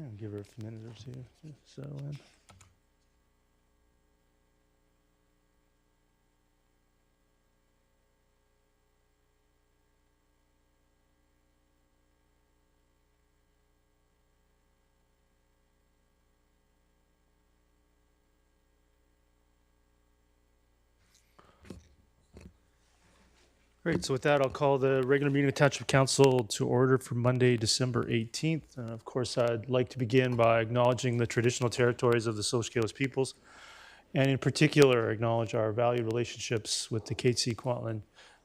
I'll give her a minute or two to settle in. Great, so with that, I'll call the regular meeting of Township Council to order for Monday, December 18th. Of course, I'd like to begin by acknowledging the traditional territories of the Sochquillas peoples, and in particular, acknowledge our valued relationships with the Katzie, Kwantlen,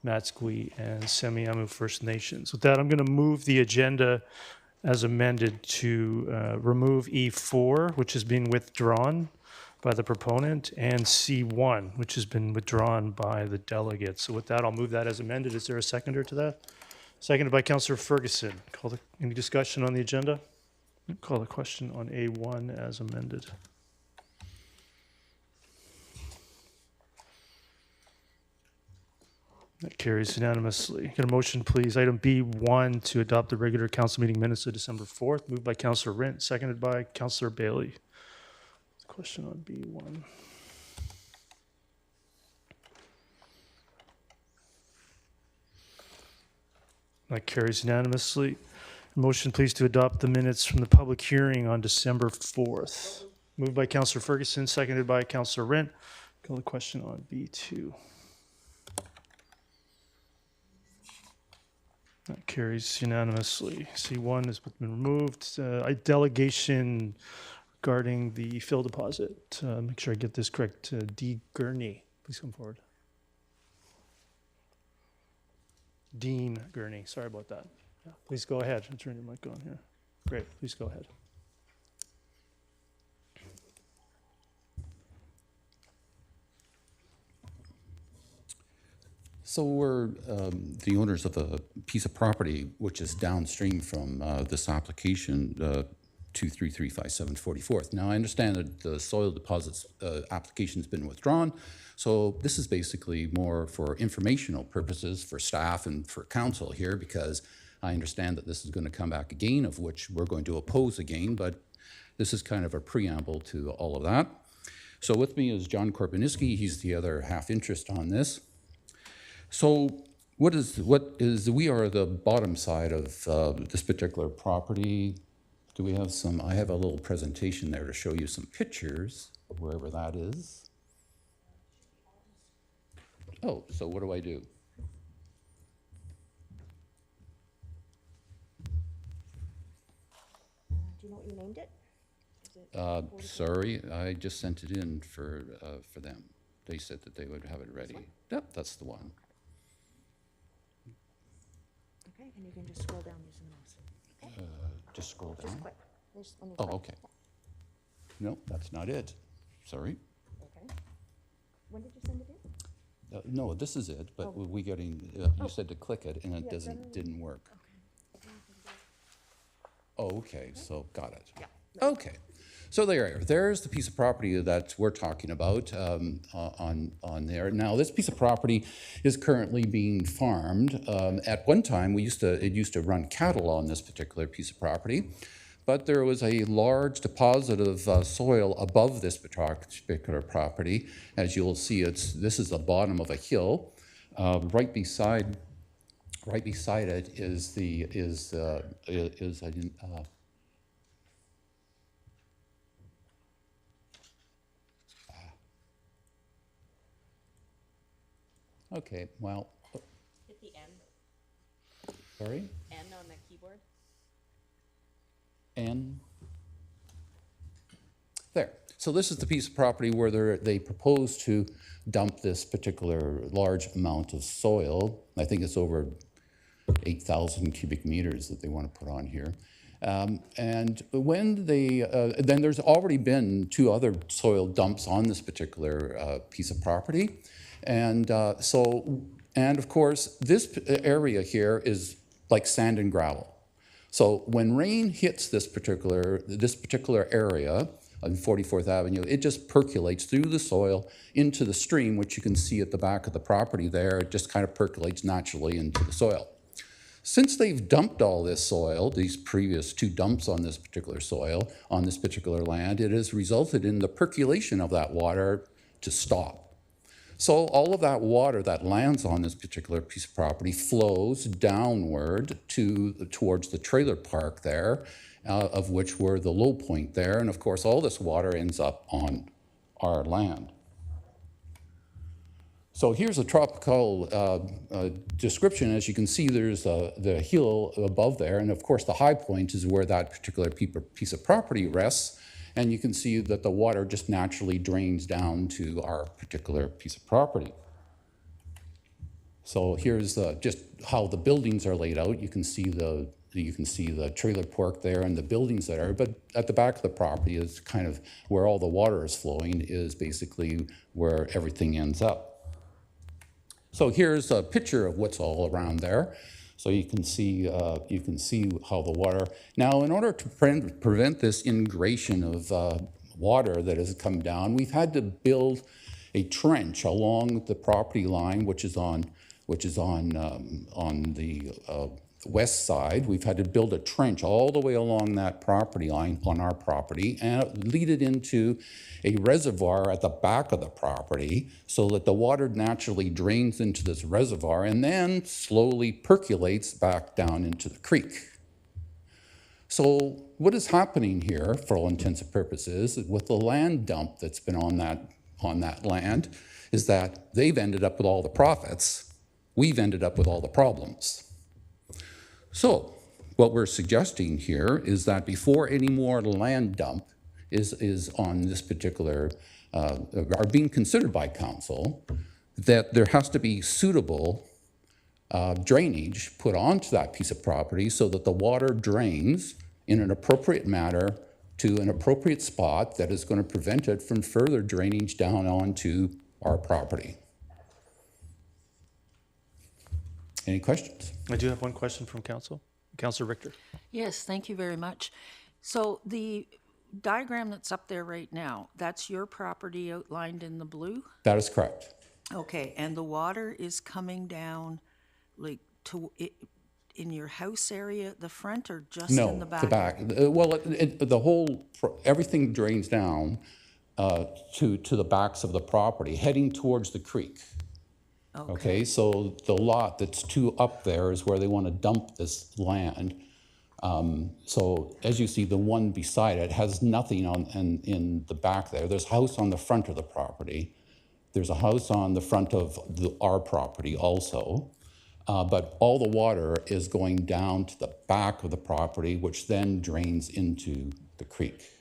Matsqui, and Semiahmoo First Nations. With that, I'm going to move the agenda as amended to remove E4, which has been withdrawn by the proponent, and C1, which has been withdrawn by the delegate. So with that, I'll move that as amended. Is there a seconder to that? Seconded by Councillor Ferguson. Any discussion on the agenda? Call the question on A1 as amended. That carries unanimously. Get a motion, please. Item B1 to adopt the regular council meeting minutes of December 4th. Moved by Councillor Rent, seconded by Councillor Bailey. Question on B1. That carries unanimously. Motion, please, to adopt the minutes from the public hearing on December 4th. Moved by Councillor Ferguson, seconded by Councillor Rent. Call the question on B2. That carries unanimously. C1 has been removed. Delegation regarding the fill deposit. Make sure I get this correct. D. Gurney, please come forward. Dean Gurney, sorry about that. Yeah, please go ahead. Turn your mic on here. Great, please go ahead. So we're the owners of a piece of property which is downstream from this application, 23357 44th. Now I understand that the soil deposits application has been withdrawn, so this is basically more for informational purposes for staff and for council here, because I understand that this is going to come back again, of which we're going to oppose again, but this is kind of a preamble to all of that. So with me is John Korbaniski. He's the other half interest on this. So we are the bottom side of this particular property. Do we have some? I have a little presentation there to show you some pictures, wherever that is. Oh, so what do I do? Do you know what you named it? Sorry, I just sent it in for them. They said that they would have it ready. Yep, that's the one. Okay, and you can just scroll down using the mouse. Okay. Just scroll down. Just click. When you Oh, click. okay. No, that's not it. Sorry. Okay. When did you send it in? No, this is it, but Oh. we getting, you said to click it and it Yeah, didn't work. Okay. Oh, okay, so got it. Yeah. Okay, so there's the piece of property that we're talking about on there. Now, this piece of property is currently being farmed. At one time, it used to run cattle on this particular piece of property, but there was a large deposit of soil above this particular property. As you'll see, this is the bottom of a hill. Right beside it is okay, well, Hit the N. sorry? N on the keyboard. N. There. So this is the piece of property where they propose to dump this particular large amount of soil. I think it's over 8,000 cubic meters that they want to put on here. And when then there's already been 2 other soil dumps on this particular piece of property. And and of course, this area here is like sand and gravel. So when rain hits this particular area on 44th Avenue, it just percolates through the soil into the stream, which you can see at the back of the property there. It just kind of percolates naturally into the soil. Since they've dumped all this soil, these previous 2 dumps on this particular soil, on this particular land, it has resulted in the percolation of that water to stop. So all of that water that lands on this particular piece of property flows downward towards the trailer park there, of which we're the low point there. And of course, all this water ends up on our land. So here's a tropical description. As you can see, there's the hill above there. And of course, the high point is where that particular piece of property rests. And you can see that the water just naturally drains down to our particular piece of property. So here's just how the buildings are laid out. You can see the trailer park there and the buildings there. But at the back of the property is kind of where all the water is flowing, is basically where everything ends up. So here's a picture of what's all around there. So you can see how the water. Now, in order to prevent this ingression of water that has come down, we've had to build a trench along the property line, which is on the west side. We've had to build a trench all the way along that property line on our property and lead it into a reservoir at the back of the property so that the water naturally drains into this reservoir and then slowly percolates back down into the creek. So what is happening here, for all intents and purposes, with the land dump that's been on that land, is that they've ended up with all the profits. We've ended up with all the problems. So what we're suggesting here is that before any more land dump is on this particular, are being considered by council, that there has to be suitable drainage put onto that piece of property so that the water drains in an appropriate manner to an appropriate spot that is going to prevent it from further drainage down onto our property. Any questions? I do have one question from council. Councilor Richter. Yes, thank you very much. So the diagram that's up there right now, that's your property outlined in the blue? That is correct. Okay, and the water is coming down like in your house area at the front or just in the back? No, the back. Well, everything drains down to the backs of the property, heading towards the creek. Okay, so the lot that's up there is where they want to dump this land. So as you see, the one beside it has nothing in the back there. There's a house on the front of the property. There's a house on the front of our property also. But all the water is going down to the back of the property, which then drains into the creek.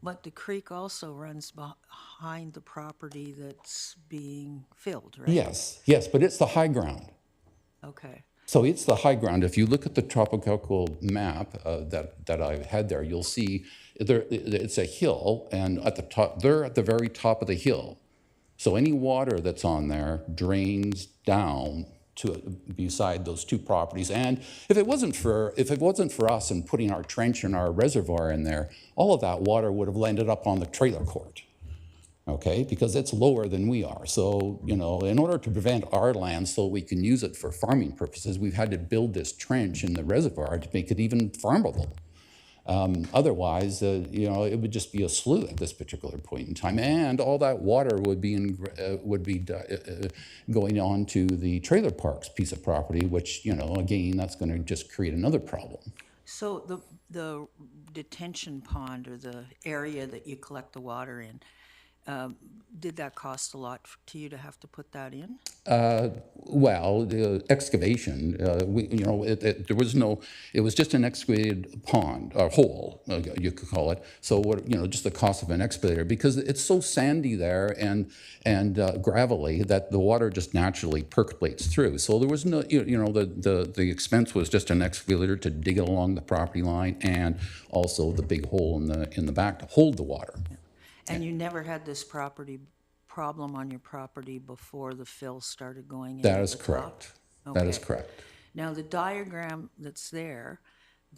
But the creek also runs behind the property that's being filled, right? Yes, but it's the high ground. Okay. So it's the high ground. If you look at the tropical map that I had there, you'll see it's a hill, and at the top, they're at the very top of the hill. So any water that's on there drains down to beside those 2 properties. And if it wasn't for us and putting our trench and our reservoir in there, all of that water would have landed up on the trailer court. Okay, because it's lower than we are. So, in order to prevent our land so we can use it for farming purposes, we've had to build this trench in the reservoir to make it even farmable. Otherwise, it would just be a slough at this particular point in time, and all that water would be going on to the trailer park's piece of property, which, again, that's going to just create another problem. So the detention pond or the area that you collect the water in, did that cost a lot to you to have to put that in? Well, the excavation, there was no, it was just an excavated pond, or hole, you could call it. So, just the cost of an excavator, because it's so sandy there and gravelly that the water just naturally percolates through. So there was no, the expense was just an excavator to dig it along the property line, and also the big hole in the back to hold the water. And you never had this problem on your property before the fill started going in? That is correct. Okay. That is correct. Now, the diagram that's there,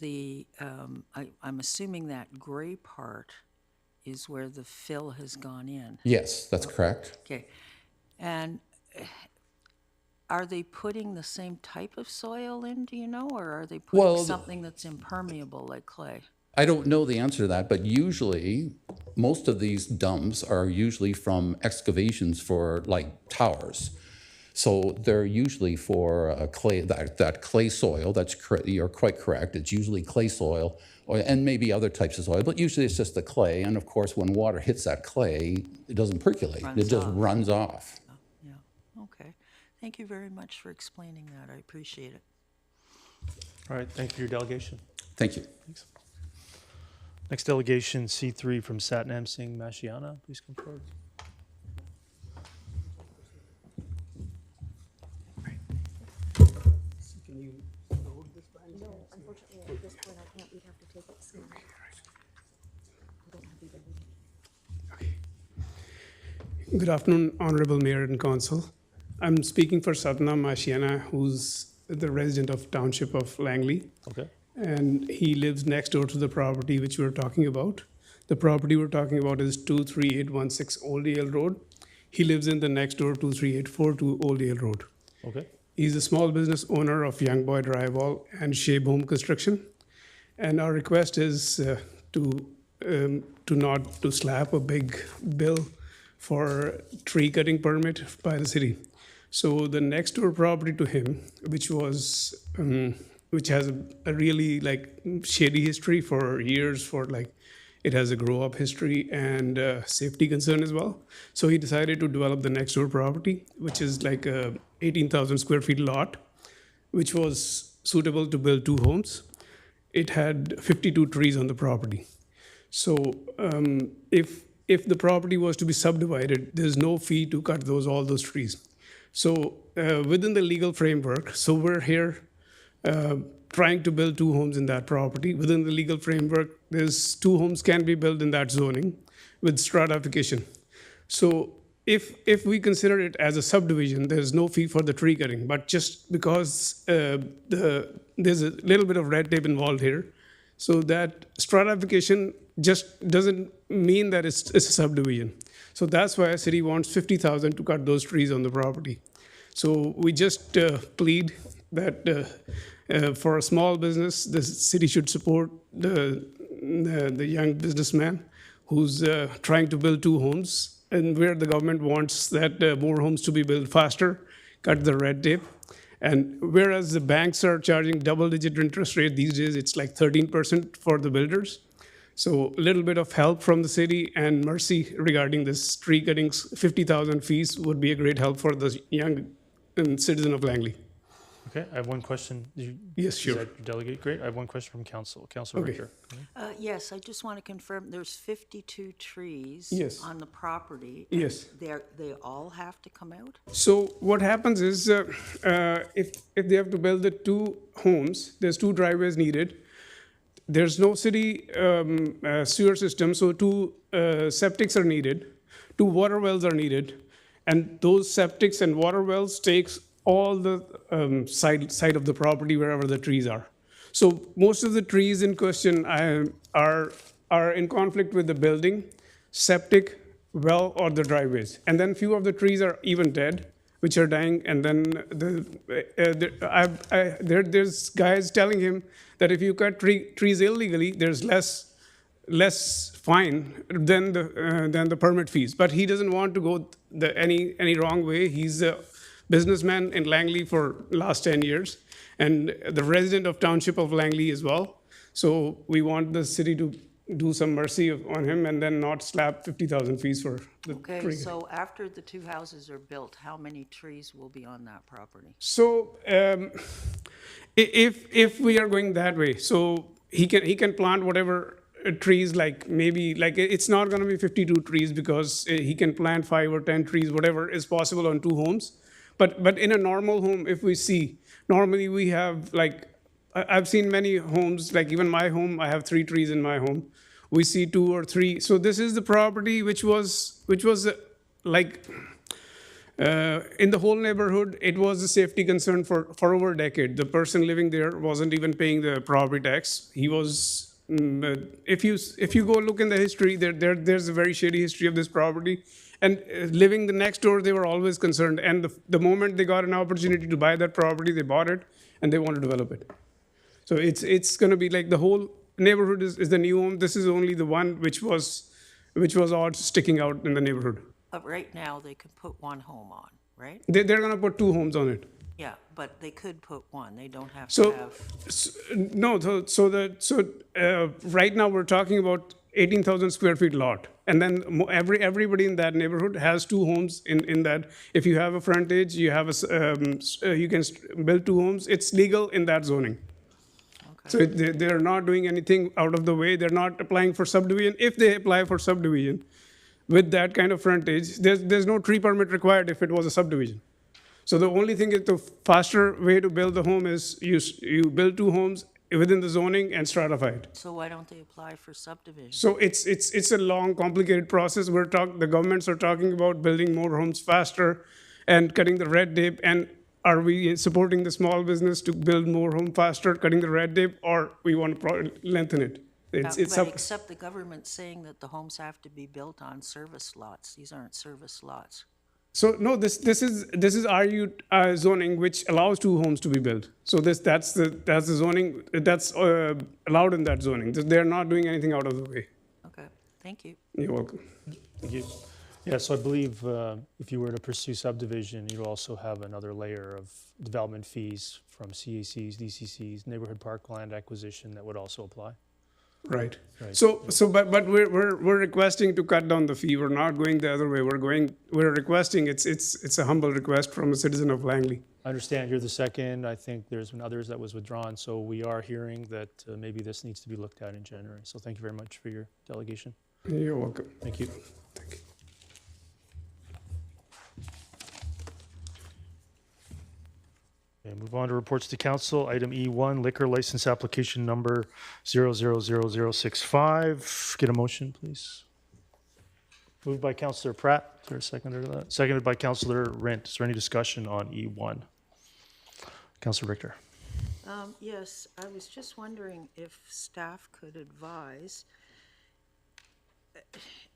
I'm assuming that gray part is where the fill has gone in. Yes, that's correct. Okay. And are they putting the same type of soil in, do you know, or are they Well, putting something that's impermeable like clay? I don't know the answer to that, but usually most of these dumps are usually from excavations for like towers. So they're usually for clay, that clay soil. You're quite correct. It's usually clay soil, and maybe other types of soil, but usually it's just the clay. And of course, when water hits that clay, it doesn't percolate. It just runs off. Yeah, okay. Thank you very much for explaining that. I appreciate it. All right, thank you for your delegation. Thank you. Thanks. Next delegation, C3 from Satnam Singh Mashiana. Please come forward. No, unfortunately, at this point, I can't, we'd have to take it. So I don't have the ability. Good afternoon, Honorable Mayor and Council. I'm speaking for Satnam Mashiana, who's the resident of Township of Langley. Okay. And he lives next door to the property which we're talking about. The property we're talking about is 23816 Old Yale Road. He lives in the next door 23842 Old Yale Road. Okay. He's a small business owner of Young Boy Drywall and Shape Home Construction. And our request is to not to slap a big bill for tree cutting permit by the city. So the next door property to him, which has a really like shady history for years, for like it has a grow up history and safety concern as well. So he decided to develop the next door property, which is like a 18,000 square feet lot, which was suitable to build 2 homes. It had 52 trees on the property. So if the property was to be subdivided, there's no fee to cut all those trees. So within the legal framework, so we're here trying to build 2 homes in that property. Within the legal framework, there's 2 homes can be built in that zoning with stratification. So if we consider it as a subdivision, there's no fee for the tree cutting. But just because there's a little bit of red tape involved here, so that stratification just doesn't mean that it's a subdivision. So that's why the city wants 50,000 to cut those trees on the property. So we just plead that for a small business, the city should support the young businessman who's trying to build 2 homes, and where the government wants that more homes to be built faster, cut the red tape. And whereas the banks are charging double-digit interest rate these days, it's like 13% for the builders. So a little bit of help from the city and mercy regarding this tree cuttings, 50,000 fees would be a great help for the young citizen of Langley. Okay, I have one question. Yes, sure. Is that your delegate? Great. I have one question from council. Councilor Okay. Richter. Yes, I just want to confirm, there's 52 trees Yes. on the property. Yes. They all have to come out? So what happens is if they have to build the 2 homes, there's 2 driveways needed. There's no city sewer system, so 2 septics are needed, 2 water wells are needed, and those septics and water wells takes all the side of the property wherever the trees are. So most of the trees in question are in conflict with the building, septic, well, or the driveways. And then few of the trees are even dead, which are dying. And then there's guys telling him that if you cut trees illegally, there's less fine than the permit fees. But he doesn't want to go any wrong way. He's a businessman in Langley for last 10 years, and the resident of Township of Langley as well. So we want the city to do some mercy on him and then not slap 50,000 fees for the Okay, tree. so after the 2 houses are built, how many trees will be on that property? So if we are going that way, so he can plant whatever trees, like maybe like it's not going to be 52 trees because he can plant 5 or 10 trees, whatever is possible on 2 homes. But in a normal home, if we see, normally we have like, I've seen many homes, like even my home, I have 3 trees in my home. We see 2 or 3. So this is the property which was like, in the whole neighborhood, it was a safety concern for over a decade. The person living there wasn't even paying the property tax. He was, if you go look in the history, there's a very shady history of this property. And living the next door, they were always concerned. And the moment they got an opportunity to buy that property, they bought it and they want to develop it. So it's going to be like the whole neighborhood is the new home. This is only the one which was odd sticking out in the neighborhood. But right now, they can put one home on, right? They're going to put 2 homes on it. Yeah, but they could put one. They don't have to So, have. no, right now we're talking about 18,000 square feet lot. And then everybody in that neighborhood has 2 homes in that. If you have a frontage, you have you can build 2 homes. It's legal in that zoning. So they're not doing anything out of the way. They're not applying for subdivision. If they apply for subdivision with that kind of frontage, there's no tree permit required if it was a subdivision. So the only thing is the faster way to build the home is you build 2 homes within the zoning and stratify it. So why don't they apply for subdivision? So it's a long, complicated process. The governments are talking about building more homes faster and cutting the red tape. And are we supporting the small business to build more home faster, cutting the red tape, or we want to lengthen it? It's But up. except the government's saying that the homes have to be built on service lots. These aren't service lots. So no, this is RU zoning, which allows 2 homes to be built. So that's the zoning that's allowed in that zoning. They're not doing anything out of the way. Okay, thank you. You're welcome. Thank you. Yeah, so I believe if you were to pursue subdivision, you'd also have another layer of development fees from CACs, DCCs, neighborhood parkland acquisition that would also apply. Right. Right. But we're requesting to cut down the fee. We're not going the other way. We're requesting. It's a humble request from a citizen of Langley. I understand you're the second. I think there's been others that was withdrawn. So we are hearing that maybe this needs to be looked at in January. So thank you very much for your delegation. You're welcome. Thank you. Thank you. Okay, move on to reports to council. Item E1, liquor license application number 000065. Get a motion, please. Moved by Councillor Pratt. Is there a seconder to that? Seconded by Councillor Rent. Is there any discussion on E1? Councillor Richter. Yes, I was just wondering if staff could advise.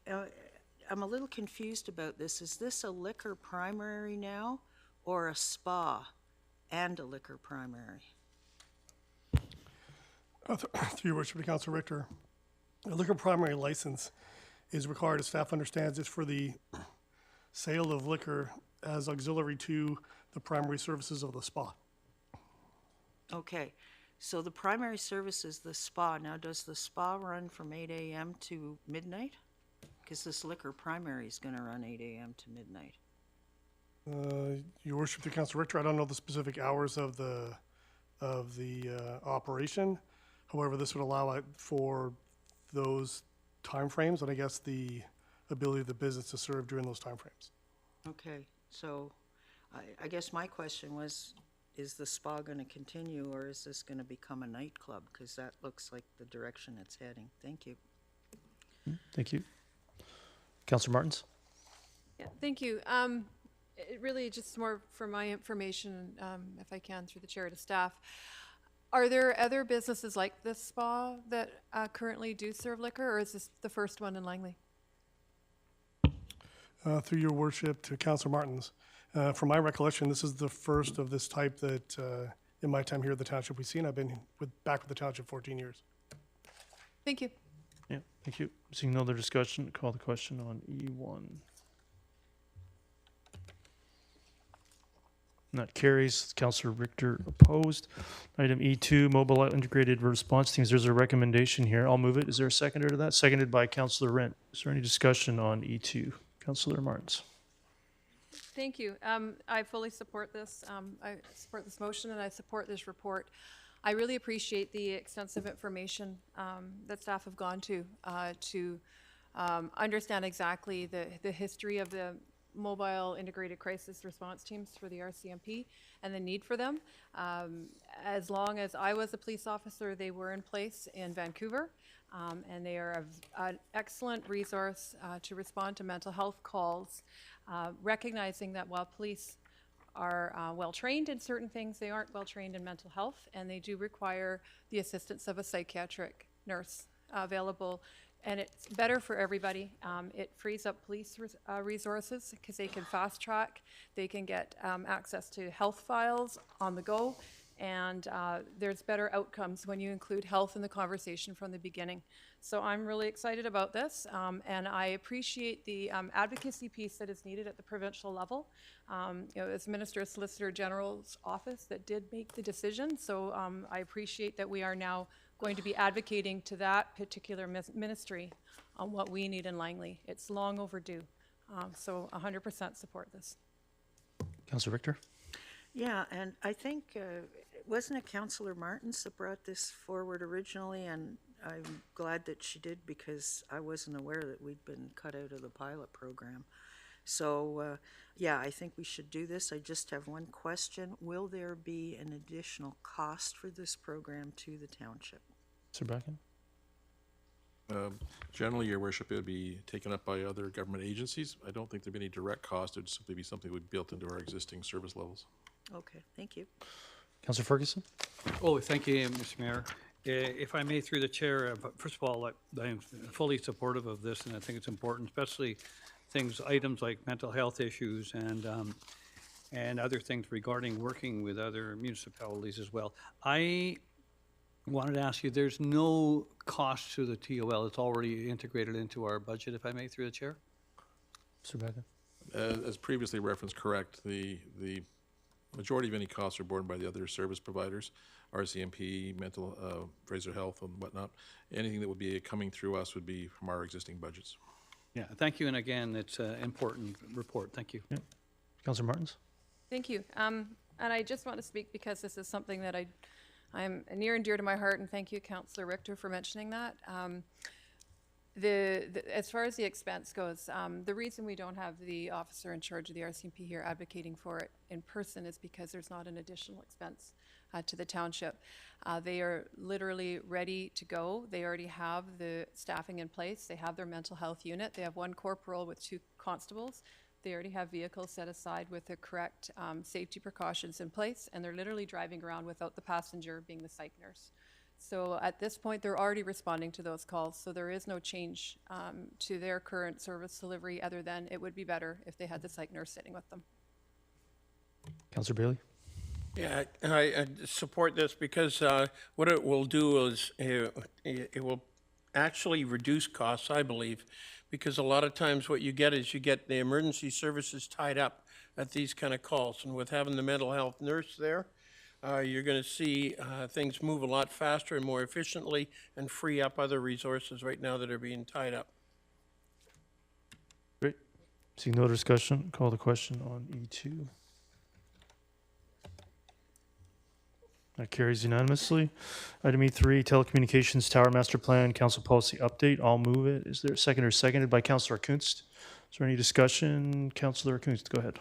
I'm a little confused about this. Is this a liquor primary now or a spa and a liquor primary? Through your worship to Councilor Richter, a liquor primary license is required, as staff understands, is for the sale of liquor as auxiliary to the primary services of the spa. Okay, so the primary service is the spa. Now, does the spa run from 8 a.m. to midnight? Because this liquor primary is going to run 8 a.m. to midnight. Your worship to Councilor Richter, I don't know the specific hours of the operation. However, this would allow for those timeframes, and I guess the ability of the business to serve during those timeframes. Okay, so I guess my question was, is the spa going to continue, or is this going to become a nightclub? Because that looks like the direction it's heading. Thank you. Thank you. Councillor Martins. Yeah, thank you. It really just more for my information, if I can, through the chair to staff. Are there other businesses like this spa that currently do serve liquor, or is this the first one in Langley? Through your worship to Councilor Martins, from my recollection, this is the first of this type that in my time here at the township we've seen. I've been back with the township 14 years. Thank you. Yeah, thank you. Seeing no other discussion, call the question on E1. And that carries. Councillor Richter opposed. Item E2, mobile integrated response teams. There's a recommendation here. I'll move it. Is there a seconder to that? Seconded by Councillor Rent. Is there any discussion on E2? Councillor Martins. Thank you. I fully support this. I support this motion and I support this report. I really appreciate the extensive information that staff have gone to understand exactly the history of the mobile integrated crisis response teams for the RCMP and the need for them. As long as I was a police officer, they were in place in Vancouver, and they are an excellent resource to respond to mental health calls, recognizing that while police are well-trained in certain things, they aren't well-trained in mental health, and they do require the assistance of a psychiatric nurse available and it's better for everybody. It frees up police resources because they can fast track, they can get access to health files on the go, and there's better outcomes when you include health in the conversation from the beginning. So I'm really excited about this, and I appreciate the advocacy piece that is needed at the provincial level. As Minister of Solicitor General's office that did make the decision, so I appreciate that we are now going to be advocating to that particular ministry on what we need in Langley. It's long overdue, so 100% support this. Councillor Richter? Yeah, and I think, wasn't it Councillor Martins that brought this forward originally? And I'm glad that she did, because I wasn't aware that we'd been cut out of the pilot program. So, yeah, I think we should do this. I just have one question. Will there be an additional cost for this program to the township? Sir Bracken? Generally, Your Worship, it would be taken up by other government agencies. I don't think there'd be any direct cost. It would simply be something that would be built into our existing service levels. Okay, thank you. Councillor Ferguson? Oh, thank you, Mr. Mayor. If I may, through the chair, first of all, I'm fully supportive of this, and I think it's important, especially items like mental health issues and other things regarding working with other municipalities as well. I wanted to ask you, there's no cost to the TOL. It's already integrated into our budget, if I may, through the chair? Sir Bracken? As previously referenced, correct, the majority of any costs are borne by the other service providers, RCMP, mental, Fraser Health and whatnot. Anything that would be coming through us would be from our existing budgets. Yeah, thank you, and again, it's an important report. Thank you. Yeah. Councillor Martins? Thank you. And I just want to speak because this is something that I'm near and dear to my heart, and thank you, Councillor Richter, for mentioning that. As far as the expense goes, the reason we don't have the officer in charge of the RCMP here advocating for it in person is because there's not an additional expense to the township. They are literally ready to go. They already have the staffing in place. They have their mental health unit. They have 1 corporal with 2 constables. They already have vehicles set aside with the correct safety precautions in place, and they're literally driving around without the passenger being the psych nurse. So at this point, they're already responding to those calls, so there is no change to their current service delivery other than it would be better if they had the psych nurse sitting with them. Councillor Bailey? Yeah, I support this because what it will do is it will actually reduce costs, I believe, because a lot of times what you get is you get the emergency services tied up at these kind of calls, and with having the mental health nurse there, you're going to see things move a lot faster and more efficiently and free up other resources right now that are being tied up. Great. Seeing no discussion, call the question on E2. That carries unanimously. Item E3, Telecommunications Tower Master Plan, Council Policy Update. I'll move it. Is there a second or seconded by Councillor Kunst? Is there any discussion? Councillor Kunst, go ahead.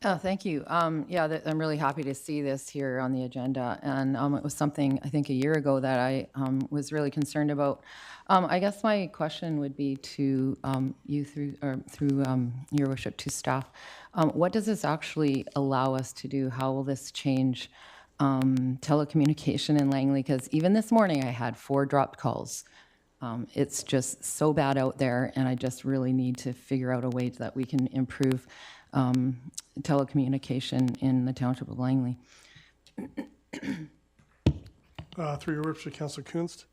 Oh, thank you. Yeah, I'm really happy to see this here on the agenda. And it was something, I think, a year ago that I was really concerned about. I guess my question would be to you through Your Worship, to staff. What does this actually allow us to do? How will this change telecommunication in Langley? Because even this morning I had 4 dropped calls. It's just so bad out there, and I just really need to figure out a way that we can improve telecommunication in the Township of Langley. Through Your Worship, Councillor Kunst.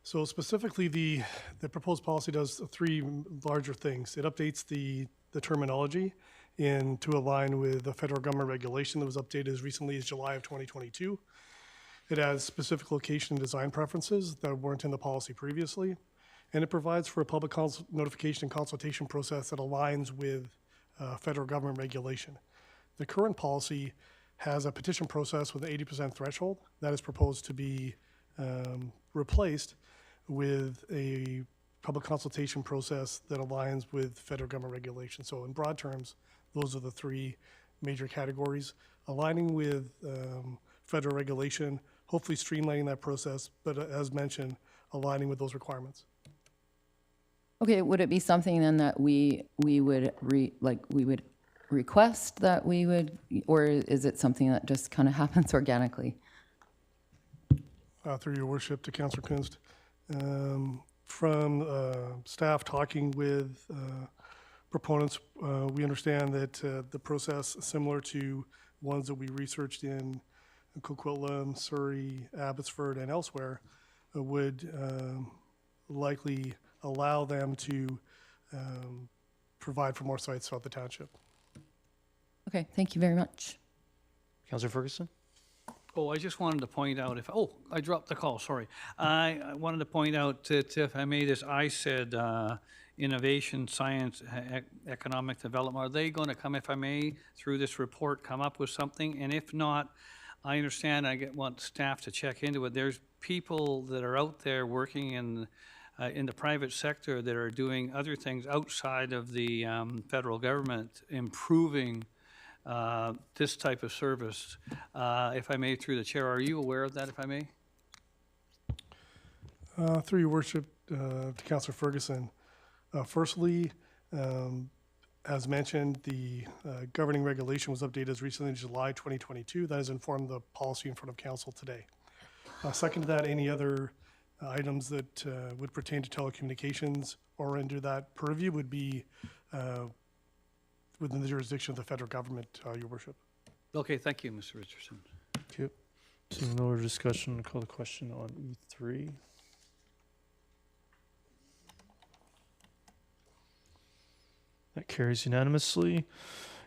So specifically, the proposed policy does 3 larger things. It updates the terminology to align with the federal government regulation that was updated as recently as July of 2022. It adds specific location and design preferences that weren't in the policy previously. And it provides for a public notification and consultation process that aligns with federal government regulation. The current policy has a petition process with an 80% threshold. That is proposed to be replaced with a public consultation process that aligns with federal government regulation. So in broad terms, those are the 3 major categories. Aligning with federal regulation, hopefully streamlining that process, but as mentioned, aligning with those requirements. Okay, would it be something then that we would request that we would, or is it something that just kind of happens organically? Through Your Worship, to Councillor Kunst. from staff talking with proponents, we understand that the process, similar to ones that we researched in Coquitlam, Surrey, Abbotsford, and elsewhere, would likely allow them to provide for more sites throughout the township. Okay, thank you very much. Councillor Ferguson? Oh, I just wanted to point out I dropped the call, sorry. I wanted to point out that if I may, this I said innovation, science, economic development, are they going to come, if I may, through this report, come up with something? And if not, I understand, want staff to check into it. There's people that are out there working in the private sector that are doing other things outside of the federal government, improving this type of service. If I may, through the chair, are you aware of that, if I may? Through your worship, to Councillor Ferguson, firstly, as mentioned, the governing regulation was updated as recently as July 2022. That has informed the policy in front of council today. Second to that, any other items that would pertain to telecommunications or under that purview would be within the jurisdiction of the federal government, your worship. Okay, thank you, Mr. Richardson. Thank you. So no other discussion. Call the question on E3. That carries unanimously.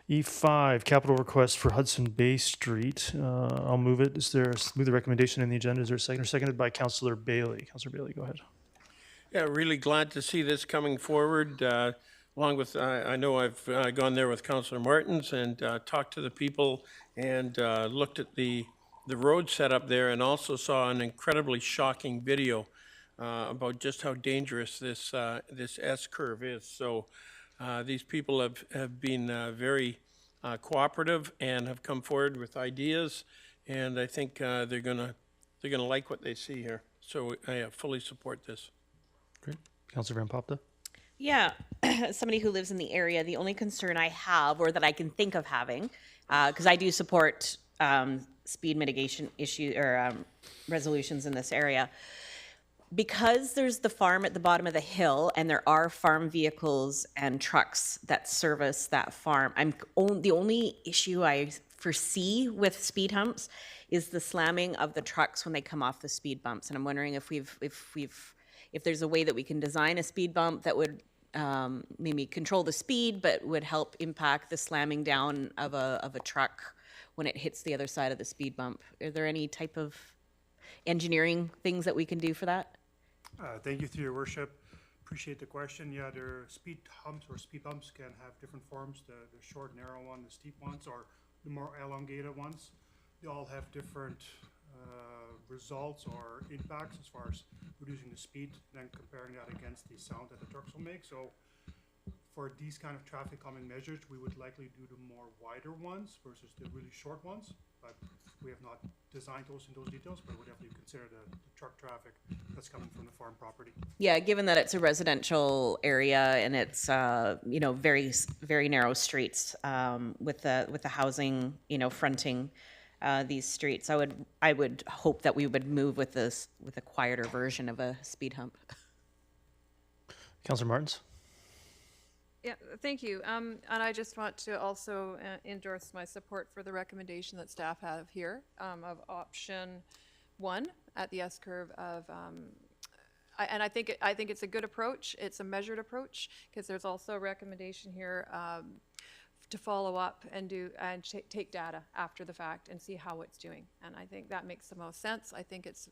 E5, capital request for Hudson Bay Street. I'll move it. Move the recommendation in the agenda? Is there a second? Seconded by Councillor Bailey. Councillor Bailey, go ahead. Yeah, really glad to see this coming forward. Along with, I know I've gone there with Councillor Martins and talked to the people and looked at the road setup there, and also saw an incredibly shocking video about just how dangerous this S-curve is. So these people have been very cooperative and have come forward with ideas, and I think they're gonna like what they see here. So I fully support this. Great. Councillor Van Popta? Yeah, somebody who lives in the area, the only concern I have, or that I can think of having, because I do support speed mitigation issue or resolutions in this area, because there's the farm at the bottom of the hill and there are farm vehicles and trucks that service that farm, the only issue I foresee with speed humps is the slamming of the trucks when they come off the speed bumps. And I'm wondering if there's a way that we can design a speed bump that would maybe control the speed, but would help impact the slamming down of a truck when it hits the other side of the speed bump. Are there any type of engineering things that we can do for that? Thank you, through your worship. Appreciate the question. Yeah, their speed humps or speed bumps can have different forms. The short, narrow one, the steep ones, or the more elongated ones. They all have different results or impacts as far as reducing the speed, and then comparing that against the sound that the trucks will make. So for these kind of traffic calming measures, we would likely do the more wider ones versus the really short ones. But we have not designed those in those details, but we'll definitely consider the truck traffic that's coming from the farm property. Yeah, given that it's a residential area and it's very, very narrow streets with the housing fronting these streets, I would hope that we would move with a quieter version of a speed hump. Councillor Martins? Yeah, thank you. And I just want to also endorse my support for the recommendation that staff have here of option 1 at the S-curve of, and I think it's a good approach. It's a measured approach, because there's also a recommendation here to follow up and take data after the fact and see how it's doing. And I think that makes the most sense. I think it's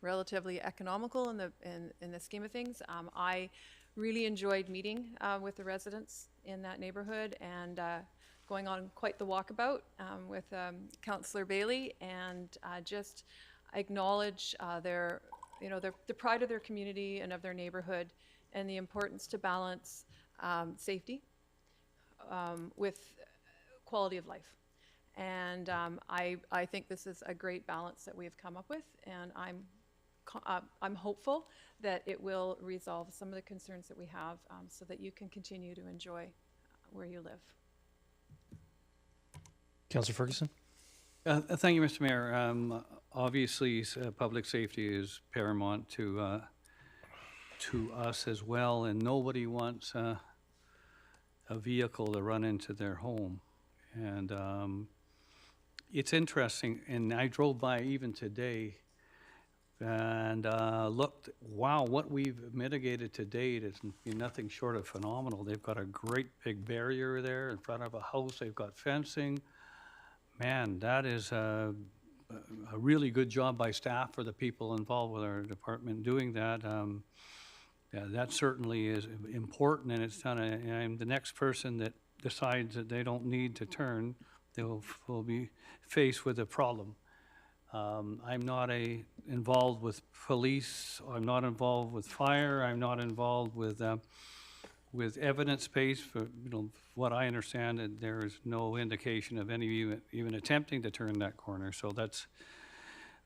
relatively economical in the scheme of things. I really enjoyed meeting with the residents in that neighborhood and going on quite the walkabout with Councillor Bailey, and just acknowledge the pride of their community and of their neighborhood, and the importance to balance safety with quality of life. And I think this is a great balance that we have come up with, and I'm hopeful that it will resolve some of the concerns that we have, so that you can continue to enjoy where you live. Councillor Ferguson? Thank you, Mr. Mayor. Obviously, public safety is paramount to to us as well, and nobody wants a vehicle to run into their home. And it's interesting, and I drove by even today and looked, wow, what we've mitigated to date is nothing short of phenomenal. They've got a great big barrier there in front of a house. They've got fencing. Man, that is a really good job by staff for the people involved with our department doing that. Yeah, that certainly is important, and it's done. And the next person that decides that they don't need to turn, will be faced with a problem. I'm not involved with police. I'm not involved with fire. I'm not involved with evidence-based. For what I understand, that there is no indication of any even attempting to turn that corner. So that's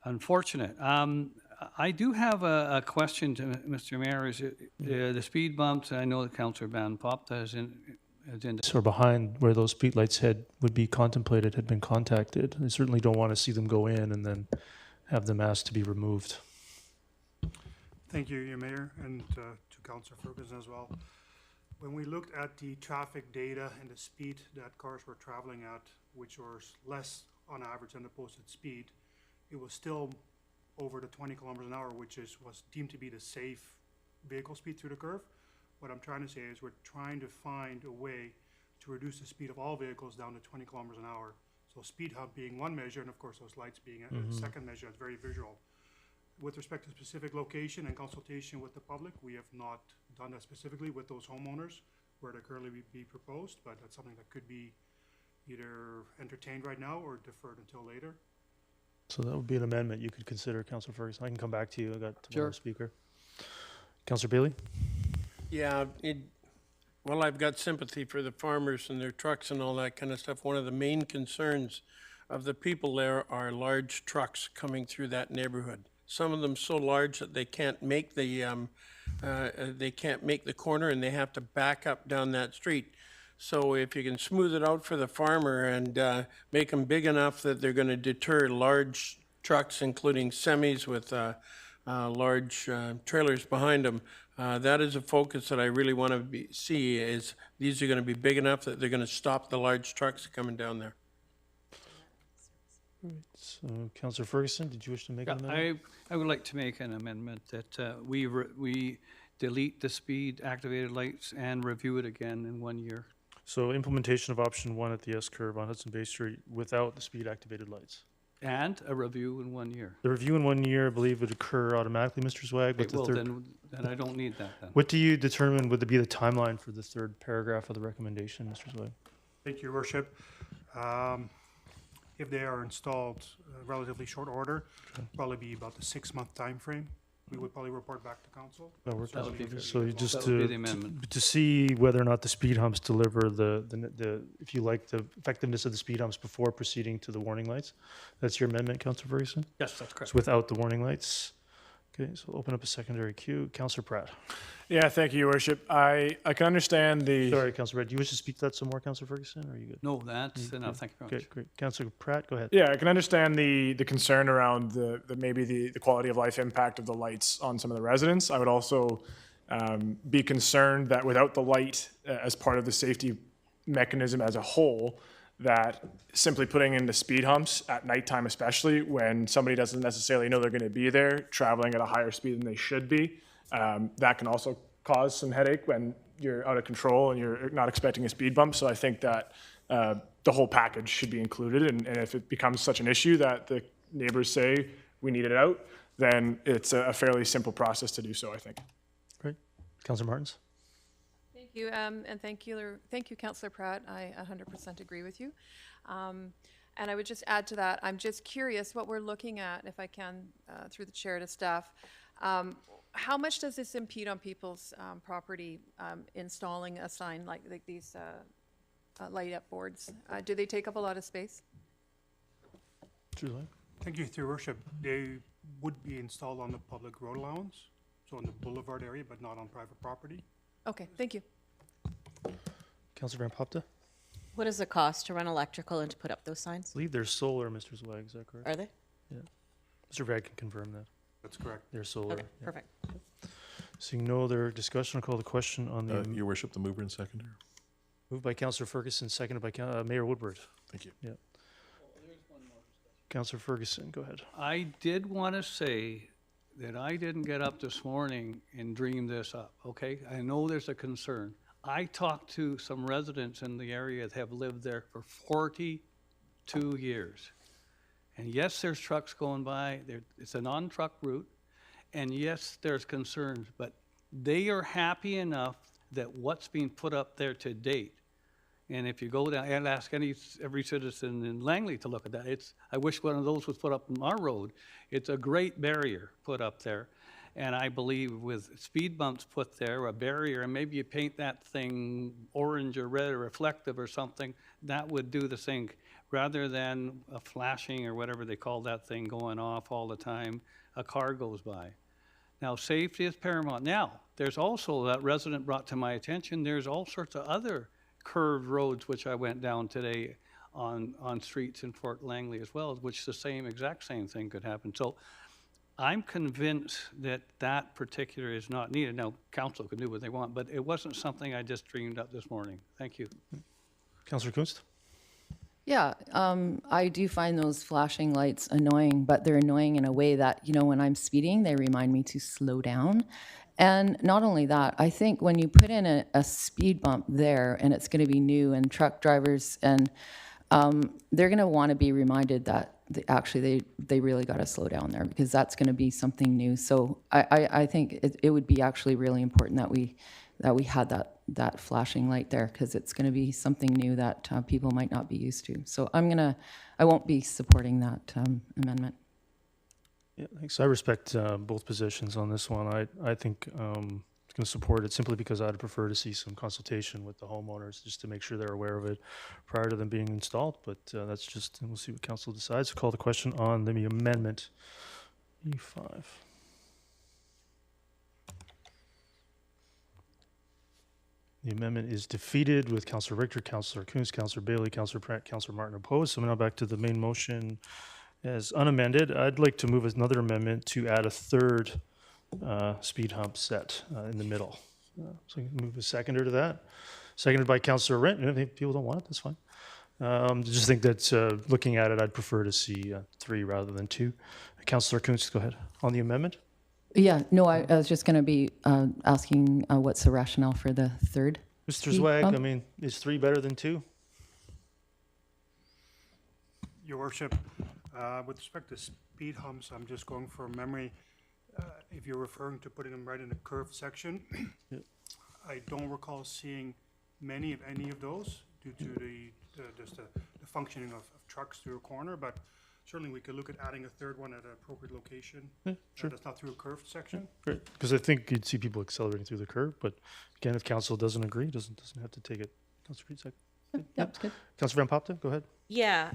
unfortunate. I do have a question to Mr. Mayor. Is the speed bumps? I know that Councillor Van Popta is in. Or behind where those streetlights would be contemplated had been contacted. I certainly don't want to see them go in and then have them asked to be removed. Thank you, your Mayor, and to Councillor Ferguson as well. When we looked at the traffic data and the speed that cars were traveling at, which was less on average than the posted speed, it was still over the 20 kilometers an hour, which was deemed to be the safe vehicle speed through the curve. What I'm trying to say is we're trying to find a way to reduce the speed of all vehicles down to 20 kilometers an hour. So speed hump being one measure, and of course those lights being a second measure. It's very visual. With respect to specific location and consultation with the public, we have not done that specifically with those homeowners where they currently be proposed, but that's something that could be either entertained right now or deferred until later. So that would be an amendment you could consider, Councillor Ferguson. I can come back to you. I got one more speaker. Councillor Bailey? Yeah, well, I've got sympathy for the farmers and their trucks and all that kind of stuff. One of the main concerns of the people there are large trucks coming through that neighborhood. Some of them so large that they can't make the corner, and they have to back up down that street. So if you can smooth it out for the farmer and make them big enough that they're going to deter large trucks, including semis with large trailers behind them, that is a focus that I really want to see. Is these are going to be big enough that they're going to stop the large trucks coming down there. So, Councillor Ferguson, did you wish to make an amendment? I would like to make an amendment that we delete the speed activated lights and review it again in 1 year. So implementation of option 1 at the S-curve on Hudson Bay Street without the speed activated lights. And a review in 1 year. The review in 1 year, I believe, would occur automatically, Mr. Zwag. But It will, then I don't need that then. What do you determine would be the timeline for the third paragraph of the recommendation, Mr. Zwag? Thank you, Your Worship. If they are installed relatively short order, probably be about the 6-month time frame. We would probably report back to council. That would That would be good. So you just That would be the amendment. to see whether or not the speed humps deliver the if you like, the effectiveness of the speed humps before proceeding to the warning lights. That's your amendment, Councillor Ferguson? Yes, that's correct. So without the warning lights. Okay, so we'll open up a secondary queue. Councillor Pratt. Yeah, thank you, Your Worship. I can understand the... Sorry, Councillor Pratt. Do you wish to speak to that some more, Councillor Ferguson, or are you good? No, that's enough. Thank you very much. Okay, great. Councillor Pratt, go ahead. Yeah, I can understand the concern around maybe the quality of life impact of the lights on some of the residents. I would also be concerned that without the light as part of the safety mechanism as a whole, that simply putting in the speed humps at nighttime, especially when somebody doesn't necessarily know they're going to be there, traveling at a higher speed than they should be, that can also cause some headache when you're out of control and you're not expecting a speed bump. So I think that the whole package should be included. And if it becomes such an issue that the neighbors say we need it out, then it's a fairly simple process to do so, I think. Great. Councillor Martins? Thank you, and thank you, Councillor Pratt. I 100% agree with you. And I would just add to that, I'm just curious what we're looking at, if I can, through the chair to staff. How much does this impede on people's property installing a sign like these light up boards? Do they take up a lot of space? Thank you, Your Worship. They would be installed on the public road allowance, so on the boulevard area, but not on private property. Okay, thank you. Councillor Van Popta? What does it cost to run electrical and to put up those signs? I believe they're solar, Mr. Zwag, is that correct? Are they? Yeah. Mr. Vag can confirm that. That's correct. They're solar. Okay, yeah. perfect. Seeing no other discussion, I'll call the question on the Your worship, the mover and seconder. moved by Councillor Ferguson, seconded by Mayor Woodward. Thank you. Yeah. Councillor Ferguson, go ahead. I did want to say that I didn't get up this morning and dream this up, okay? I know there's a concern. I talked to some residents in the area that have lived there for 42 years. And yes, there's trucks going by, it's a non-truck route, and yes, there's concerns, but they are happy enough that what's being put up there to date. And if you go down and ask every citizen in Langley to look at that, I wish one of those was put up on our road. It's a great barrier put up there. And I believe with speed bumps put there, a barrier, and maybe you paint that thing orange or red or reflective or something, that would do the thing. Rather than a flashing or whatever they call that thing going off all the time, a car goes by. Now, safety is paramount. Now, there's also, that resident brought to my attention, there's all sorts of other curved roads which I went down today on streets in Fort Langley as well, which the exact same thing could happen. So I'm convinced that that particular is not needed. Now, council can do what they want, but it wasn't something I just dreamed up this morning. Thank you. Councillor Kunst? Yeah, I do find those flashing lights annoying, but they're annoying in a way that, you know, when I'm speeding, they remind me to slow down. And not only that, I think when you put in a speed bump there and it's going to be new, and truck drivers and they're going to want to be reminded that they really got to slow down there, because that's going to be something new. So I think it would be actually really important that we had that flashing light there, because it's going to be something new that people might not be used to. So I won't be supporting that amendment. Yeah, thanks. I respect both positions on this one. I think I'm going to support it simply because I'd prefer to see some consultation with the homeowners just to make sure they're aware of it prior to them being installed. But that's just, and we'll see what council decides. Call the question on the amendment E5. The amendment is defeated with Councillor Richter, Councillor Kunz, Councillor Bailey, Councillor Pratt, Councillor Martin opposed. So now back to the main motion as unamended. I'd like to move another amendment to add a third speed hump set in the middle. So I can move a seconder to that. Seconded by Councillor Rent. If people don't want it, that's fine. Just think that looking at it, I'd prefer to see 3 rather than 2. Councillor Kunz, go ahead. On the amendment? Yeah, no, I was just going to be asking what's the rationale for the third? Mr. Zwag, I mean, is 3 better than 2? Your worship, with respect to speed humps, I'm just going from memory. If you're referring to putting them right in a curved section, Yep. I don't recall seeing many of any of those due to the functioning of trucks through a corner, but certainly we could look at adding a third one at an appropriate location. Yeah, sure. That's not through a curved section. Great, because I think you'd see people accelerating through the curve, but again, if council doesn't agree, doesn't have to take it. Councillor Reed, second. That's good. Councillor Van Popte, go ahead. Yeah,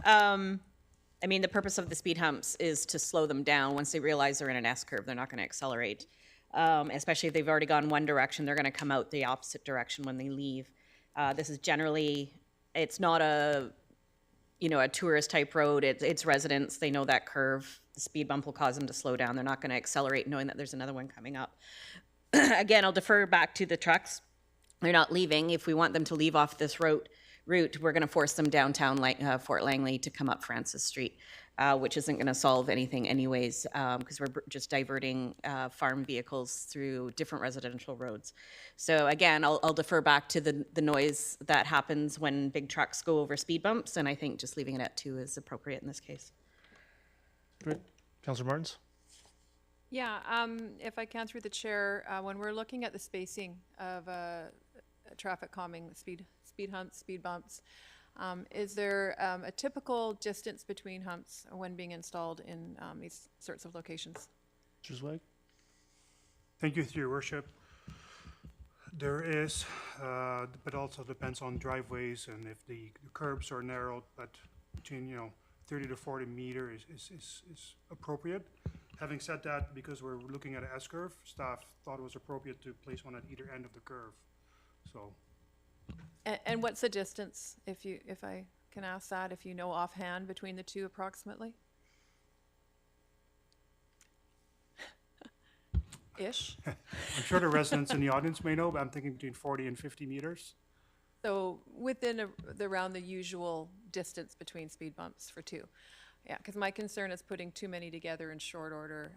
I mean, the purpose of the speed humps is to slow them down. Once they realize they're in an S-curve, they're not going to accelerate. Especially if they've already gone one direction, they're going to come out the opposite direction when they leave. This is generally, it's not a tourist type road. It's residents. They know that curve. The speed bump will cause them to slow down. They're not going to accelerate knowing that there's another one coming up. Again, I'll defer back to the trucks. They're not leaving. If we want them to leave off this route, we're going to force them downtown Fort Langley to come up Francis Street, which isn't going to solve anything anyways, because we're just diverting farm vehicles through different residential roads. So again, I'll defer back to the noise that happens when big trucks go over speed bumps, and I think just leaving it at 2 is appropriate in this case. Great. Councillor Martins? Yeah, if I can through the chair, when we're looking at the spacing of traffic calming, speed humps, speed bumps, is there a typical distance between humps when being installed in these sorts of locations? Mr. Zweig? Thank you, through your worship. There is, but also depends on driveways and if the curbs are narrowed, but between 30 to 40 meter is appropriate. Having said that, because we're looking at an S-curve, staff thought it was appropriate to place one at either end of the curve. So. And what's the distance, if I can ask that, if you know offhand, between the two approximately? ish. I'm sure the residents in the audience may know, but I'm thinking between 40 and 50 meters. So within around the usual distance between speed bumps for two. Yeah, because my concern is putting too many together in short order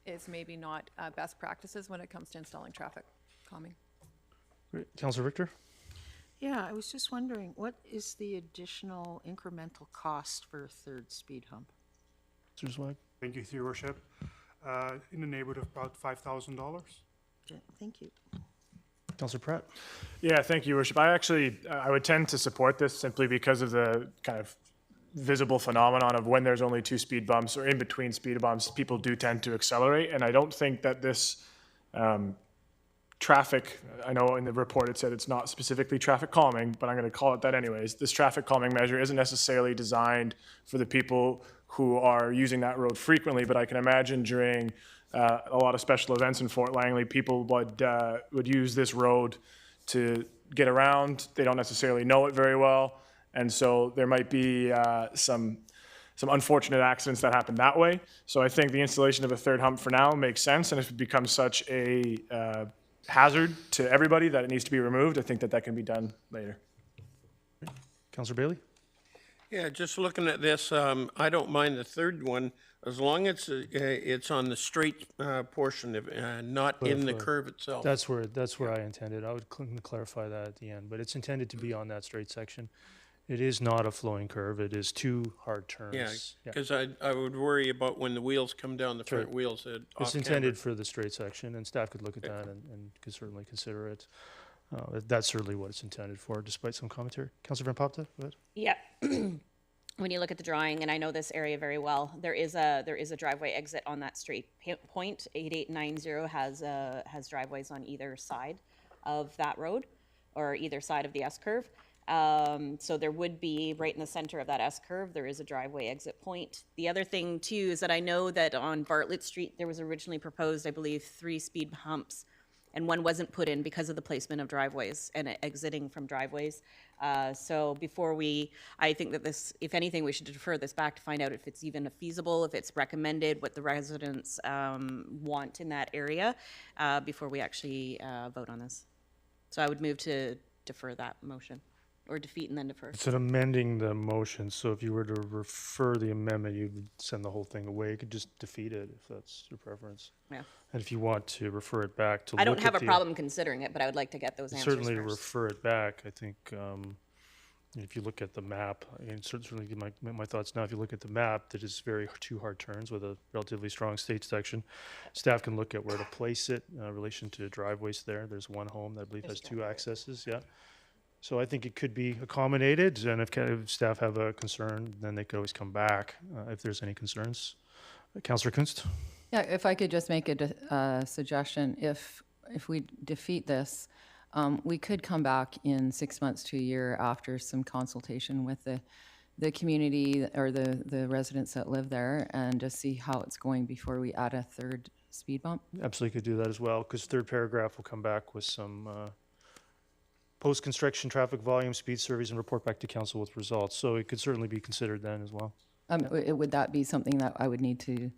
is maybe not best practices when it comes to installing traffic calming. Great. Councillor Richter? Yeah, I was just wondering, what is the additional incremental cost for a third speed hump? Councillor Zwag? Thank you, Your Worship. In the neighborhood of about $5,000. Yeah, thank you. Councillor Pratt? Yeah, thank you, Your Worship. I would tend to support this simply because of the kind of visible phenomenon of when there's only 2 speed bumps or in between speed bumps, people do tend to accelerate. And I don't think that this traffic, I know in the report it said it's not specifically traffic calming, but I'm going to call it that anyways. This traffic calming measure isn't necessarily designed for the people who are using that road frequently, but I can imagine during a lot of special events in Fort Langley, people would use this road to get around. They don't necessarily know it very well. And so there might be some unfortunate accidents that happen that way. So I think the installation of a third hump for now makes sense. And if it becomes such a hazard to everybody that it needs to be removed, I think that can be done later. Councillor Bailey? Yeah, just looking at this, I don't mind the third one as long as it's on the straight portion of, not in the curve itself. That's where I intended. I would clarify that at the end, but it's intended to be on that straight section. It is not a flowing curve. It is 2 hard turns. Yeah, because I would worry about when the wheels come down, the front Sure. wheels. It's intended for the straight section, and staff could look at that and could certainly consider it. That's certainly what it's intended for, despite some commentary. Councillor Van Popta, go ahead. Yeah. When you look at the drawing, and I know this area very well, there is a driveway exit on that street. Point 8890 has driveways on either side of that road, or either side of the S curve. So there would be, right in the center of that S curve, there is a driveway exit point. The other thing too is that I know that on Bartlett Street, there was originally proposed, I believe, 3 speed humps, and one wasn't put in because of the placement of driveways and exiting from driveways. So before I think that this, if anything, we should defer this back to find out if it's even feasible, if it's recommended, what the residents want in that area, before we actually vote on this. So I would move to defer that motion. Or defeat and then defer. It's an amending the motion, so if you were to refer the amendment, you'd send the whole thing away. You could just defeat it if that's your preference. Yeah. And if you want to refer it back to I don't look have at a problem considering it, but I would like to get those answers certainly to first. refer it back. I think if you look at the map, and certainly my thoughts now, if you look at the map, that is 2 hard turns with a relatively strong state section. Staff can look at where to place it in relation to driveways there. There's one home that I believe has 2 accesses, yeah. So I think it could be accommodated, and if staff have a concern, then they could always come back if there's any concerns. Councillor Kunst? Yeah, if I could just make a suggestion, if we defeat this, we could come back in 6 months to a year after some consultation with the community or the residents that live there and just see how it's going before we add a third speed bump. Absolutely could do that as well, because third paragraph will come back with some post-construction traffic volume, speed surveys, and report back to council with results. So it could certainly be considered then as well. Would that be something that I would need to,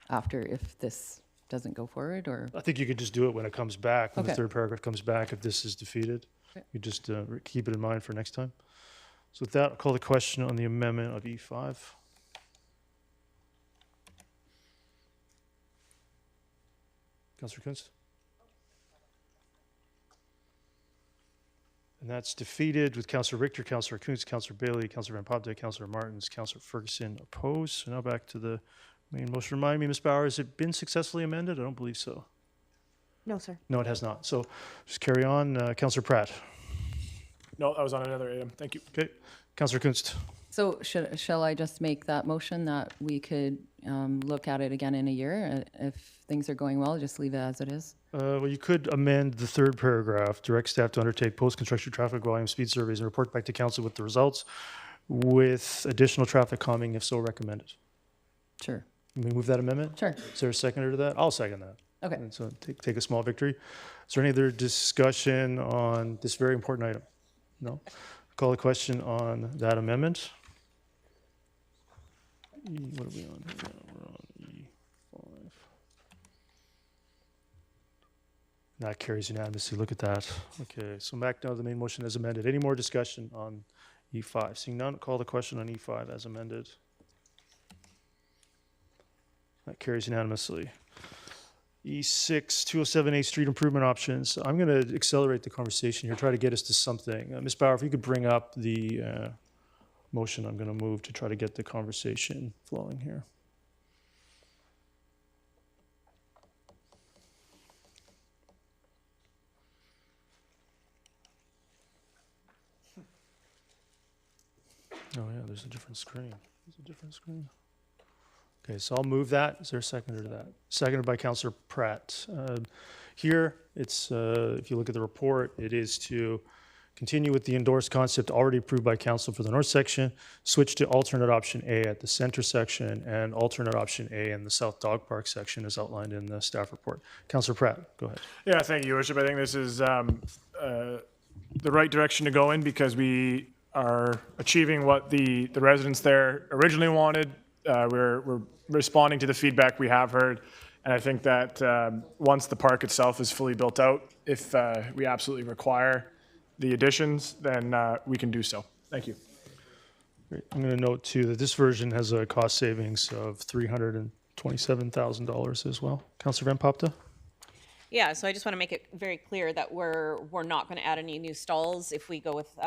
after, if this doesn't go forward, or? I think you could just do it when it comes back, when the Okay. third paragraph comes back, if this is defeated. Okay. You just keep it in mind for next time. So with that, I'll call the question on the amendment of E5. Councillor Kunst? And that's defeated with Councillor Richter, Councillor Kunst, Councillor Bailey, Councillor Van Popte, Councillor Martins, Councillor Ferguson opposed. So now back to the main motion. Remind me, Ms. Bauer, has it been successfully amended? I don't believe so. No, sir. No, it has not. So just carry on. Councillor Pratt. No, that was on another item. Thank you. Okay. Councillor Kunst. So shall I just make that motion that we could look at it again in a year? If things are going well, just leave it as it is? Well, you could amend the third paragraph, direct staff to undertake post-construction traffic volume speed surveys and report back to council with the results with additional traffic calming if so recommended. Sure. Can we move that amendment? Sure. Is there a seconder to that? I'll second that. Okay. And so take a small victory. Is there any other discussion on this very important item? No? Call the question on that amendment. What are we on here now? We're on E5. That carries unanimously. Look at that. Okay, so back now to the main motion as amended. Any more discussion on E5? Seeing none, call the question on E5 as amended. That carries unanimously. E6, 207A street improvement options. I'm going to accelerate the conversation here, try to get us to something. Ms. Bauer, if you could bring up the motion I'm going to move to try to get the conversation flowing here. Oh yeah, there's a different screen. There's a different screen. Okay, so I'll move that. Is there a seconder to that? Seconded by Councillor Pratt. Here, it's if you look at the report, it is to continue with the endorsed concept already approved by Council for the north section, switch to alternate option A at the center section, and alternate option A in the South Dog Park section as outlined in the staff report. Councillor Pratt, go ahead. Yeah, thank you, Your Worship. I think this is the right direction to go in because we are achieving what the residents there originally wanted. We're responding to the feedback we have heard. And I think that once the park itself is fully built out, if we absolutely require the additions, then we can do so. Thank you. Great. I'm going to note too that this version has a cost savings of $327,000 as well. Councillor Van Popta? Yeah, so I just want to make it very clear that we're not going to add any new stalls if we go with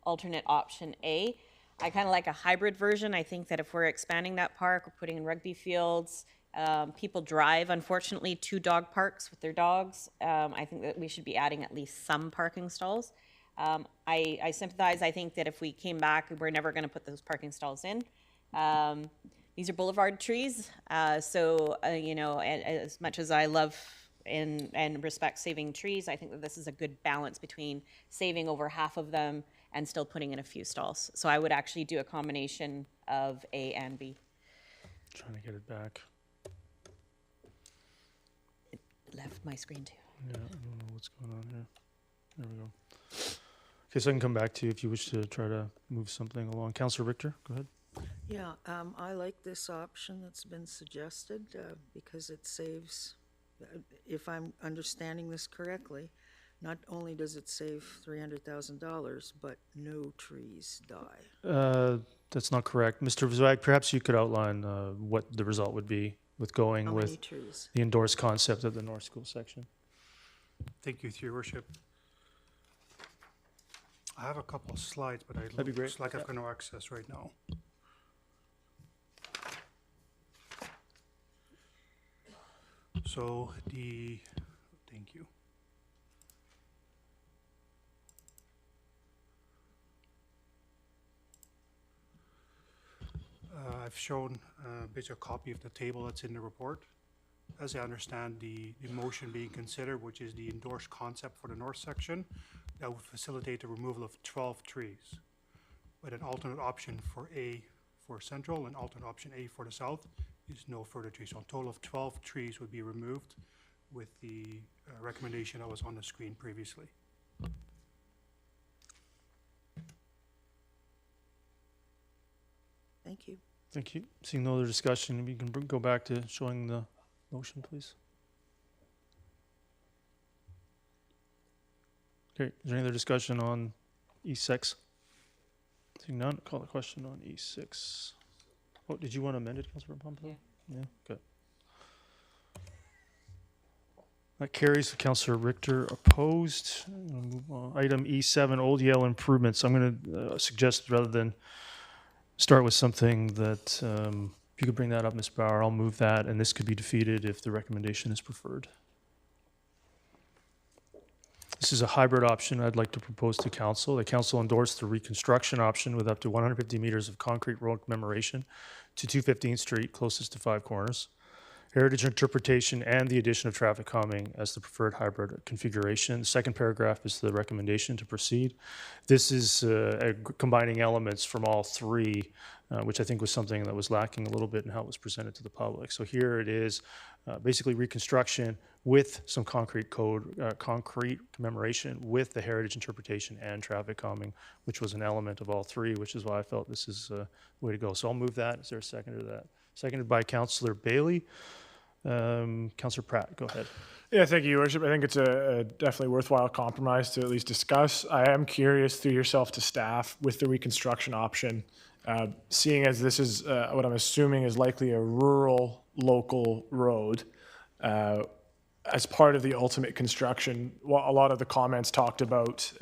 alternate option A. I kind of like a hybrid version. I think that if we're expanding that park, we're putting in rugby fields, people drive, unfortunately, to dog parks with their dogs. I think that we should be adding at least some parking stalls. I sympathize. I think that if we came back, we're never going to put those parking stalls in. These are boulevard trees. You know, as much as I love and respect saving trees, I think that this is a good balance between saving over half of them and still putting in a few stalls. So I would actually do a combination of A and B. Trying to get it back. It left my screen too. Yeah, I don't know what's going on here. There we go. Okay, so I can come back to you if you wish to try to move something along. Councillor Richter, go ahead. Yeah, I like this option that's been suggested because it saves, if I'm understanding this correctly, not only does it save $300,000, but no trees die. That's not correct. Mr. Zwag, perhaps you could outline what the result would be with going How many with trees? the endorsed concept of the North School section. Thank you, Your Worship. I have a couple of slides, but That'd be great. looks like I've got no access right now. So thank you. I've shown basically a copy of the table that's in the report. As I understand the motion being considered, which is the endorsed concept for the north section, that would facilitate the removal of 12 trees. But an alternate option for A for central and alternate option A for the south is no further trees. So a total of 12 trees would be removed with the recommendation that was on the screen previously. Thank you. Thank you. Seeing no other discussion, if you can go back to showing the motion, please. Okay, is there any other discussion on E6? Seeing none, call the question on E6. Oh, did you want to amend it, Councilor Pompeo? Yeah, good. That carries. Councilor Richter opposed. Move on. Item E7, Old Yale improvements. I'm going to suggest rather than start with something that, if you could bring that up, Ms. Bauer, I'll move that, and this could be defeated if the recommendation is preferred. This is a hybrid option I'd like to propose to council. The council endorsed the reconstruction option with up to 150 meters of concrete road commemoration to 215th Street, closest to Five Corners. Heritage interpretation and the addition of traffic calming as the preferred hybrid configuration. The second paragraph is the recommendation to proceed. This is combining elements from all three, which I think was something that was lacking a little bit in how it was presented to the public. So here it is, basically reconstruction with some concrete commemoration with the heritage interpretation and traffic calming, which was an element of all three, which is why I felt this is the way to go. So I'll move that. Is there a seconder to that? Seconded by Councillor Bailey. Councillor Pratt, go ahead. Yeah, thank you, Your Worship. I think it's a definitely worthwhile compromise to at least discuss. I am curious through yourself to staff with the reconstruction option, seeing as this is what I'm assuming is likely a rural local road. As part of the ultimate construction, a lot of the comments talked about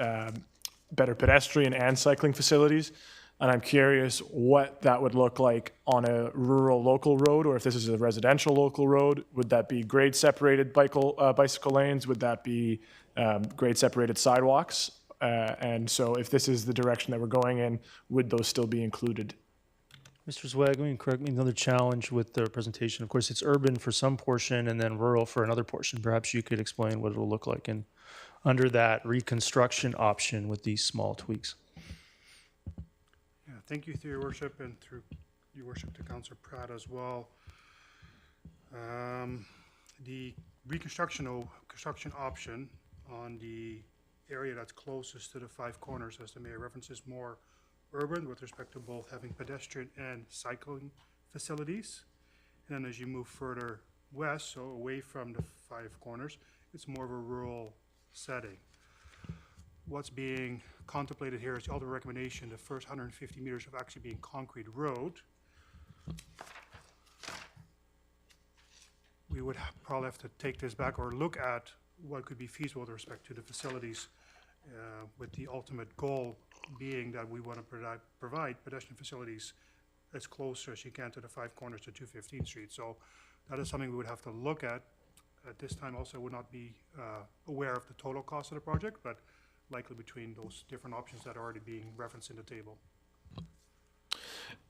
better pedestrian and cycling facilities. And I'm curious what that would look like on a rural local road, or if this is a residential local road. Would that be grade separated bicycle lanes? Would that be grade separated sidewalks? And so if this is the direction that we're going in, would those still be included? Mr. Zwagman, correct me, another challenge with the presentation. Of course, it's urban for some portion and then rural for another portion. Perhaps you could explain what it'll look like under that reconstruction option with these small tweaks. Yeah, thank you, through Your Worship, and through Your Worship to Councillor Pratt as well. The construction option on the area that's closest to the 5 corners, as the mayor references, more urban with respect to both having pedestrian and cycling facilities. And then as you move further west, so away from the 5 corners, it's more of a rural setting. What's being contemplated here is the ultimate recommendation, the first 150 meters of actually being concrete road. We would probably have to take this back or look at what could be feasible with respect to the facilities, with the ultimate goal being that we want to provide pedestrian facilities as close as you can to the 5 corners to 215th Street. So that is something we would have to look at. At this time also would not be aware of the total cost of the project, but likely between those different options that are already being referenced in the table.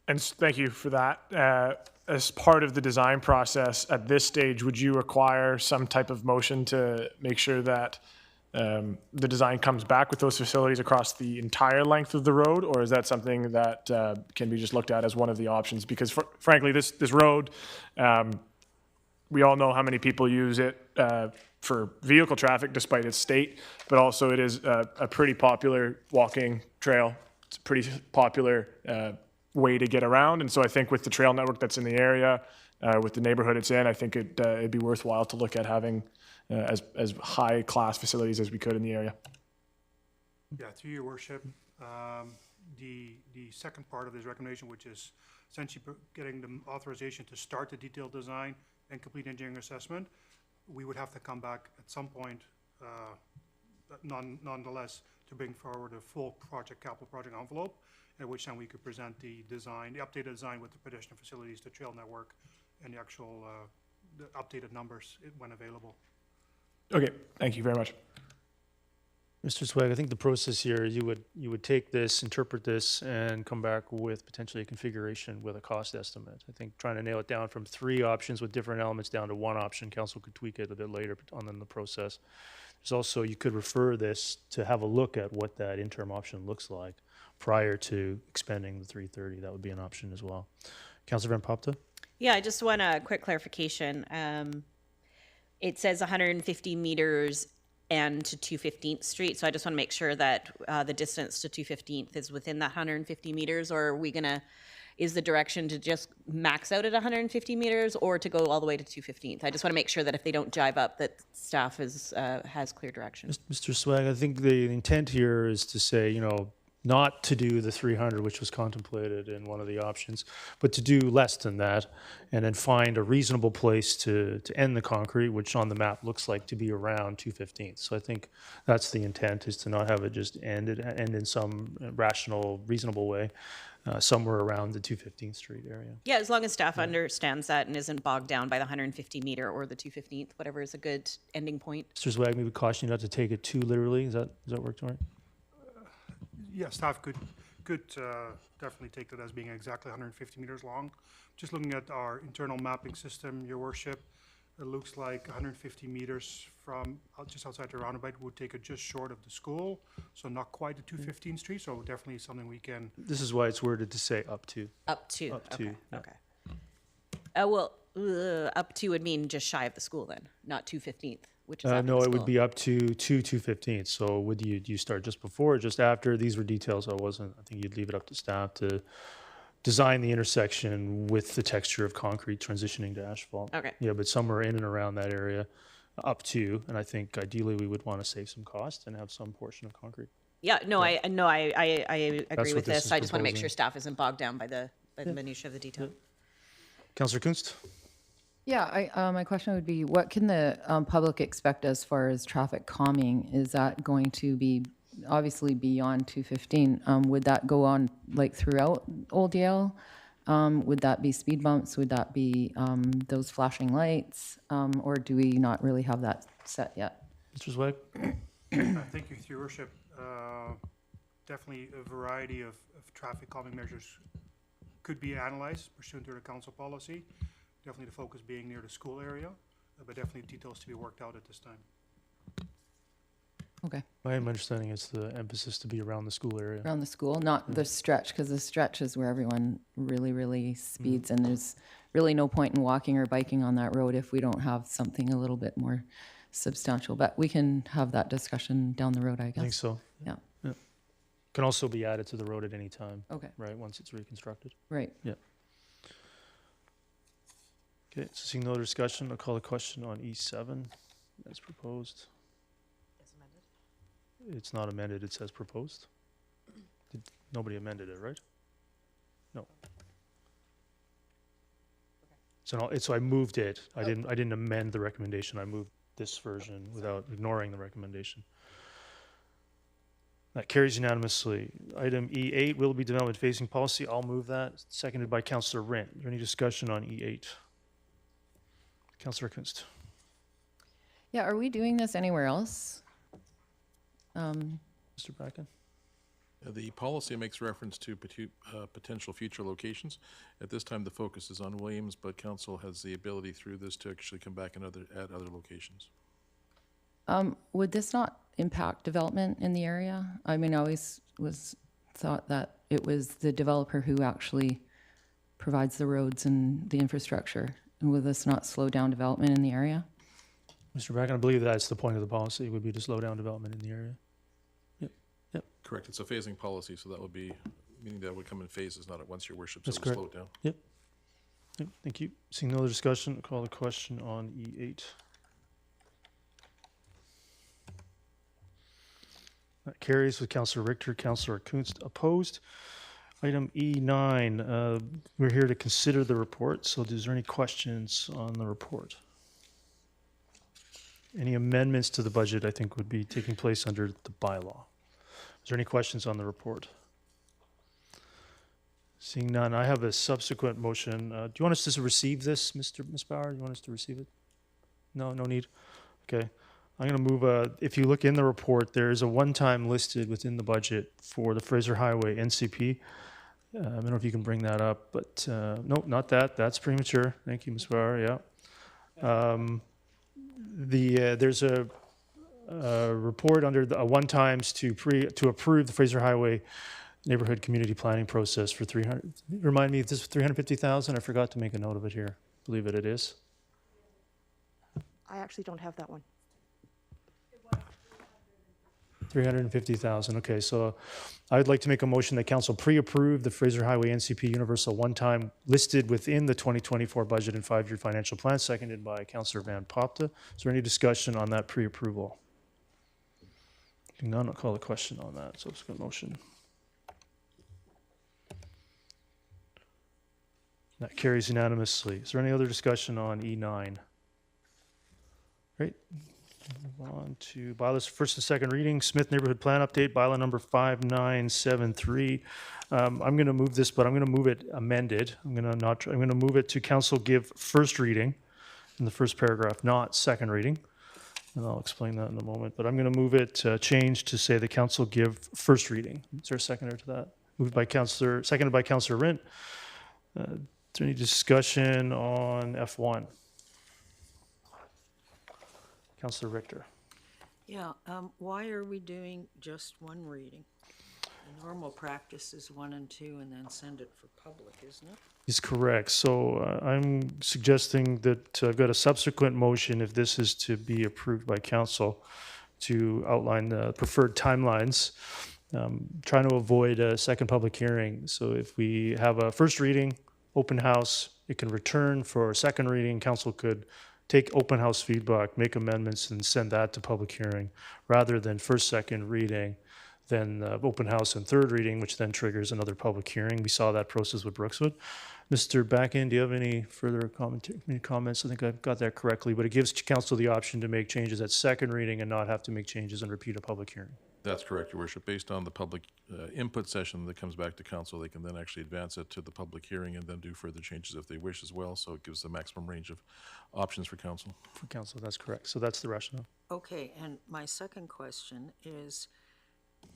And thank you for that. As part of the design process at this stage, would you require some type of motion to make sure that the design comes back with those facilities across the entire length of the road, or is that something that can be just looked at as one of the options? Because frankly, this road, we all know how many people use it for vehicle traffic despite its state, but also it is a pretty popular walking trail. It's a pretty popular way to get around. And so I think with the trail network that's in the area, with the neighborhood it's in, I think it'd be worthwhile to look at having as high class facilities as we could in the area. Yeah, through Your Worship, the second part of this recommendation, which is essentially getting the authorization to start the detailed design and complete engineering assessment, we would have to come back at some point, nonetheless, to bring forward a full capital project envelope, at which time we could present the design, the updated design with the pedestrian facilities, the trail network, and the actual the updated numbers when available. Okay, thank you very much. Mr. Swag, I think the process here, you would take this, interpret this, and come back with potentially a configuration with a cost estimate. I think trying to nail it down from 3 options with different elements down to 1 option, council could tweak it a bit later on in the process. There's also, you could refer this to have a look at what that interim option looks like prior to expending the 330. That would be an option as well. Councilor Van Popta? Yeah, I just want a quick clarification. It says 150 meters and to 215th Street. So I just want to make sure that the distance to 215th is within that 150 meters, or are we gonna, is the direction to just max out at 150 meters or to go all the way to 215th? I just want to make sure that if they don't jive up, that staff is, has clear direction. Mr. Swag, I think the intent here is to say, not to do the 300, which was contemplated in one of the options, but to do less than that, and then find a reasonable place to end the concrete, which on the map looks like to be around 215th. So I think that's the intent, is to not have it just end in some rational, reasonable way, somewhere around the 215th Street area. Yeah, as long as staff understands that and isn't bogged down by the 150 meter or the 215th, whatever is a good ending point. Mr. Swag, we would caution you not to take it too literally. Does that work, Tori? Yeah, staff could definitely take that as being exactly 150 meters long. Just looking at our internal mapping system, Your Worship, it looks like 150 meters from just outside the roundabout would take it just short of the school, so not quite the 215th Street. So definitely something we can. This is why it's worded to say up to. Up to. Up to. Okay. Yeah. Okay. Well, up to would mean just shy of the school then, not 215th. Which is after no, the it would school. be up to 215th. So would you start just before or just after? These were details. I think you'd leave it up to staff to design the intersection with the texture of concrete transitioning to asphalt. Okay. Yeah, but somewhere in and around that area up to, and I think ideally we would want to save some cost and have some portion of concrete. Yeah, no, I agree what with this this. is I just want to make proposing. sure staff isn't bogged down by the minutia of the detail. Councillor Kunst? Yeah, my question would be, what can the public expect as far as traffic calming? Is that going to be obviously beyond 215? Would that go on like throughout Old Yale? Would that be speed bumps? Would that be those flashing lights? Or do we not really have that set yet? Mr. Zweig? Thank you, Your Worship. Definitely a variety of traffic calming measures could be analyzed pursuant to the council policy. Definitely the focus being near the school area, but definitely details to be worked out at this time. Okay, My understanding is the emphasis to be around the school area. around the school, not the stretch, because the stretch is where everyone really speeds, and there's really no point in walking or biking on that road if we don't have something a little bit more substantial. But we can have that discussion down the road, I guess. I think so. Yeah, Can also be added to the road at any time, okay, right, once it's reconstructed. right. Okay, so seeing no other discussion, I'll call the question on E7 as proposed. It's not amended, it says proposed. Nobody amended it, right? No. So I moved it. I didn't amend the recommendation. I moved this version without ignoring the recommendation. That carries unanimously. Item E8 will be development phasing policy. I'll move that. Seconded by Councillor Rent. Is there any discussion on E8? Councillor Kunst. Yeah, are we doing this anywhere else? Mr. Bracken? The policy makes reference to potential future locations. At this time, the focus is on Williams, but council has the ability through this to actually come back and add other locations. Would this not impact development in the area? I mean, I always thought that it was the developer who actually provides the roads and the infrastructure. And will this not slow down development in the area? Mr. Bracken, I believe that's the point of the policy, would be to slow down development in the area. Correct. It's a phasing policy, so that would be, meaning that would come in phases, not at once, Your Worship, so That's it would slow correct. it down. Yep, thank you. Seeing no other discussion, I'll call the question on E8. That carries with Councillor Richter, Councillor Kunst opposed. Item E9, we're here to consider the report, so is there any questions on the report? Any amendments to the budget I think would be taking place under the bylaw. Is there any questions on the report? Seeing none, I have a subsequent motion. Do you want us to receive this, Ms. Bauer? You want us to receive it? No need? Okay. I'm going to move, if you look in the report, there is a one-time listed within the budget for the Fraser Highway NCP. I don't know if you can bring that up, but nope, not that. That's premature. Thank you, Ms. Bauer. Yeah. There's a report under the one-times to approve the Fraser Highway neighborhood community planning process for 300. Remind me if this is 350,000. I forgot to make a note of it here. I believe it is. I actually don't have that one. 350,000. Okay, so I'd like to make a motion that council pre-approve the Fraser Highway NCP Universal one-time listed within the 2024 budget and 5-year financial plan, seconded by Councillor Van Popta. Is there any discussion on that pre-approval? None, I'll call the question on that. Subsequent motion. That carries unanimously. Is there any other discussion on E9? Great. Move on to bylaws, first and second reading, Smith Neighborhood Plan Update, bylaw number 5973. I'm going to move this, but I'm going to move it amended. I'm going to move it to council give first reading in the first paragraph, not second reading. And I'll explain that in a moment. But I'm going to move it change to say the council give first reading. Is there a seconder to that? Seconded by Councillor Rint. Is there any discussion on F1? Councillor Richter. Yeah, why are we doing just one reading? The normal practice is 1 and 2 and then send it for public, isn't it? Is correct. So I'm suggesting that I've got a subsequent motion, if this is to be approved by council, to outline the preferred timelines, trying to avoid a second public hearing. So if we have a first reading, open house, it can return for a second reading, council could take open house feedback, make amendments, and send that to public hearing, rather than first, second reading, then open house and third reading, which then triggers another public hearing. We saw that process with Brookswood. Mr. Backin, do you have any further comments? I think I've got that correctly, but it gives council the option to make changes at second reading and not have to make changes and repeat a public hearing. That's correct, Your Worship. Based on the public input session that comes back to council, they can then actually advance it to the public hearing and then do further changes if they wish as well. So it gives the maximum range of options for council. For council, that's correct. So that's the rationale. Okay, and my second question is,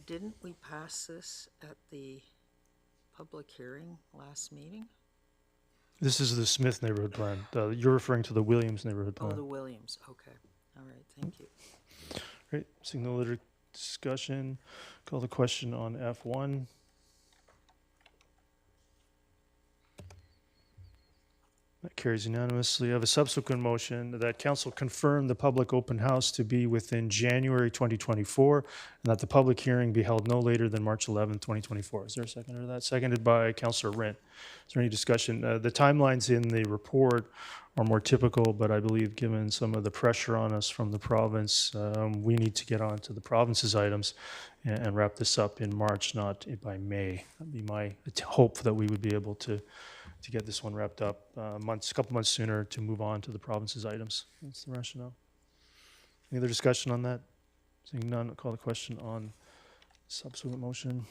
didn't we pass this at the public hearing last meeting? This is the Smith neighborhood plan. You're referring to the Williams neighborhood Oh, plan. the Williams, okay. All right, thank you. Great. Seeing no other discussion, call the question on F1. That carries unanimously. I have a subsequent motion that council confirm the public open house to be within January 2024 and that the public hearing be held no later than March 11th, 2024. Is there a seconder to that? Seconded by Councillor Rent. Is there any discussion? The timelines in the report are more typical, but I believe given some of the pressure on us from the province, we need to get on to the province's items and wrap this up in March, not by May. That'd be my hope that we would be able to get this one wrapped up a couple months sooner to move on to the province's items. That's the rationale. Any other discussion on that? Seeing none, I'll call the question on subsequent motion.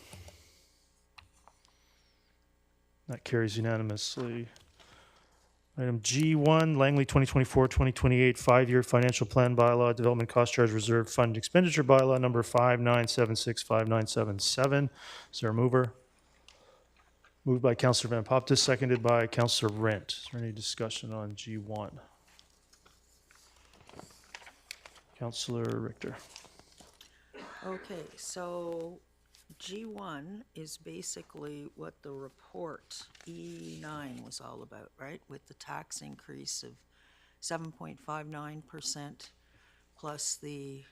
That carries unanimously. Item G1, Langley 2024-2028 5-year financial plan bylaw, development cost charge reserve fund expenditure bylaw number 59765977. Is there a mover? Moved by Councillor Van Poptis, seconded by Councillor Rent. Is there any discussion on G1? Councillor Richter. Okay, so G1 is basically what the report E9 was all about, right? With the tax increase of 7.59% plus the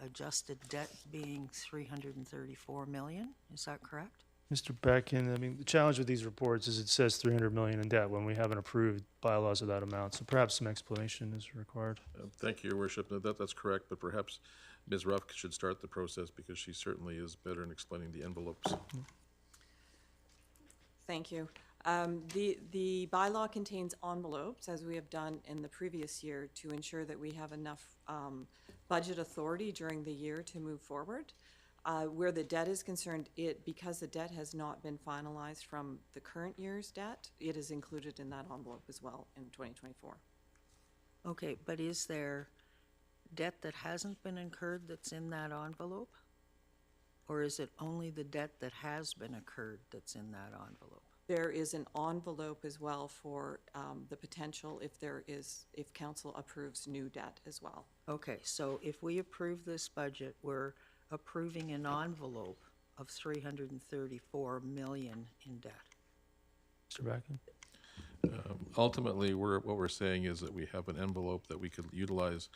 adjusted debt being 334 million. Is that correct? Mr. Beckin, I mean, the challenge with these reports is it says 300 million in debt when we haven't approved bylaws of that amount. So perhaps some explanation is required. Thank you, Your Worship. That's correct, but perhaps Ms. Ruff should start the process because she certainly is better in explaining the envelopes. Thank you. The bylaw contains envelopes, as we have done in the previous year, to ensure that we have enough budget authority during the year to move forward. Where the debt is concerned, because the debt has not been finalized from the current year's debt, it is included in that envelope as well in 2024. Okay, but is there debt that hasn't been incurred that's in that envelope? Or is it only the debt that has been incurred that's in that envelope? There is an envelope as well for the potential if council approves new debt as well. Okay, so if we approve this budget, we're approving an envelope of 334 million in debt. Mr. Beckin? Ultimately, what we're saying is that we have an envelope that we could utilize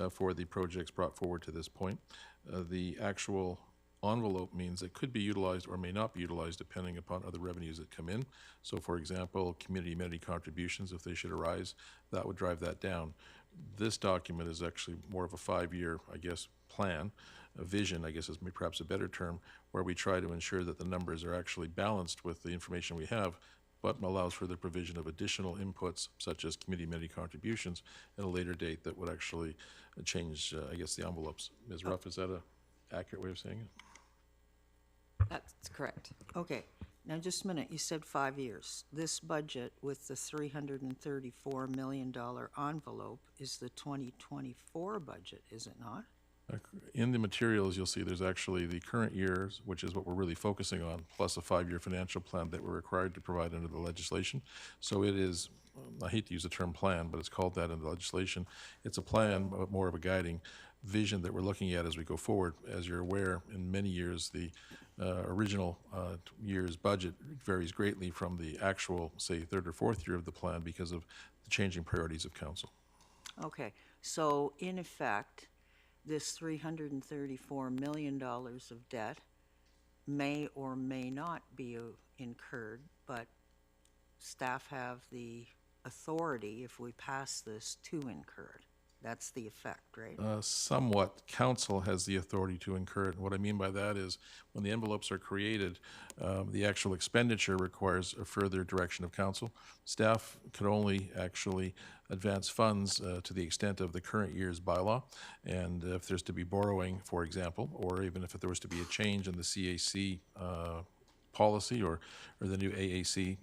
for the projects brought forward to this point. The actual envelope means it could be utilized or may not be utilized depending upon other revenues that come in. So for example, community amenity contributions, if they should arise, that would drive that down. This document is actually more of a 5-year, I guess, plan. A vision, I guess is perhaps a better term, where we try to ensure that the numbers are actually balanced with the information we have, but allows for the provision of additional inputs, such as community amenity contributions, at a later date that would actually change, I guess, the envelopes. Ms. Ruff, is that an accurate way of saying it? That's correct. Okay, now just a minute, you said 5 years. This budget with the $334 million envelope is the 2024 budget, is it not? In the materials, you'll see there's actually the current years, which is what we're really focusing on, plus a 5-year financial plan that we're required to provide under the legislation. So it is, I hate to use the term plan, but it's called that in the legislation. It's a plan, but more of a guiding vision that we're looking at as we go forward. As you're aware, in many years, the original year's budget varies greatly from the actual, say, 3rd or 4th year of the plan because of the changing priorities of council. Okay, so in effect, this $334 million of debt may or may not be incurred, but staff have the authority if we pass this to incur it. That's the effect, right? Somewhat, council has the authority to incur it. And what I mean by that is, when the envelopes are created, the actual expenditure requires a further direction of council. Staff could only actually advance funds to the extent of the current year's bylaw. And if there's to be borrowing, for example, or even if there was to be a change in the CAC policy or the new AAC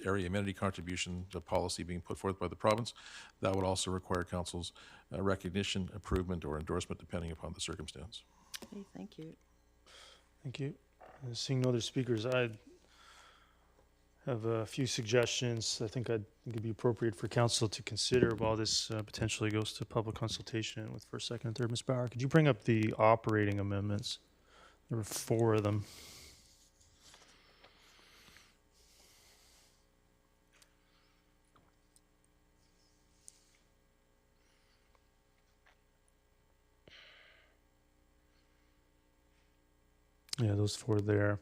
area amenity contribution, the policy being put forth by the province, that would also require council's recognition, approval, or endorsement depending upon the circumstance. Okay, thank you. Thank you. Seeing no other speakers, I have a few suggestions I think it'd be appropriate for council to consider while this potentially goes to public consultation with first, second, and third. Ms. Bauer, could you bring up the operating amendments? There were 4 of them. Yeah, those 4 there.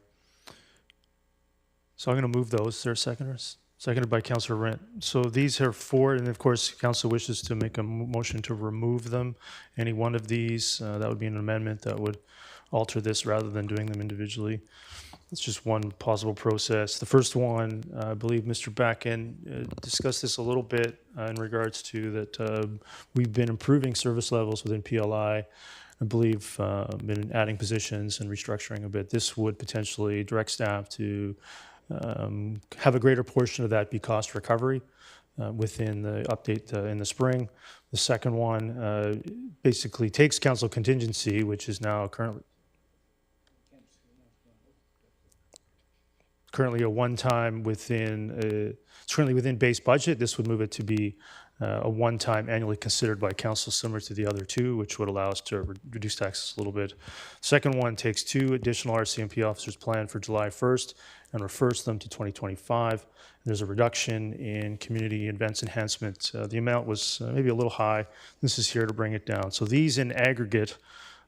So I'm going to move those. Is there a seconder? Seconded by Councillor Rent. So these are 4, and of course, council wishes to make a motion to remove them. Any one of these, that would be an amendment that would alter this rather than doing them individually. It's just one possible process. The first one, I believe Mr. Backen discussed this a little bit in regards to that we've been improving service levels within PLI. I believe been adding positions and restructuring a bit. This would potentially direct staff to have a greater portion of that be cost recovery within the update in the spring. The second one basically takes council contingency, which is now currently a one-time within, it's currently within base budget. This would move it to be a one-time annually considered by council, similar to the other 2, which would allow us to reduce taxes a little bit. Second one takes 2 additional RCMP officers planned for July 1st and refers them to 2025. There's a reduction in community events enhancement. The amount was maybe a little high. This is here to bring it down. So these in aggregate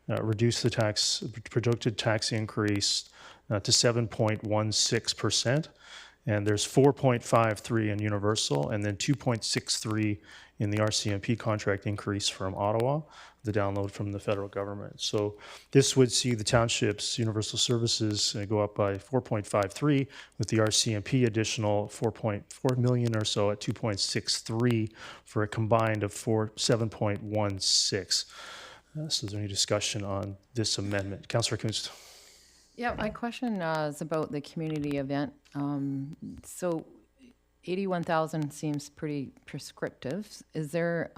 reduce the projected tax increase to 7.16%. And there's 4.53 in Universal, and then 2.63 in the RCMP contract increase from Ottawa, the download from the federal government. So this would see the township's universal services go up by 4.53, with the RCMP additional 4.4 million or so at 2.63 for a combined of 7.16. So is there any discussion on this amendment? Councillor Kunst. Yeah, my question is about the community event. So 81,000 seems pretty prescriptive. Is there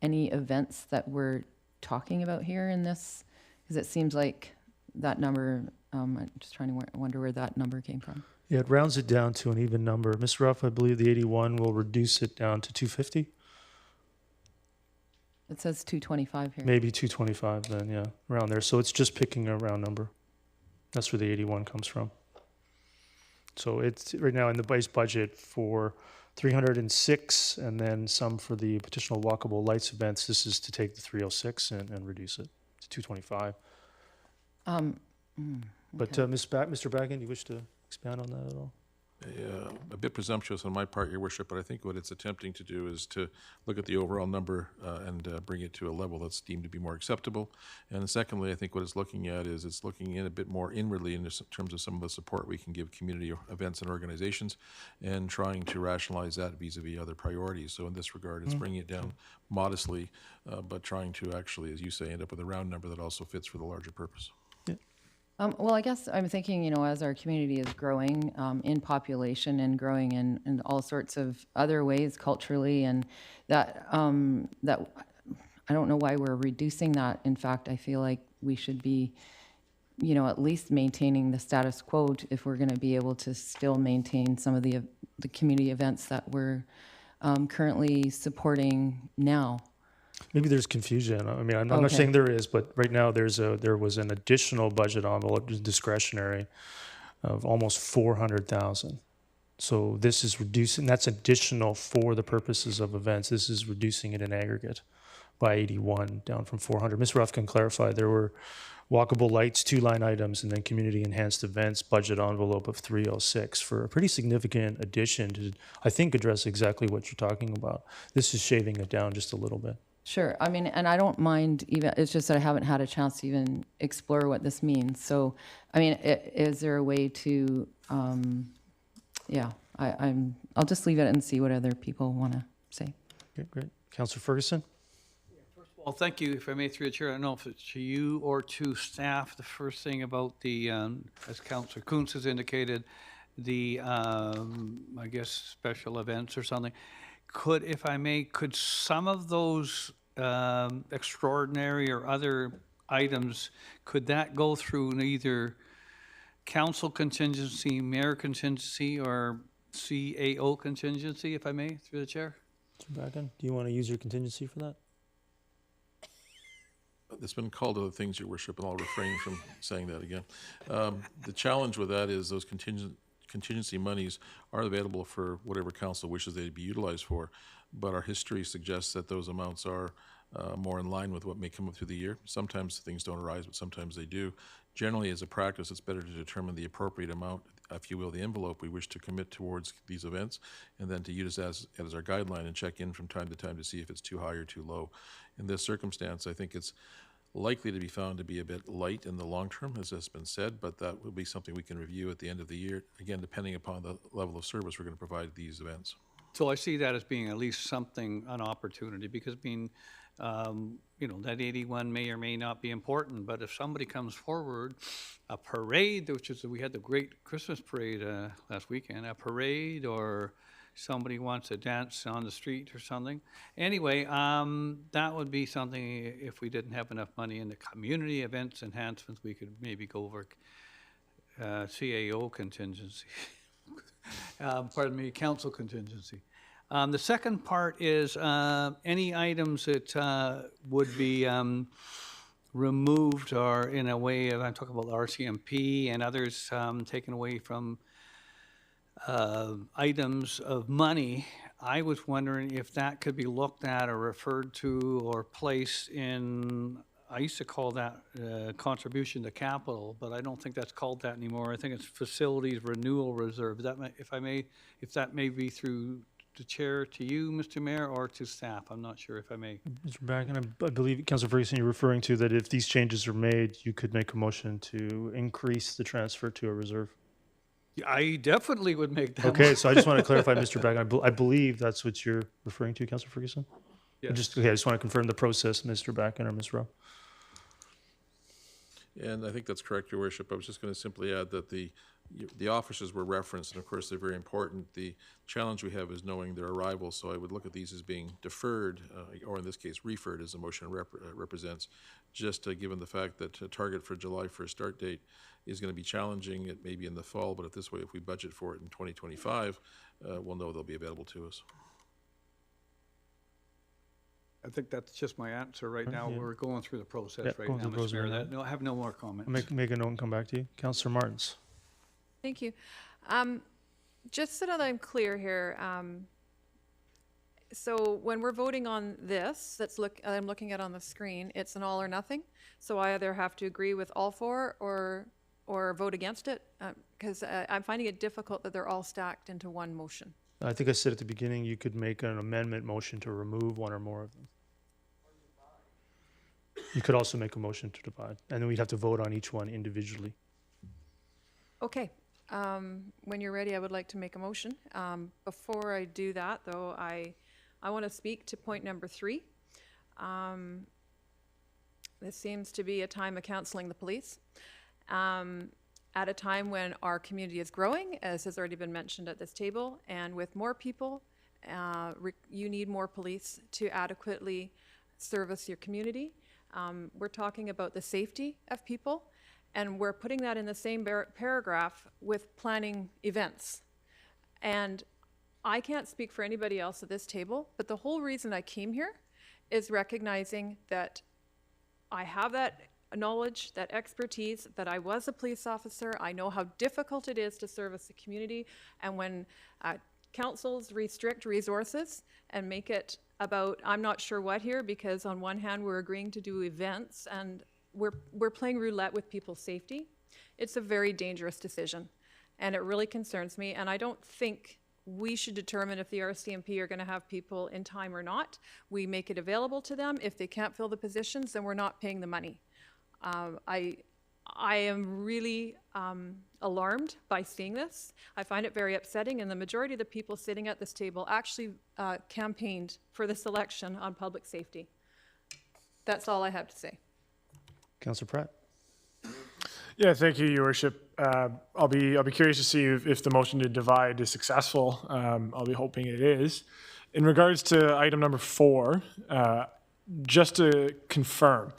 any events that we're talking about here in this? Because it seems like that number, I'm just trying to wonder where that number came from. Yeah, it rounds it down to an even number. Ms. Ruff, I believe the 81 will reduce it down to 250? It says 225 here. Maybe 225 then, yeah, around there. So it's just picking a round number. That's where the 81 comes from. So it's right now in the base budget for 306, and then some for the petitional walkable lights events. This is to take the 306 and reduce it to 225. But Mr. Backen, do you wish to expand on that at all? A bit presumptuous on my part, Your Worship, but I think what it's attempting to do is to look at the overall number and bring it to a level that's deemed to be more acceptable. And secondly, I think what it's looking at is it's looking in a bit more inwardly in terms of some of the support we can give community events and organizations, and trying to rationalize that vis-a-vis other priorities. So in this regard, it's bringing it down modestly, but trying to actually, as you say, end up with a round number that also fits for the larger purpose. Well, I guess I'm thinking, as our community is growing in population and growing in all sorts of other ways culturally, and that I don't know why we're reducing that. In fact, I feel like we should be, at least maintaining the status quo if we're going to be able to still maintain some of the community events that we're currently supporting now. Maybe there's confusion. I mean, I'm not saying there is, but right now there was an additional budget envelope, discretionary, of almost 400,000. So this is reducing. That's additional for the purposes of events. This is reducing it in aggregate by 81, down from 400. Ms. Ruff can clarify. There walkable lights, 2 line items, and then community enhanced events budget envelope of 306 for a pretty significant addition to, I think, address exactly what you're talking about. This is shaving it down just a little bit. Sure. I mean, and I don't mind even, it's just that I haven't had a chance to even explore what this means. So, I mean, is there a way to, yeah, I'll just leave it and see what other people want to say. Okay, great. Councillor Ferguson? Well, thank you. If I may, through the chair, I don't know if it's to you or to staff, the first thing about the, as Councillor Kuntz has indicated, the, I guess, special events or something. Could, if I may, could some of those extraordinary or other items, could that go through either council contingency, mayor contingency, or CAO contingency, if I may, through the chair? Mr. Bracken, do you want to use your contingency for that? It's been called other things, Your Worship, and I'll refrain from saying that again. The challenge with that is those contingency monies are available for whatever council wishes they to be utilized for, but our history suggests that those amounts are more in line with what may come up through the year. Sometimes things don't arise, but sometimes they do. Generally, as a practice, it's better to determine the appropriate amount, if you will, the envelope we wish to commit towards these events, and then to use as our guideline and check in from time to time to see if it's too high or too low. In this circumstance, I think it's likely to be found to be a bit light in the long term, as has been said, but that will be something we can review at the end of the year, again, depending upon the level of service we're going to provide these events. So I see that as being at least something, an opportunity, because being, you know, that 81 may or may not be important, but if somebody comes forward, a parade, which is, we had the great Christmas parade last weekend, a parade, or somebody wants to dance on the street or something. Anyway, that would be something, if we didn't have enough money in the community events enhancements, we could maybe go over CAO contingency. Pardon me, council contingency. The second part is any items that would be removed or in a way of, I'm talking about RCMP and others taken away from items of money. I was wondering if that could be looked at or referred to or placed in, I used to call that contribution to capital, but I don't think that's called that anymore. I think it's facilities renewal reserve. That may, if that may be through the chair to you, Mr. Mayor, or to staff. I'm not sure if I may. Mr. Bracken, I believe, Councillor Ferguson, you're referring to that if these changes are made, you could make a motion to increase the transfer to a reserve. I definitely would make that. Okay, so I just want to clarify, Mr. Bracken, I believe that's what you're referring to, Councillor Ferguson? Yes. I just want to confirm the process, Mr. Bracken or Ms. Rowe. And I think that's correct, Your Worship. I was just going to simply add that the officers were referenced, and of course they're very important. The challenge we have is knowing their arrival, so I would look at these as being deferred, or in this case referred, as the motion represents, just given the fact that a target for July 1st start date is going to be challenging. It may be in the fall, but this way, if we budget for it in 2025, we'll know they'll be available to us. I think that's just my answer right now. Yeah. We're going through the process Yeah, right going now, through the Mr. process Mayor. right now. I have no more comments. Make a note and come back to you. Councillor Martins. Thank you. Just so that I'm clear here, so when we're voting on this, I'm looking at on the screen, it's an all or nothing. So I either have to agree with all four or vote against it, because I'm finding it difficult that they're all stacked into one motion. I think I said at the beginning, you could make an amendment motion to remove one or more of them. You could also make a motion to divide, and then we'd have to vote on each one individually. Okay. When you're ready, I would like to make a motion. Before I do that, though, I want to speak to point number 3. This seems to be a time of counseling the police. At a time when our community is growing, as has already been mentioned at this table, and with more people, you need more police to adequately service your community. We're talking about the safety of people, and we're putting that in the same paragraph with planning events. And I can't speak for anybody else at this table, but the whole reason I came here is recognizing that I have that knowledge, that expertise, that I was a police officer. I know how difficult it is to service the community. And when councils restrict resources and make it about, I'm not sure what here, because on one hand, we're agreeing to do events, and we're playing roulette with people's safety. It's a very dangerous decision, and it really concerns me, and I don't think we should determine if the RCMP are going to have people in time or not. We make it available to them. If they can't fill the positions, then we're not paying the money. I am really alarmed by seeing this. I find it very upsetting, and the majority of the people sitting at this table actually campaigned for this election on public safety. That's all I have to say. Councillor Pratt. Yeah, thank you, Your Worship. I'll be curious to see if the motion to divide is successful. I'll be hoping it is. In regards to item number 4, just to confirm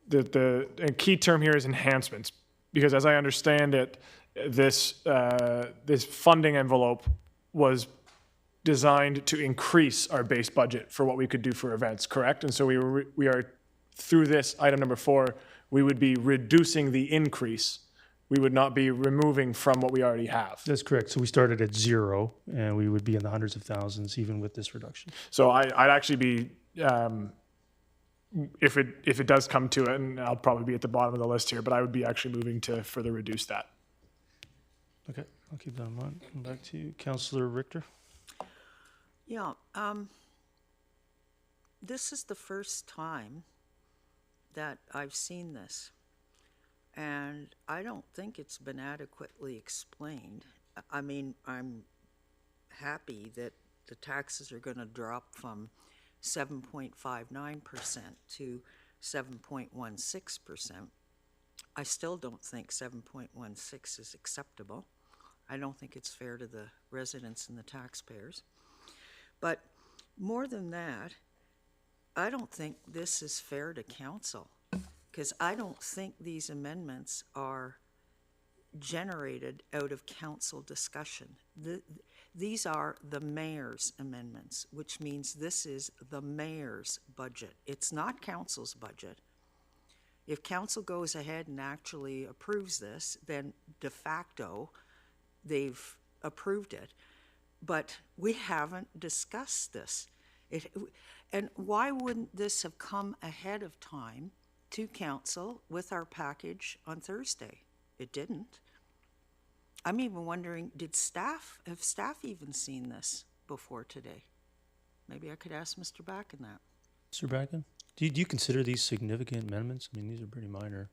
that the key term here is enhancements, because as I understand it, this funding envelope was designed to increase our base budget for what we could do for events, correct? And so we are through this item number 4. We would be reducing the increase. We would not be removing from what we already have. That's correct. So we started at 0, and we would be in the hundreds of thousands even with this reduction. So I'd actually be, if it does come to it, and I'll probably be at the bottom of the list here, but I would be actually moving to further reduce that. Okay, I'll keep that in mind. Come back to you. Councillor Richter. Yeah, this is the first time that I've seen this, and I don't think it's been adequately explained. I mean, I'm happy that the taxes are going to drop from 7.59% to 7.16%. I still don't think 7.16 is acceptable. I don't think it's fair to the residents and the taxpayers. But more than that, I don't think this is fair to council, because I don't think these amendments are generated out of council discussion. These are the mayor's amendments, which means this is the mayor's budget. It's not council's budget. If council goes ahead and actually approves this, then de facto, they've approved it. But we haven't discussed this. And why wouldn't this have come ahead of time to council with our package on Thursday? It didn't. I'm even wondering, have staff even seen this before today? Maybe I could ask Mr. Backen that. Mr. Backen, do you consider these significant amendments? I mean, these are pretty minor.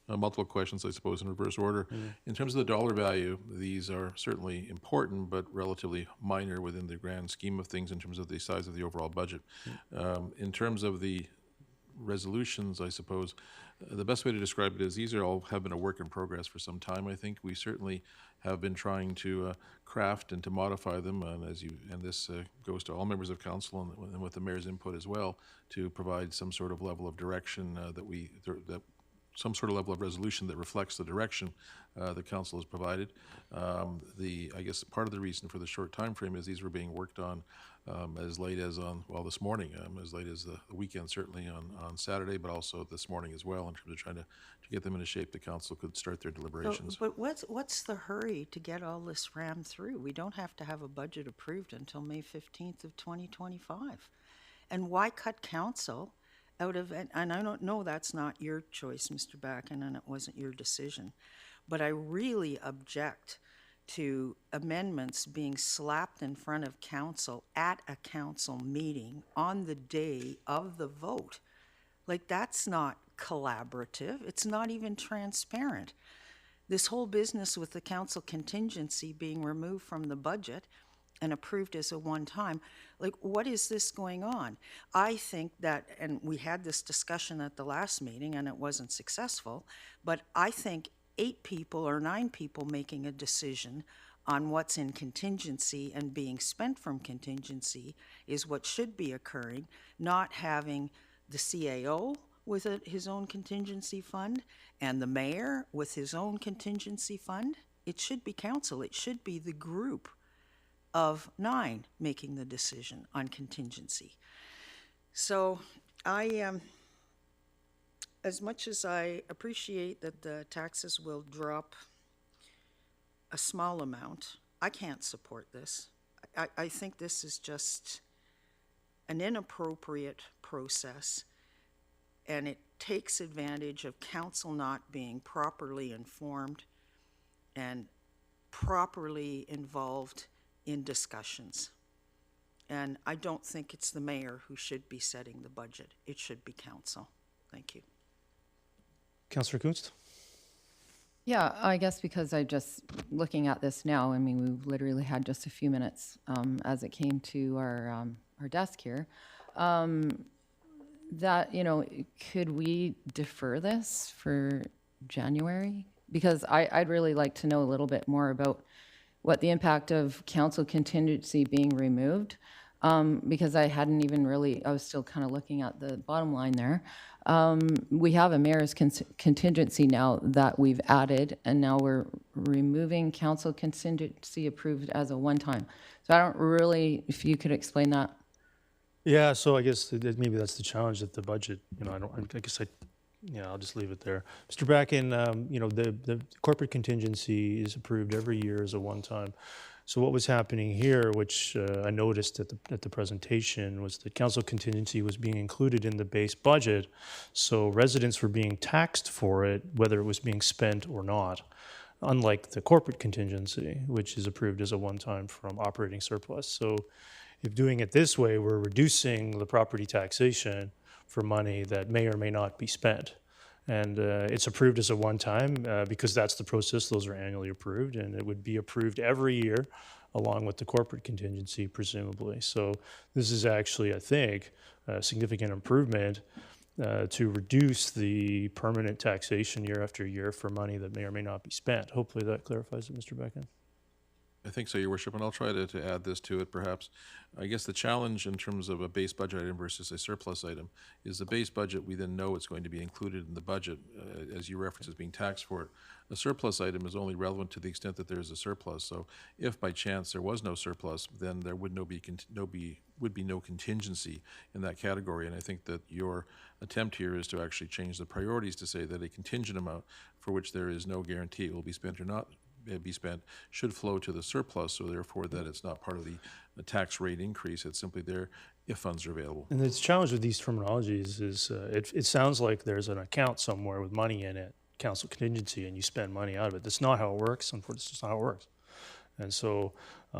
Multiple questions, I suppose, in reverse order. In terms of the dollar value, these are certainly important, but relatively minor within the grand scheme of things in terms of the size of the overall budget. In terms of the resolutions, I suppose, the best way to describe it is these have been a work in progress for some time, I think. We certainly have been trying to craft and to modify them, and this goes to all members of council and with the mayor's input as well, to provide some sort of level of direction some sort of level of resolution that reflects the direction the council has provided. I guess part of the reason for the short time frame is these were being worked on as late as this morning, as late as the weekend, certainly on Saturday, but also this morning as well, in terms of trying to get them in a shape the council could start their deliberations. But what's the hurry to get all this rammed through? We don't have to have a budget approved until May 15th of 2025. And why cut council out of it? And I don't know, that's not your choice, Mr. Backen, and it wasn't your decision. But I really object to amendments being slapped in front of council at a council meeting on the day of the vote. Like, that's not collaborative. It's not even transparent. This whole business with the council contingency being removed from the budget and approved as a one-time, like, what is this going on? I think that, and we had this discussion at the last meeting and it wasn't successful, but I think 8 people or 9 people making a decision on what's in contingency and being spent from contingency is what should be occurring, not having the CAO with his own contingency fund and the mayor with his own contingency fund. It should be council. It should be the group of 9 making the decision on contingency. So as much as I appreciate that the taxes will drop a small amount, I can't support this. I think this is just an inappropriate process. and it takes advantage of council not being properly informed and properly involved in discussions. And I don't think it's the mayor who should be setting the budget. It should be council. Thank you. Councillor Kunst? Yeah, I guess because I just, looking at this now, I mean, we've literally had just a few minutes as it came to our desk here, that, you know, could we defer this for January? Because I'd really like to know a little bit more about what the impact of council contingency being removed, because I hadn't even really, I was still kind of looking at the bottom line there. We have a mayor's contingency now that we've added, and now we're removing council contingency approved as a one-time. So I don't really, if you could explain that. Yeah, so I guess maybe that's the challenge at the budget. You know, I'll just leave it there. Mr. Bracken, you know, the corporate contingency is approved every year as a one-time. So what was happening here, which I noticed at the presentation, was that council contingency was being included in the base budget, so residents were being taxed for it, whether it was being spent or not, unlike the corporate contingency, which is approved as a one-time from operating surplus. So if doing it this way, we're reducing the property taxation for money that may or may not be spent. And it's approved as a one-time because that's the process. Those are annually approved, and it would be approved every year along with the corporate contingency, presumably. So this is actually, I think, a significant improvement to reduce the permanent taxation year after year for money that may or may not be spent. Hopefully that clarifies it, Mr. Becken. I think so, Your Worship, and I'll try to add this to it perhaps. I guess the challenge in terms of a base budget item versus a surplus item is the base budget, we then know it's going to be included in the budget, as you reference as being taxed for it. A surplus item is only relevant to the extent that there's a surplus. So if by chance there was no surplus, then there would be no contingency in that category. And I think that your attempt here is to actually change the priorities to say that a contingent amount for which there is no guarantee it will be spent or not be spent should flow to the surplus, so therefore that it's not part of the tax rate increase. It's simply there if funds are available. And the challenge with these terminologies is it sounds like there's an account somewhere with money in it, council contingency, and you spend money out of it. That's not how it works. Unfortunately, it's just not how it works. And so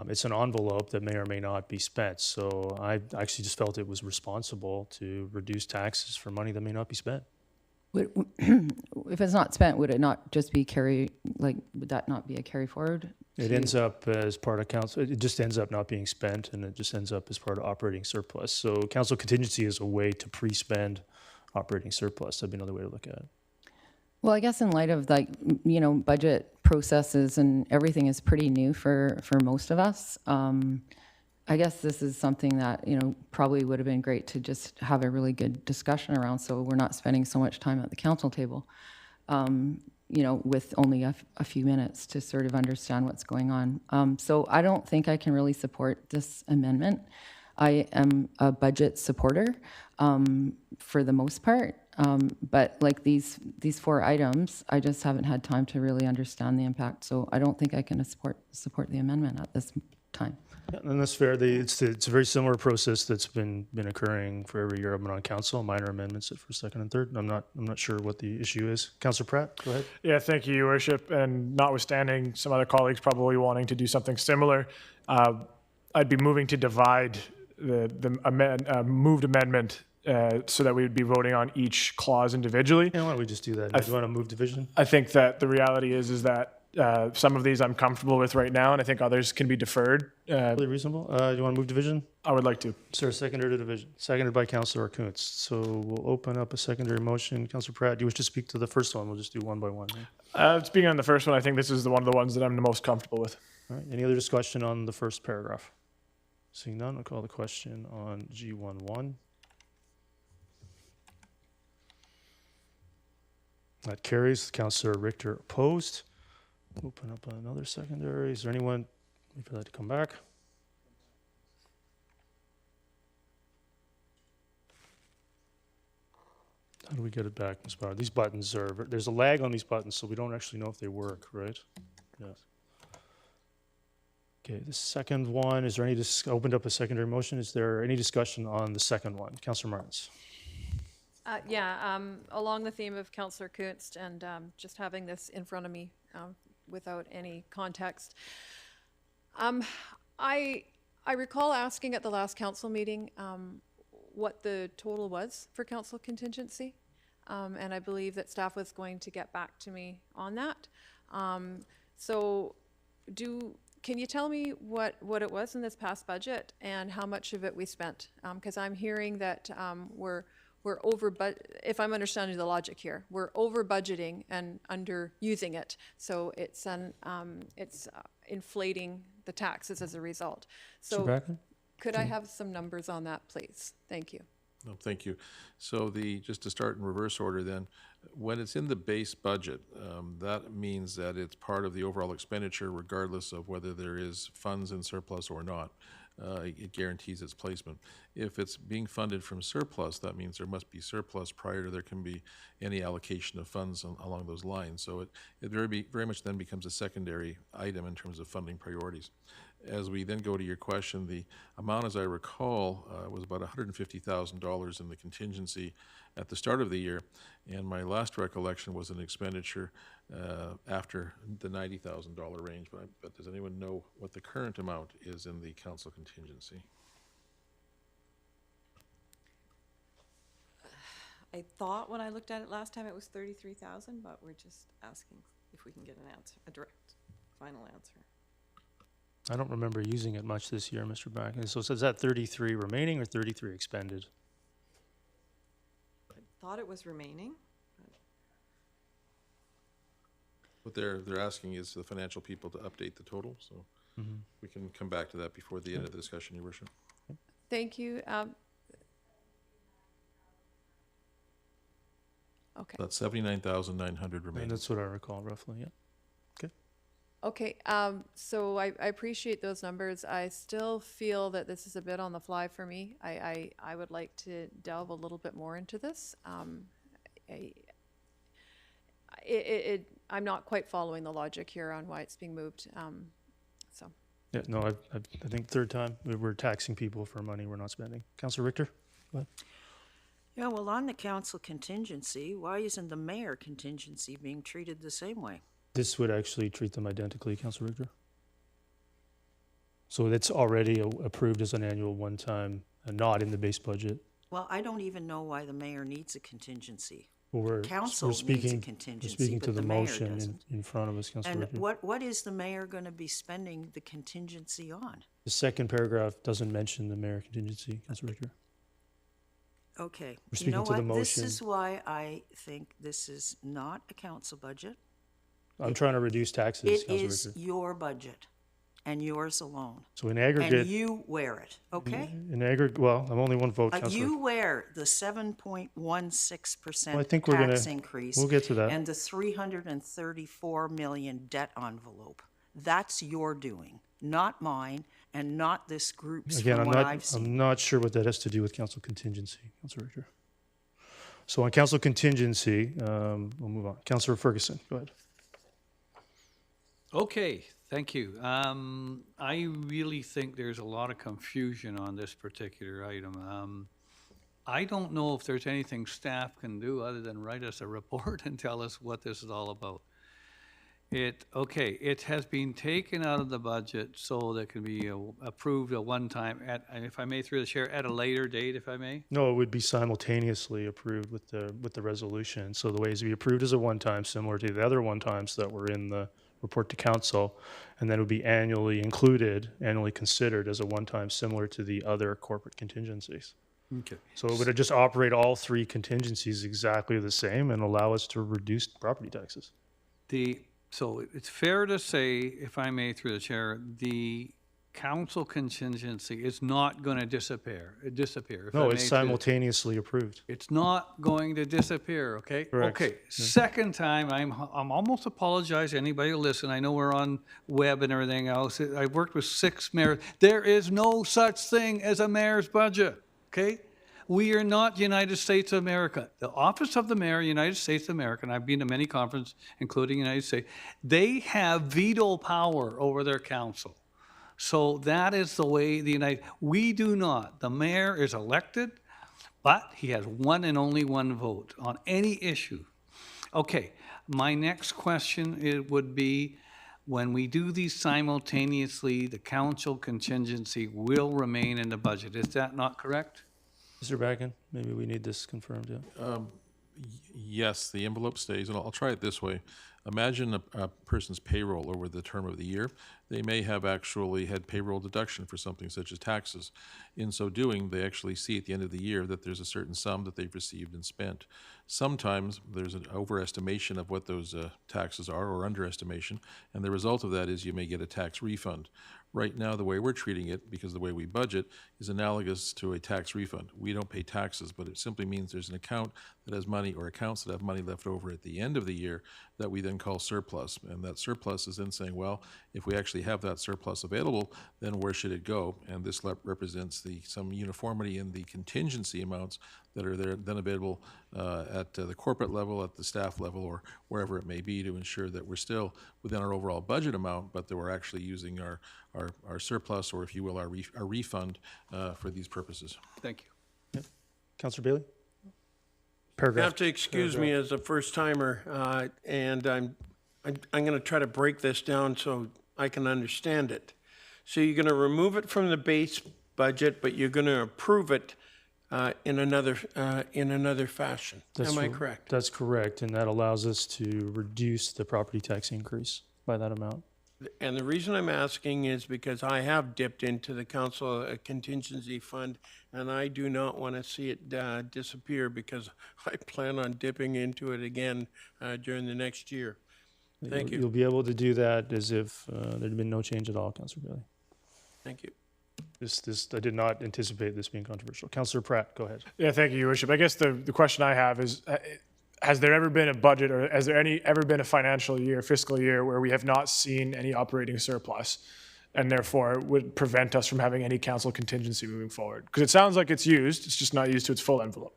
it's an envelope that may or may not be spent. So I actually just felt it was responsible to reduce taxes for money that may not be spent. If it's not spent, would it not just be would that not be a carry forward? It ends up as part of council, it just ends up not being spent, and it just ends up as part of operating surplus. So council contingency is a way to pre-spend operating surplus. That'd be another way to look at it. Well, I guess in light of budget processes and everything is pretty new for most of us. I guess this is something that, probably would have been great to just have a really good discussion around, so we're not spending so much time at the council table, with only a few minutes to sort of understand what's going on. So I don't think I can really support this amendment. I am a budget supporter for the most part, but like these 4 items, I just haven't had time to really understand the impact. So I don't think I can support the amendment at this time. Yeah, and that's fair. It's a very similar process that's been occurring for every year I've been on council. Minor amendments at first, second, and third. I'm not sure what the issue is. Councillor Pratt, go ahead. Yeah, thank you, Your Worship. And notwithstanding some other colleagues probably wanting to do something similar, I'd be moving to divide the moved amendment so that we would be voting on each clause individually. Yeah, why don't we just do that? Do you want to move division? I think that the reality is that some of these I'm comfortable with right now, and I think others can be deferred. Really reasonable. Do you want to move division? I would like to. Is there a seconder to division? Seconded by Councillor Kuntz. So we'll open up a secondary motion. Councillor Pratt, do you wish to speak to the first one? We'll just do one by one. Right? Speaking on the first one, I think this is one of the ones that I'm the most comfortable with. All right. Any other discussion on the first paragraph? Seeing none, I'll call the question on G11. That carries. Councillor Richter opposed. Open up another secondary. Is there anyone wait for that to come back? How do we get it back, Ms. Bauer? These buttons there's a lag on these buttons, so we don't actually know if they work, right? Yes. Okay, the second one, is there any, opened up a secondary motion. Is there any discussion on the second one? Councillor Martins. Along the theme of Councillor Kunst and just having this in front of me without any context. I recall asking at the last council meeting what the total was for council contingency, and I believe that staff was going to get back to me on that. Can you tell me what it was in this past budget and how much of it we spent? Because I'm hearing that we're over, if I'm understanding the logic here, we're over budgeting and under using it. So it's inflating the taxes as a result. So could I have some numbers on that, please? Thank you. No, thank you. So just to start in reverse order then, when it's in the base budget, that means that it's part of the overall expenditure regardless of whether there is funds in surplus or not. It guarantees its placement. If it's being funded from surplus, that means there must be surplus prior to there can be any allocation of funds along those lines. So it very much then becomes a secondary item in terms of funding priorities. As we then go to your question, the amount, as I recall, was about $150,000 in the contingency at the start of the year, and my last recollection was an expenditure after the $90,000 range. But does anyone know what the current amount is in the council contingency? I thought when I looked at it last time it was 33,000, but we're just asking if we can get an answer, a direct final answer. I don't remember using it much this year, Mr. Back. So is that 33 remaining or 33 expended? I thought it was remaining. What they're asking is the financial people to update the total, so we can come back to that before the end of the discussion, Your Worship. Thank you. Okay. That's 79,900 remaining. And that's what I recall roughly, yeah. Okay, so I appreciate those numbers. I still feel that this is a bit on the fly for me. I would like to delve a little bit more into this. I'm not quite following the logic here on why it's being moved. Yeah, no, I think third time we're taxing people for money we're not spending. Councillor Richter, go ahead. Yeah, well, on the council contingency, why isn't the mayor contingency being treated the same way? This would actually treat them identically, Councillor Richter. So it's already approved as an annual one-time, not in the base budget. Well, I don't even know why the mayor needs a contingency. Well, Council needs a contingency, we're speaking but to the mayor motion doesn't. in front of us, Councillor And Richter. what is the mayor going to be spending the contingency on? The second paragraph doesn't mention the mayor contingency, Councillor Richter. Okay, We're you know speaking to the what? This motion. is why I think this is not a council budget. I'm trying to reduce taxes, It Councillor is Richter. your budget and yours alone. So in aggregate, And you wear it, okay? in aggregate, well, I'm only one vote, Councillor. You wear the 7.16% Well, I think we're tax gonna- increase. we'll get to that. And the 334 million debt envelope. That's your doing, not mine, and not this group's Again, from I'm what not, I've seen. I'm not sure what that has to do with council contingency, Councillor Richter. So on council contingency, we'll move on. Councillor Ferguson, go ahead. Okay, thank you. I really think there's a lot of confusion on this particular item. I don't know if there's anything staff can do other than write us a report and tell us what this is all about. It has been taken out of the budget so that can be approved at one time, if I may, through the chair, at a later date, if I may? No, it would be simultaneously approved with the resolution. So the way is to be approved as a one-time, similar to the other one-times that were in the report to council, and then it would be annually considered as a one-time, similar to the other corporate contingencies. Okay. So it would just operate all three contingencies exactly the same and allow us to reduce property taxes. So it's fair to say, if I may, through the chair, the council contingency is not going to disappear. If No, I it's may, simultaneously approved. It's not going to disappear, okay? Correct. Okay, second time, I'm almost apologize to anybody who listen. I know we're on web and everything else. I've worked with 6 mayors. There is no such thing as a mayor's budget, okay? We are not United States of America. The Office of the Mayor, United States of America, and I've been to many conferences, including United States, they have veto power over their council. So that is the way we do not. The mayor is elected but he has one and only one vote on any issue. Okay, my next question would be, when we do these simultaneously, the council contingency will remain in the budget. Is that not correct? Mr. Bracken, maybe we need this confirmed, yeah. Yes, the envelope stays, and I'll try it this way. Imagine a person's payroll over the term of the year. They may have actually had payroll deduction for something such as taxes. In so doing, they actually see at the end of the year that there's a certain sum that they've received and spent. Sometimes there's an overestimation of what those taxes are, or underestimation, and the result of that is you may get a tax refund. Right now, the way we're treating it, because the way we budget, is analogous to a tax refund. We don't pay taxes, but it simply means there's an account that has money, or accounts that have money left over at the end of the year, that we then call surplus. And that surplus is then saying, well, if we actually have that surplus available, then where should it go? And this represents some uniformity in the contingency amounts that are there, then available at the corporate level, at the staff level, or wherever it may be, to ensure that we're still within our overall budget amount, but that we're actually using our surplus, or if you will, our refund for these purposes. Thank you. Yep. Councillor Bailey? You Paragraph. have to excuse me as a first-timer, and I'm going to try to break this down so I can understand it. So you're going to remove it from the base budget, but you're going to approve it in another fashion. Am I correct? That's correct, and that allows us to reduce the property tax increase by that amount. And the reason I'm asking is because I have dipped into the council contingency fund, and I do not want to see it disappear, because I plan on dipping into it again during the next year. Thank you. You'll be able to do that as if there'd been no change at all, Councillor Bailey. Thank you. I did not anticipate this being controversial. Councillor Pratt, go ahead. Yeah, thank you, Your Worship. I guess the question I have is, has there ever been a budget, or has there ever been a financial year, fiscal year, where we have not seen any operating surplus, and therefore would prevent us from having any council contingency moving forward? Because it sounds like it's just not used to its full envelope.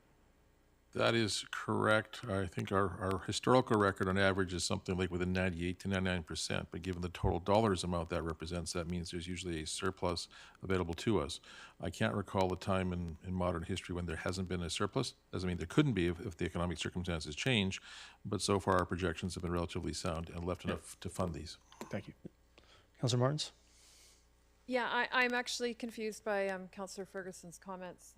That is correct. I think our historical record on average is something like within 98 to 99%, but given the total dollars amount that represents, that means there's usually a surplus available to us. I can't recall a time in modern history when there hasn't been a surplus. Doesn't mean there couldn't be if the economic circumstances change, but so far our projections have been relatively sound and left enough to fund these. Thank you. Councillor Martins? Yeah, I'm actually confused by Councillor Ferguson's comments.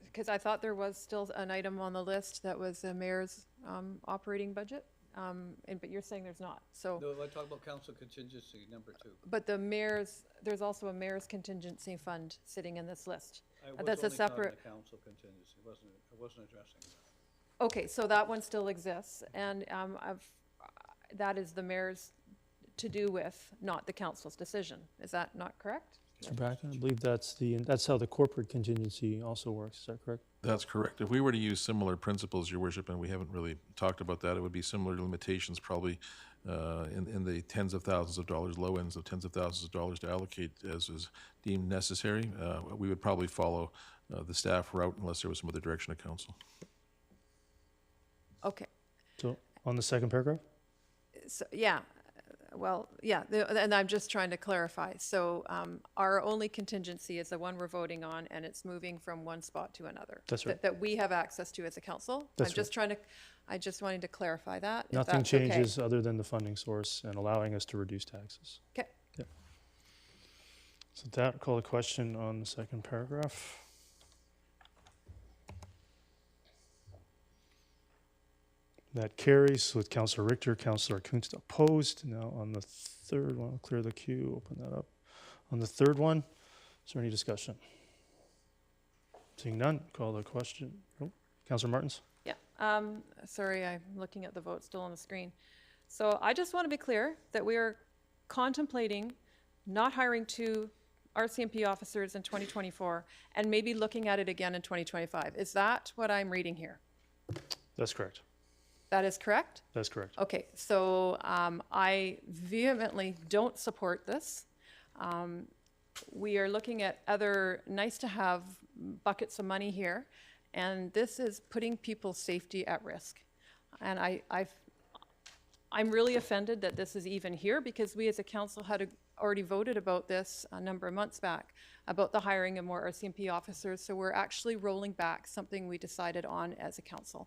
Because I thought there was still an item on the list that was the mayor's operating budget, but you're saying there's not, so. No, I talk about council contingency, number 2. But there's also a mayor's contingency fund sitting in this list. I was That's a only talking separate. the council contingency. I wasn't addressing that. Okay, so that one still exists, and that is the mayor's to do with, not the council's decision. Is that not correct? Mr. Bracken, I believe that's how the corporate contingency also works. Is that correct? That's correct. If we were to use similar principles, Your Worship, and we haven't really talked about that, it would be similar limitations, probably in the tens of thousands of dollars, low ends of tens of thousands of dollars to allocate as is deemed necessary. We would probably follow the staff route unless there was some other direction of council. Okay. So on the second paragraph? So, yeah. Well, yeah, and I'm just trying to clarify. So our only contingency is the one we're voting on, and it's moving from one spot to another. That's right. That we have access to as a council. That's I'm just I just wanted to clarify that. if Nothing that's okay. changes other than the funding source and allowing us to reduce taxes. Okay. Yep. So that, call a question on the second paragraph. That carries with Councillor Richter, Councillor Kunst opposed. Now on the third one, I'll clear the queue, open that up. On the third one, is there any discussion? Seeing none, call the question. Oh, Councillor Martins? Yeah. Sorry, I'm looking at the vote still on the screen. So I just want to be clear that we are contemplating not hiring 2 RCMP officers in 2024 and maybe looking at it again in 2025. Is that what I'm reading here? That's correct. That is correct? That's correct. Okay, so I vehemently don't support this. We are looking at other nice-to-have buckets of money here, and this is putting people's safety at risk. And I'm really offended that this is even here because we as a council had already voted about this a number of months back, about the hiring of more RCMP officers. So we're actually rolling back something we decided on as a council.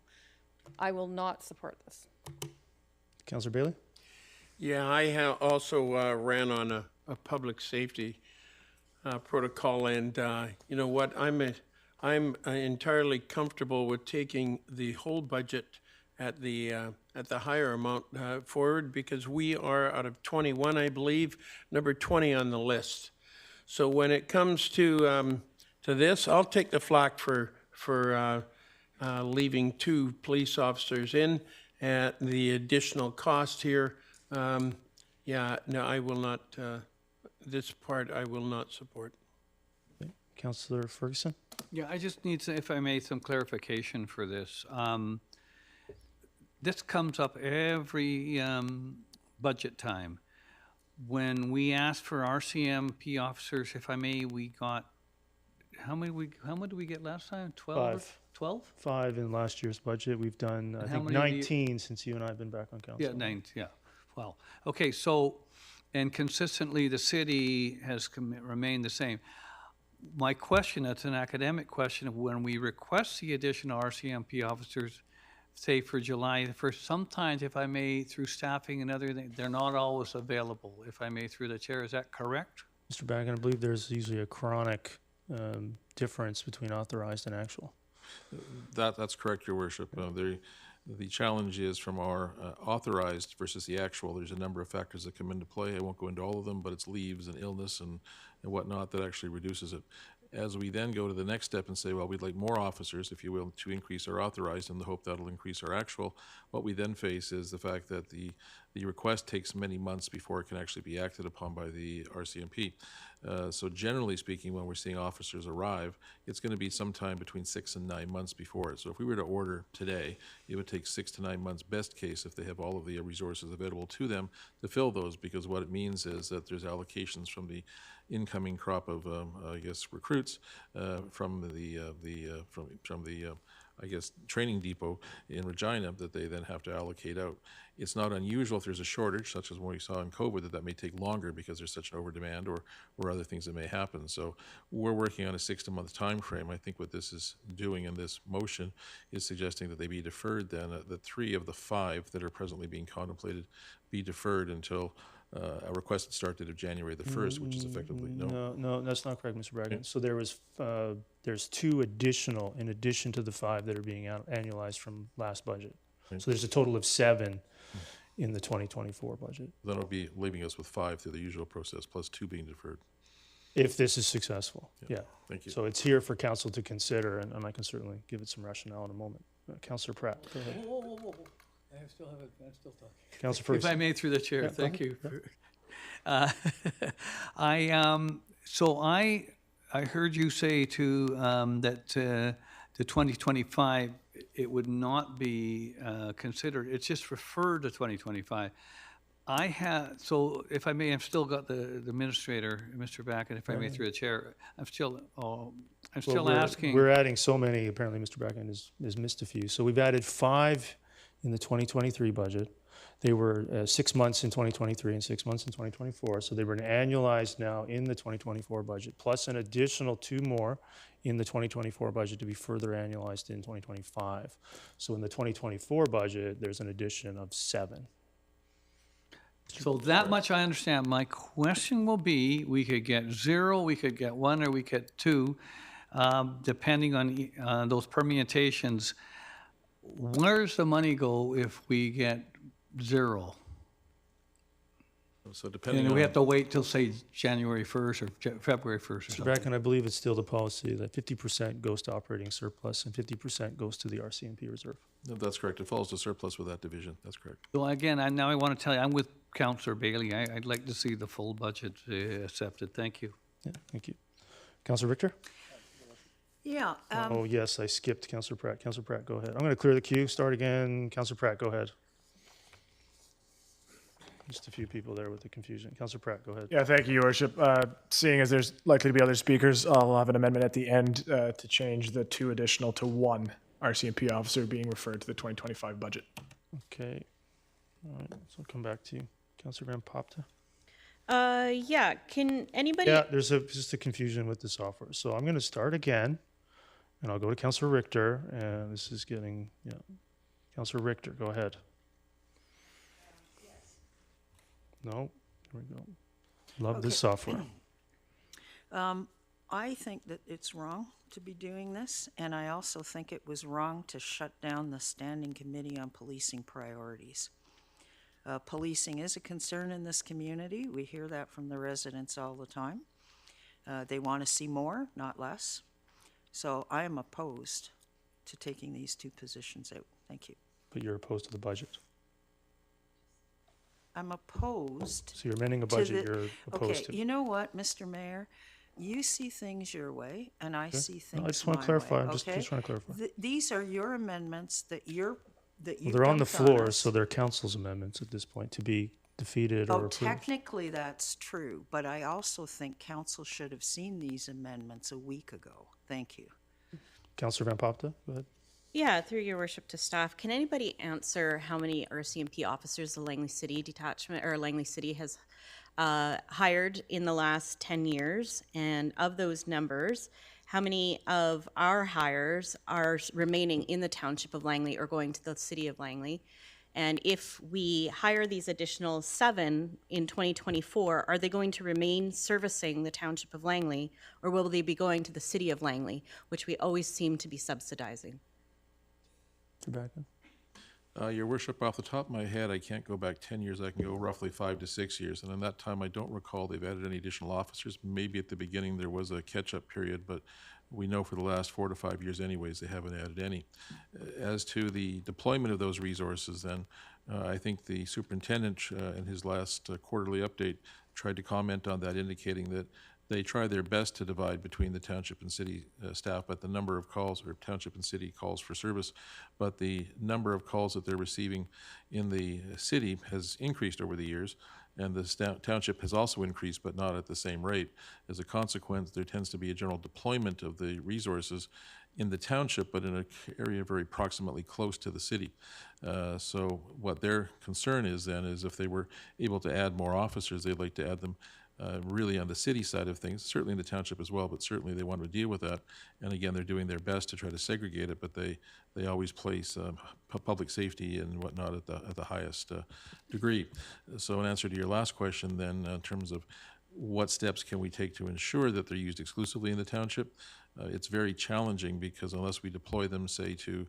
I will not support this. Councillor Bailey? Yeah, I also ran on a public safety protocol, and you know what? I'm entirely comfortable with taking the whole budget at the higher amount forward, because we are, out of 21, I believe, number 20 on the list. So when it comes to this, I'll take the flak for leaving 2 police officers in at the additional cost here. Yeah, no, I will not. This part I will not support. Okay. Councillor Ferguson? Yeah, I just need, if I may, some clarification for this. This comes up every budget time. When we asked for RCMP officers, if I may, we got, how many did we get last time? 12? 5. 12? 5 in last year's budget. We've done, I think, many have you- 19 since you and I have been back on council. Yeah, 9, yeah. Well, okay, so, and consistently, the city has remained the same. My question, it's an academic question, of when we request the additional RCMP officers, say for July the 1st, sometimes, if I may, through staffing and other things, they're not always available, if I may, through the chair. Is that correct? Mr. Bagan, I believe there's usually a chronic difference between authorized and actual. That's correct, Your Worship. The challenge is from our authorized versus the actual. There's a number of factors that come into play. I won't go into all of them, but it's leaves and illness and whatnot that actually reduces it. As we then go to the next step and say, well, we'd like more officers, if you will, to increase our authorized in the hope that'll increase our actual, what we then face is the fact that the request takes many months before it can actually be acted upon by the RCMP. So generally speaking, when we're seeing officers arrive, it's going to be sometime between 6 and 9 months before it. So if we were to order today, it would take 6 to 9 months, best case, if they have all of the resources available to them to fill those, because what it means is that there's allocations from the incoming crop of, I guess, recruits from the I guess, training depot in Regina that they then have to allocate out. It's not unusual if there's a shortage, such as what we saw in COVID, that may take longer because there's such an overdemand or other things that may happen. So we're working on a 6-month time frame. I think what this is doing in this motion is suggesting that they be deferred then, that 3 of the 5 that are presently being contemplated be deferred until a requested start date of January the 1st, which is effectively No, that's not correct, Mr. Bragan. So there's 2 additional, in addition to the 5 that are being annualized from last budget. So there's a total of 7 in the 2024 budget. Then it'll be leaving us with 5 through the usual process, plus 2 being deferred. If this is successful, yeah. Thank you. So it's here for council to consider, and I can certainly give it some rationale in a moment. Councillor Pratt, go ahead. Whoa. I'm still talking. Councillor If Ferguson. I may, through the chair, Yeah, thank go you. ahead. I heard you say to that the 2025 it would not be considered. It's just referred to 2025. So if I may, I've still got the administrator, Mr. Backen, if I may, through the chair. I'm still asking. We're adding so many. Apparently, Mr. Bracken has missed a few. So we've added 5 in the 2023 budget. They were 6 months in 2023 and 6 months in 2024. So they were annualized now in the 2024 budget, plus an additional 2 more in the 2024 budget to be further annualized in 2025. So in the 2024 budget, there's an addition of 7. So that much I understand. My question will be, we could get 0, we could get 1, or we could get 2, depending on those permutations. Where does the money go if we get 0? So depending And on... we have to wait till, say, January 1st or February 1st or Mr. something. Bracken, I believe it's still the policy that 50% goes to operating surplus and 50% goes to the RCMP reserve. No, that's correct. It follows the surplus with that division. That's correct. So again, I want to tell you, I'm with Councillor Bailey. I'd like to see the full budget accepted. Thank you. Yeah, thank you. Councillor Richter? Yeah. Oh, yes, I skipped Councillor Pratt. Councillor Pratt, go ahead. I'm going to clear the queue. Start again. Councillor Pratt, go ahead. Just a few people there with the confusion. Councillor Pratt, go ahead. Yeah, thank you, Your Worship. Seeing as there's likely to be other speakers, I'll have an amendment at the end to change the 2 additional to 1 RCMP officer being referred to the 2025 budget. Okay. All right, so I'll come back to you. Councilor Van Popta? Yeah, can anybody? Yeah, there's just a confusion with the software. So I'm going to start again, and I'll go to Councilor Richter, and this is getting, yeah. Councilor Richter, go ahead. No, here we go. Love this software. I think that it's wrong to be doing this, and I also think it was wrong to shut down the Standing Committee on Policing Priorities. Policing is a concern in this community. We hear that from the residents all the time. They want to see more, not less. So I am opposed to taking these two positions out. Thank you. But you're opposed to the budget. I'm opposed. So you're amending a to budget the- you're opposed to. Okay, you know what, Mr. Mayor? You see things your way, and I see things I just want my to clarify. way, I'm just okay? trying to clarify. These are your amendments that Well, you've they're on the dumped floor, us. so they're council's amendments at this point to be defeated or Oh, approved. technically, that's true, but I also think council should have seen these amendments a week ago. Thank you. Councilor Van Popta, go ahead. Yeah, through your worship to staff, can anybody answer how many RCMP officers the Langley City detachment or Langley City has hired in the last 10 years? And of those numbers, how many of our hires are remaining in the township of Langley or going to the city of Langley? And if we hire these additional 7 in 2024, are they going to remain servicing the township of Langley, or will they be going to the city of Langley, which we always seem to be subsidizing? Your worship, off the top of my head, I can't go back 10 years. I can go roughly 5 to 6 years. And in that time, I don't recall they've added any additional officers. Maybe at the beginning there was a catch-up period, but we know for the last 4 to 5 years anyways, they haven't added any. As to the deployment of those resources, then, I think the superintendent in his last quarterly update tried to comment on that, indicating that they try their best to divide between the township and city staff, but the number of calls, or township and city calls for service, but the number of calls that they're receiving in the city has increased over the years, and the township has also increased, but not at the same rate. As a consequence, there tends to be a general deployment of the resources in the township, but in an area very proximately close to the city. So what their concern is then is if they were able to add more officers, they'd like to add them really on the city side of things, certainly in the township as well, but certainly they want to deal with that. And again, they're doing their best to try to segregate it, but they always place public safety and whatnot at the highest degree. So in answer to your last question then, in terms of what steps can we take to ensure that they're used exclusively in the township, it's very challenging because unless we deploy them, say, to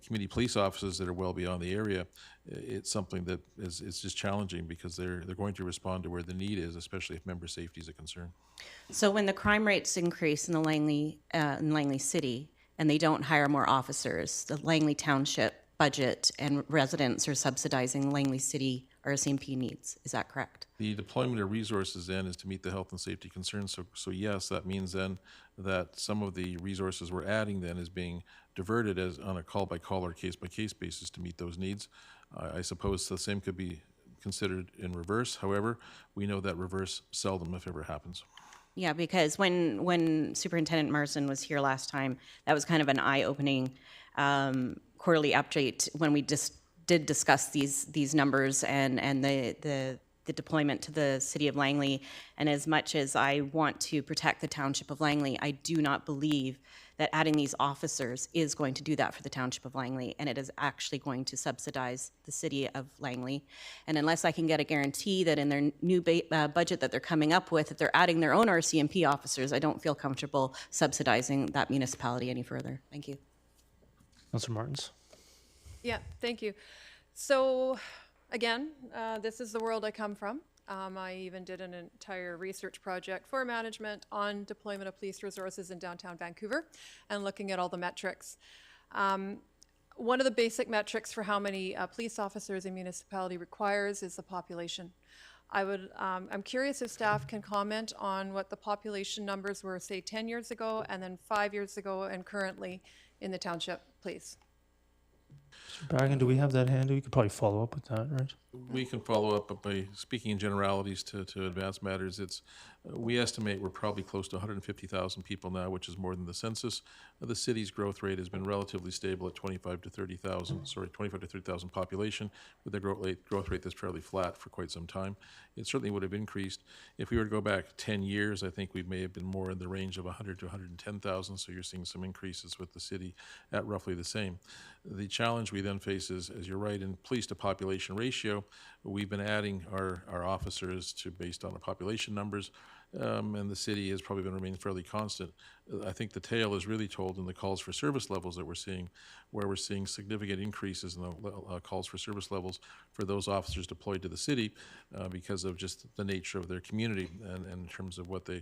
community police officers that are well beyond the area, it's something that is just challenging because they're going to respond to where the need is, especially if member safety is a concern. So when the crime rates increase in the Langley City and they don't hire more officers, the Langley Township budget and residents are subsidizing Langley City RCMP needs. Is that correct? The deployment of resources then is to meet the health and safety concerns. So yes, that means then that some of the resources we're adding then is being diverted as on a call-by-call or case-by-case basis to meet those needs. I suppose the same could be considered in reverse. However, we know that reverse seldom, if ever, happens. Yeah, because when Superintendent Marsden was here last time, that was kind of an eye-opening quarterly update when we just did discuss these numbers and the deployment to the city of Langley. And as much as I want to protect the township of Langley, I do not believe that adding these officers is going to do that for the township of Langley, and it is actually going to subsidize the city of Langley. And unless I can get a guarantee that in their new budget that they're coming up with, that they're adding their own RCMP officers, I don't feel comfortable subsidizing that municipality any further. Thank you. Councilor Martins? Yeah, thank you. So, again, this is the world I come from. I even did an entire research project for management on deployment of police resources in downtown Vancouver and looking at all the metrics. One of the basic metrics for how many police officers a municipality requires is the population. I'm curious if staff can comment on what the population numbers were, say, 10 years ago and then 5 years ago and currently in the township, please. Mr. Bragan, do we have that handy? We could probably follow up with that, right? We can follow up by speaking in generalities to advance matters. We estimate we're probably close to 150,000 people now, which is more than the census. The city's growth rate has been relatively stable at 25 to 30,000 population, with a growth rate that's fairly flat for quite some time. It certainly would have increased. If we were to go back 10 years, I think we may have been more in the range of 100 to 110,000, so you're seeing some increases with the city at roughly the same. The challenge we then face is, as you're right, in police to population ratio, we've been adding our officers based on the population numbers, and the city has probably been remaining fairly constant. I think the tale is really told in the calls for service levels that we're seeing, where we're seeing significant increases in the calls for service levels for those officers deployed to the city because of just the nature of their community and in terms of what they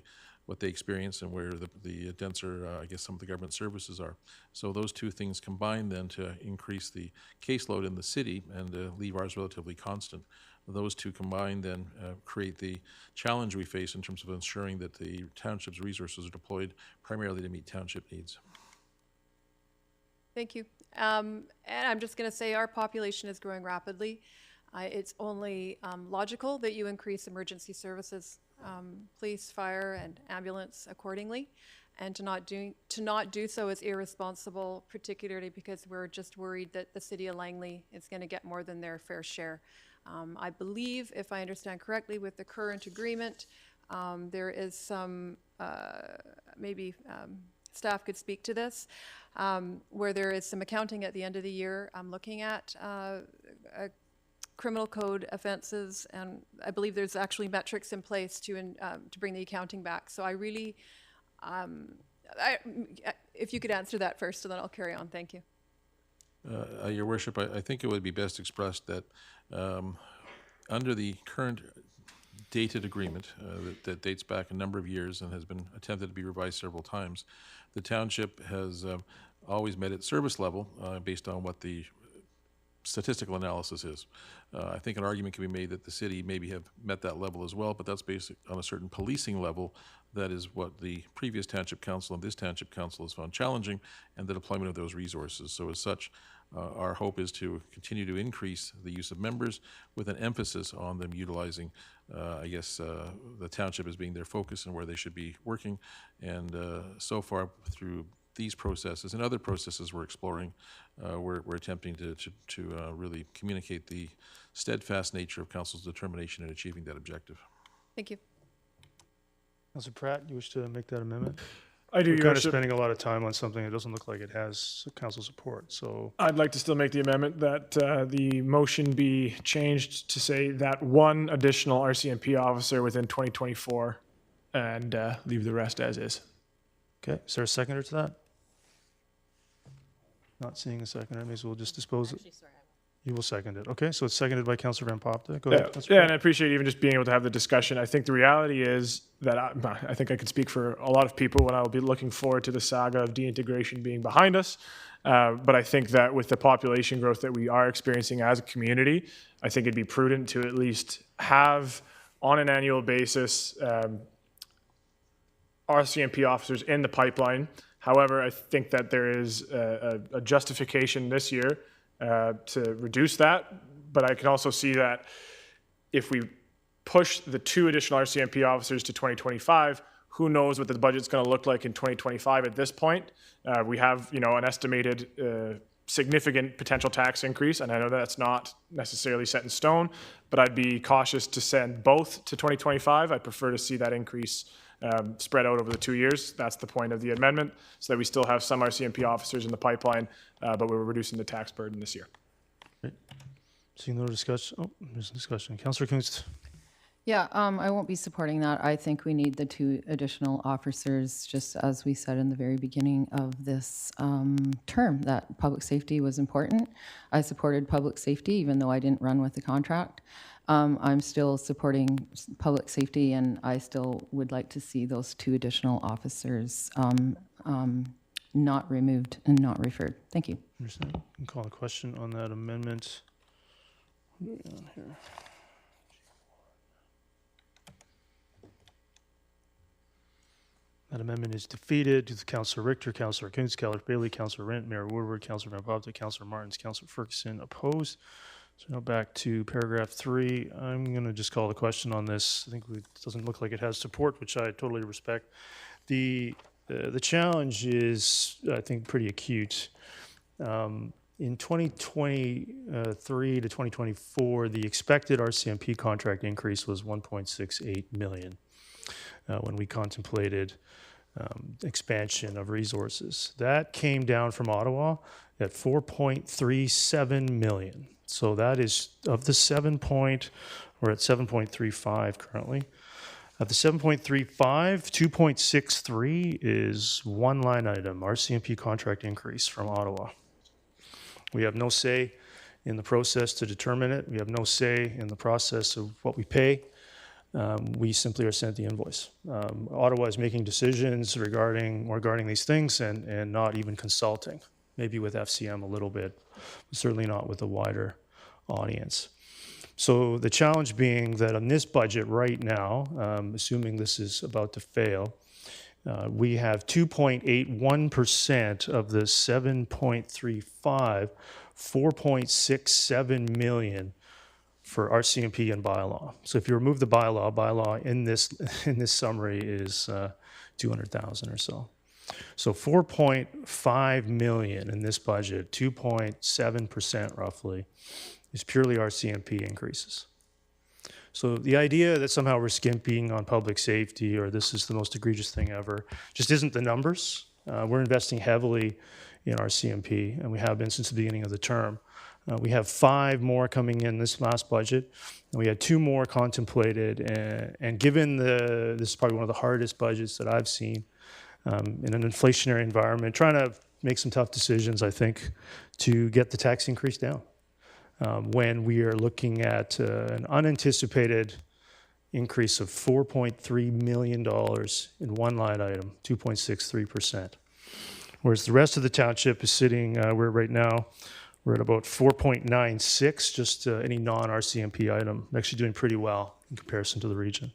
experience and where the denser, I guess, some of the government services are. So those two things combine then to increase the caseload in the city and leave ours relatively constant. Those two combined then create the challenge we face in terms of ensuring that the township's resources are deployed primarily to meet township needs. Thank you. And I'm just going to say our population is growing rapidly. It's only logical that you increase emergency services, police, fire, and ambulance accordingly. And to not do so is irresponsible, particularly because we're just worried that the city of Langley is going to get more than their fair share. I believe, if I understand correctly, with the current agreement, there is some, maybe staff could speak to this, where there is some accounting at the end of the year. I'm looking at criminal code offenses, and I believe there's actually metrics in place to bring the accounting back. So I really, if you could answer that first, and then I'll carry on. Thank you. Your Worship, I think it would be best expressed that under the current dated agreement that dates back a number of years and has been attempted to be revised several times, the township has always met its service level based on what the statistical analysis is. I think an argument can be made that the city maybe have met that level as well, but that's based on a certain policing level. That is what the previous Township Council and this Township Council has found challenging, and the deployment of those resources. So as such, our hope is to continue to increase the use of members with an emphasis on them utilizing, I guess, the township as being their focus and where they should be working. And so far through these processes and other processes we're exploring, we're attempting to really communicate the steadfast nature of Council's determination in achieving that objective. Thank you. Councilor Pratt, you wish to make that amendment? I do, We're Your kind of Worship. spending a lot of time on something that doesn't look like it has council support, so. I'd like to still make the amendment that the motion be changed to say that one additional RCMP officer within 2024 and leave the rest as is. Okay, is there a seconder to that? Not seeing a seconder, maybe we'll just dispose it. You will second it. Okay, so it's seconded by Councilor Van Popta. Go ahead. Councilor Yeah, Pratt. and I appreciate even just being able to have the discussion. I think the reality is that I think I could speak for a lot of people when I'll be looking forward to the saga of deintegration being behind us. But I think that with the population growth that we are experiencing as a community, I think it'd be prudent to at least have on an annual basis RCMP officers in the pipeline. However, I think that there is a justification this year to reduce that, but I can also see that if we push the 2 additional RCMP officers to 2025, who knows what the budget's going to look like in 2025 at this point. We have, an estimated significant potential tax increase, and I know that's not necessarily set in stone, but I'd be cautious to send both to 2025. I'd prefer to see that increase spread out over the 2 years. That's the point of the amendment, so that we still have some RCMP officers in the pipeline, but we're reducing the tax burden this year. Great. Seeing no discussion, there's a discussion. Councilor Kunst. Yeah, I won't be supporting that. I think we need the 2 additional officers, just as we said in the very beginning of this term, that public safety was important. I supported public safety, even though I didn't run with the contract. I'm still supporting public safety, and I still would like to see those 2 additional officers not removed and not referred. Thank you. Understand. You can call a question on that amendment. What are we on here? That amendment is defeated due to Councillor Richter, Councillor Coons, Councillor Bailey, Councillor Rent, Mayor Woodward, Councillor Van Popta, Councillor Martins, Councillor Ferguson opposed. So now back to paragraph 3. I'm going to just call the question on this. I think it doesn't look like it has support, which I totally respect. The challenge is, I think, pretty acute. In 2023 to 2024, the expected RCMP contract increase was 1.68 million when we contemplated expansion of resources. That came down from Ottawa at 4.37 million. So that is, of the we're at 7.35 currently. At the 7.35, 2.63 is one line item, RCMP contract increase from Ottawa. We have no say in the process to determine it. We have no say in the process of what we pay. We simply are sent the invoice. Ottawa is making decisions regarding these things and not even consulting, maybe with FCM a little bit, but certainly not with a wider audience. So the challenge being that on this budget right now, assuming this is about to fail, we have 2.81% of the 7.35, 4.67 million for RCMP and bylaw. So if you remove the bylaw in this summary is 200,000 or so. So 4.5 million in this budget, 2.7% roughly, is purely RCMP increases. So the idea that somehow we're skimping on public safety or this is the most egregious thing ever just isn't the numbers. We're investing heavily in RCMP, and we have been since the beginning of the term. We have 5 more coming in this last budget, and we had 2 more contemplated. And given this is probably one of the hardest budgets that I've seen in an inflationary environment, trying to make some tough decisions, I think, to get the tax increase down. When we are looking at an unanticipated increase of $4.3 million in one line item, 2.63%. Whereas the rest of the township is sitting, we're at about 4.96, just any non-RCMP item, actually doing pretty well in comparison to the region.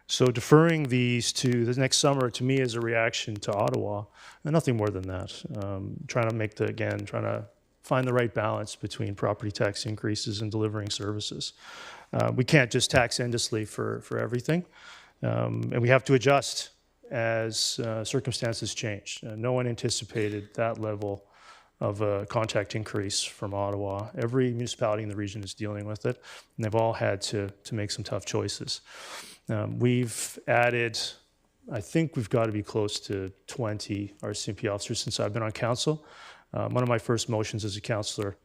So deferring these to the next summer, to me, is a reaction to Ottawa, and nothing more than that. Trying to find the right balance between property tax increases and delivering services. We can't just tax endlessly for everything, and we have to adjust as circumstances change. No one anticipated that level of a contract increase from Ottawa. Every municipality in the region is dealing with it, and they've all had to make some tough choices. We've added, I think we've got to be close to 20 RCMP officers since I've been on council. One of my first motions as a councillor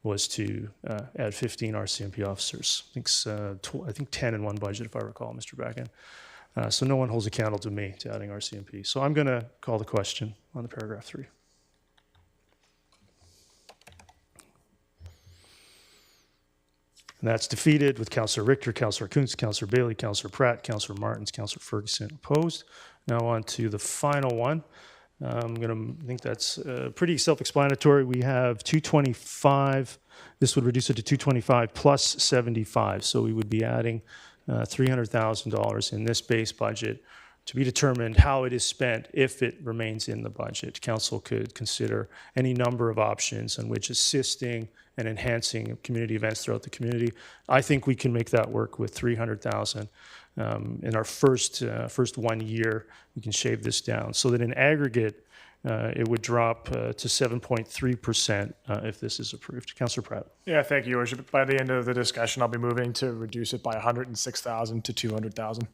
was to add 15 RCMP officers. I think 10 in one budget, if I recall, Mr. Bracken. So no one holds a candle to me to adding RCMP. So I'm going to call the question on the paragraph 3. And that's defeated with Councillor Richter, Councillor Kuntz, Councillor Bailey, Councillor Pratt, Councillor Martins, Councillor Ferguson opposed. Now on to the final one. I think that's pretty self-explanatory. We have 225. This would reduce it to 225 plus 75. So we would be adding $300,000 in this base budget to be determined how it is spent if it remains in the budget. Council could consider any number of options on which assisting and enhancing community events throughout the community. I think we can make that work with $300,000. In our first 1 year, we can shave this down so that in aggregate, it would drop to 7.3% if this is approved. Councillor Pratt. Yeah, thank you, Your Worship. By the end of the discussion, I'll be moving to reduce it by 106,000 to 200,000.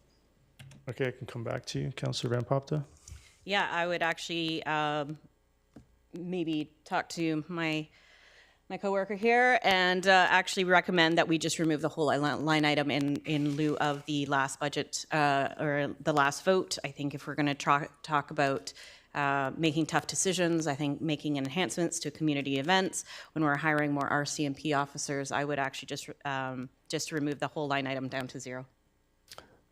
Okay, I can come back to you. Councillor Van Popta. Yeah, I would actually maybe talk to my coworker here and actually recommend that we just remove the whole line item in lieu of the last budget or the last vote. I think if we're going to talk about making tough decisions, I think making enhancements to community events when we're hiring more RCMP officers, I would actually just remove the whole line item down to 0.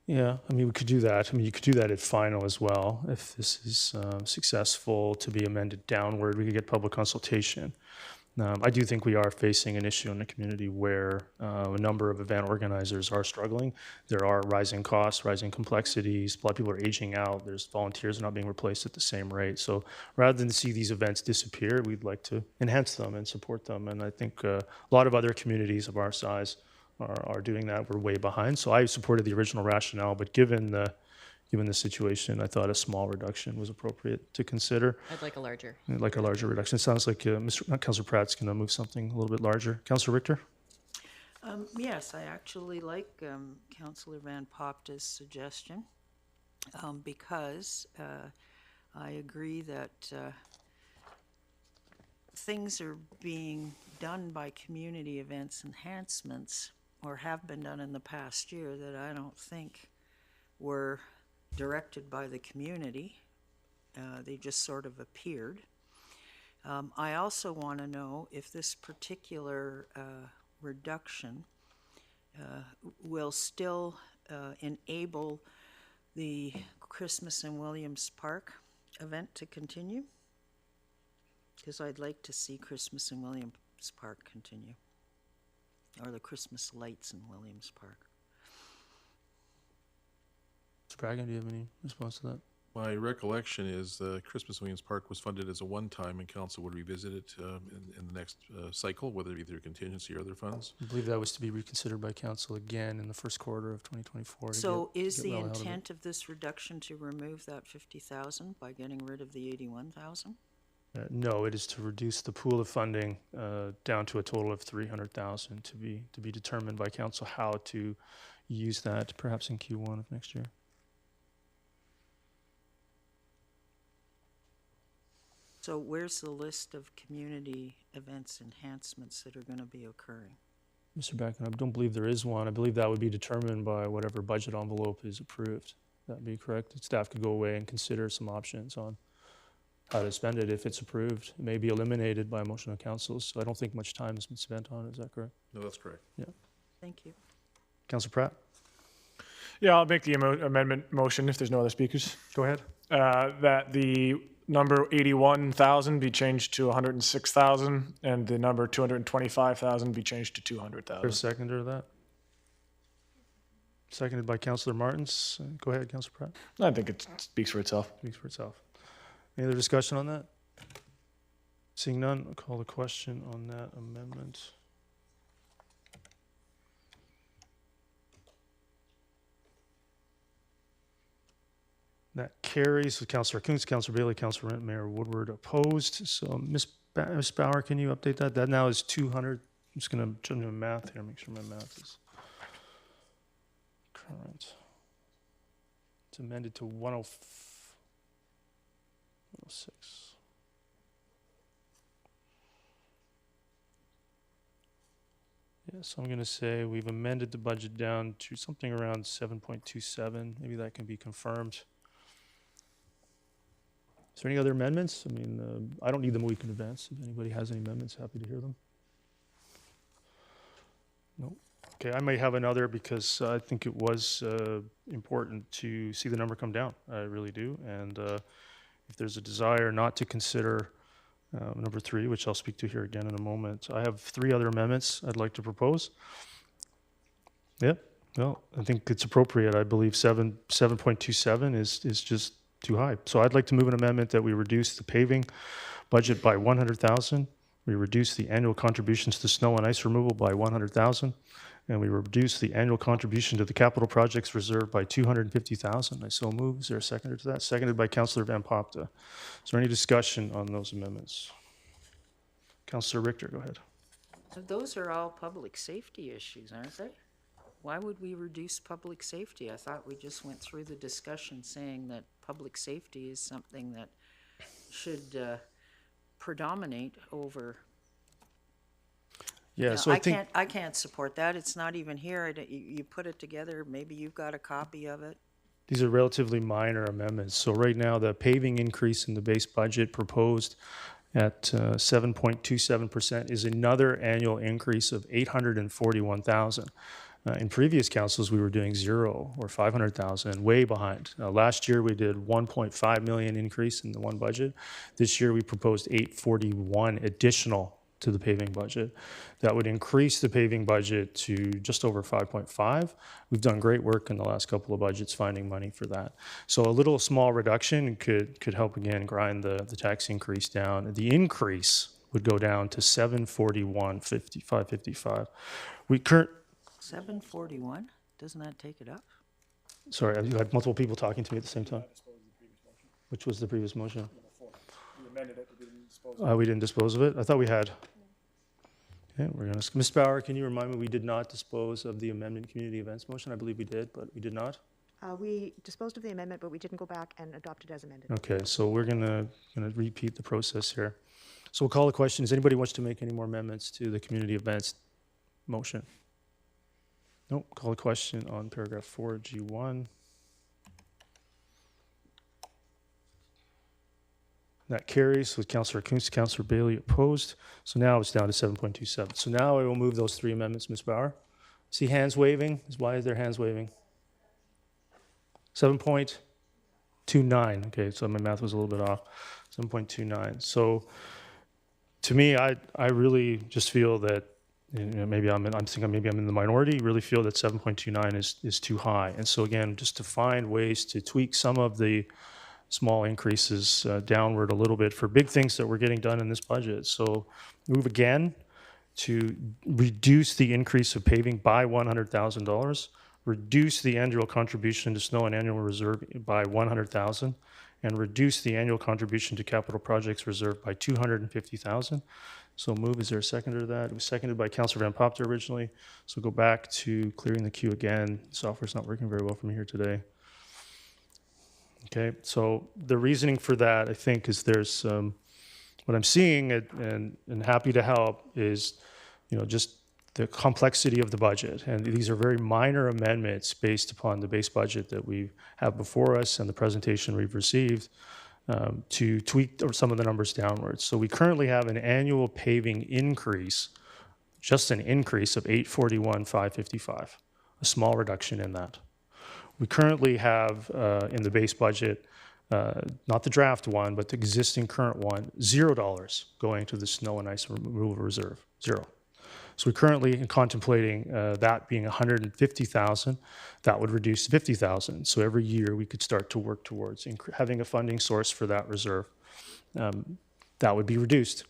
Yeah, I mean, we could do that. I mean, you could do that at final as well. If this is successful to be amended downward, we could get public consultation. I do think we are facing an issue in the community where a number of event organizers are struggling. There are rising costs, rising complexities. A lot of people are aging out. There's volunteers not being replaced at the same rate. So rather than see these events disappear, we'd like to enhance them and support them. And I think a lot of other communities of our size are doing that. We're way behind. So I supported the original rationale, but given the situation, I thought a small reduction was appropriate to consider. I'd like a larger. Like a larger reduction. It sounds like Councillor Pratt's going to move something a little bit larger. Councillor Richter? Yes, I actually like Councillor Van Popta's suggestion because I agree that things are being done by community events enhancements, or have been done in the past year, that I don't think were directed by the community. They just sort of appeared. I also want to know if this particular reduction will still enable the Christmas in Williams Park event to continue, because I'd like to see Christmas in Williams Park continue, or the Christmas lights in Williams Park. Mr. Bragan, do you have any response to that? My recollection is Christmas Williams Park was funded as a one-time, and council would revisit it in the next cycle, whether it be through contingency or other funds. I believe that was to be reconsidered by council again in the first quarter of 2024. So is the intent of this reduction to remove that 50,000 by getting rid of the 81,000? No, it is to reduce the pool of funding down to a total of 300,000 to be determined by council how to use that, perhaps in Q1 of next year. So where's the list of community events enhancements that are going to be occurring? Mr. Bracken, I don't believe there is one. I believe that would be determined by whatever budget envelope is approved. That'd be correct. Staff could go away and consider some options on how to spend it if it's approved. It may be eliminated by motion of council, so I don't think much time has been spent on it. Is that correct? No, that's correct. Yeah. Thank you. Councillor Pratt? Yeah, I'll make the amendment motion if there's no other speakers. Go ahead. That the number 81,000 be changed to 106,000 and the number 225,000 be changed to 200,000. There's a seconder to that? Seconded by Councillor Martins. Go ahead, Councillor Pratt. I think it speaks for itself. Speaks for itself. Any other discussion on that? Seeing none, I'll call the question on that amendment. That carries with Councillor Coons, Councillor Bailey, Councillor Rent, Mayor Woodward opposed. So Ms. Bauer, can you update that? That now is 200. I'm just going to jump into math here, make sure my math is current. It's amended to 106. Yeah, so I'm going to say we've amended the budget down to something around 7.27. Maybe that can be confirmed. Is there any other amendments? I mean, I don't need them a week in advance. If anybody has any amendments, happy to hear them. No. Okay, I may have another because I think it was important to see the number come down. I really do. And if there's a desire not to consider number 3, which I'll speak to here again in a moment, I have 3 other amendments I'd like to propose. Yeah, well, I think it's appropriate. I believe 7.27 is just too high. So I'd like to move an amendment that we reduce the paving budget by 100,000. We reduce the annual contributions to snow and ice removal by 100,000. And we reduce the annual contribution to the capital projects reserve by 250,000. I so move. Is there a seconder to that? Seconded by Councillor Van Popta. Is there any discussion on those amendments? Councillor Richter, go ahead. So those are all public safety issues, aren't they? Why would we reduce public safety? I thought we just went through the discussion saying that public safety is something that should predominate over. Yeah, so I think I can't support that. It's not even here. You put it together. Maybe you've got a copy of it. these are relatively minor amendments. So right now, the paving increase in the base budget proposed at 7.27% is another annual increase of $841,000. In previous councils, we were doing 0 or 500,000, way behind. Last year, we did 1.5 million increase in the one budget. This year, we proposed 841 additional to the paving budget. That would increase the paving budget to just over 5.5. We've done great work in the last couple of budgets finding money for that. So a little small reduction could help again grind the tax increase down. The increase would go down to 741.55. We current 741, doesn't that take it up? Sorry, you had multiple people talking to me at the same time. Which was the previous motion? We didn't dispose of it? I thought we had. Okay, we're gonna, Ms. Bauer, can you remind me, we did not dispose of the amendment community events motion? I believe we did, but we did not? We disposed of the amendment, but we didn't go back and adopt it as amended. Okay, so we're gonna repeat the process here. So we'll call the question. Does anybody wish to make any more amendments to the community events motion? Nope, call the question on paragraph 4G1. That carries with Councillor Kunst, Councillor Bailey opposed. So now it's down to 7.27. So now I will move those three amendments, Ms. Bauer. See hands waving? Why is their hands waving? 7.29. Okay, so my math was a little bit off. 7.29. So to me, I really just feel that, you know, maybe I'm in the minority. Really feel that 7.29 is too high. And so again, just to find ways to tweak some of the small increases downward a little bit for big things that we're getting done in this budget. So move again to reduce the increase of paving by $100,000, reduce the annual contribution to snow and annual reserve by $100,000, and reduce the annual contribution to capital projects reserve by $250,000. So move, is there a seconder to that? It was seconded by Councillor Van Popter originally. So go back to clearing the queue again. Software's not working very well for me here today. Okay, so the reasoning for that, I think, is there's what I'm seeing and happy to help is, you know, just the complexity of the budget. And these are very minor amendments based upon the base budget that we have before us and the presentation we've received to tweak some of the numbers downwards. So we currently have an annual paving increase, just an increase of $841,555, a small reduction in that. We currently have in the base budget, not the draft one, but the existing current one, $0 going to the snow and ice removal reserve, zero. So we're currently contemplating that being $150,000. That would reduce to $50,000. So every year we could start to work towards having a funding source for that reserve. That would be reduced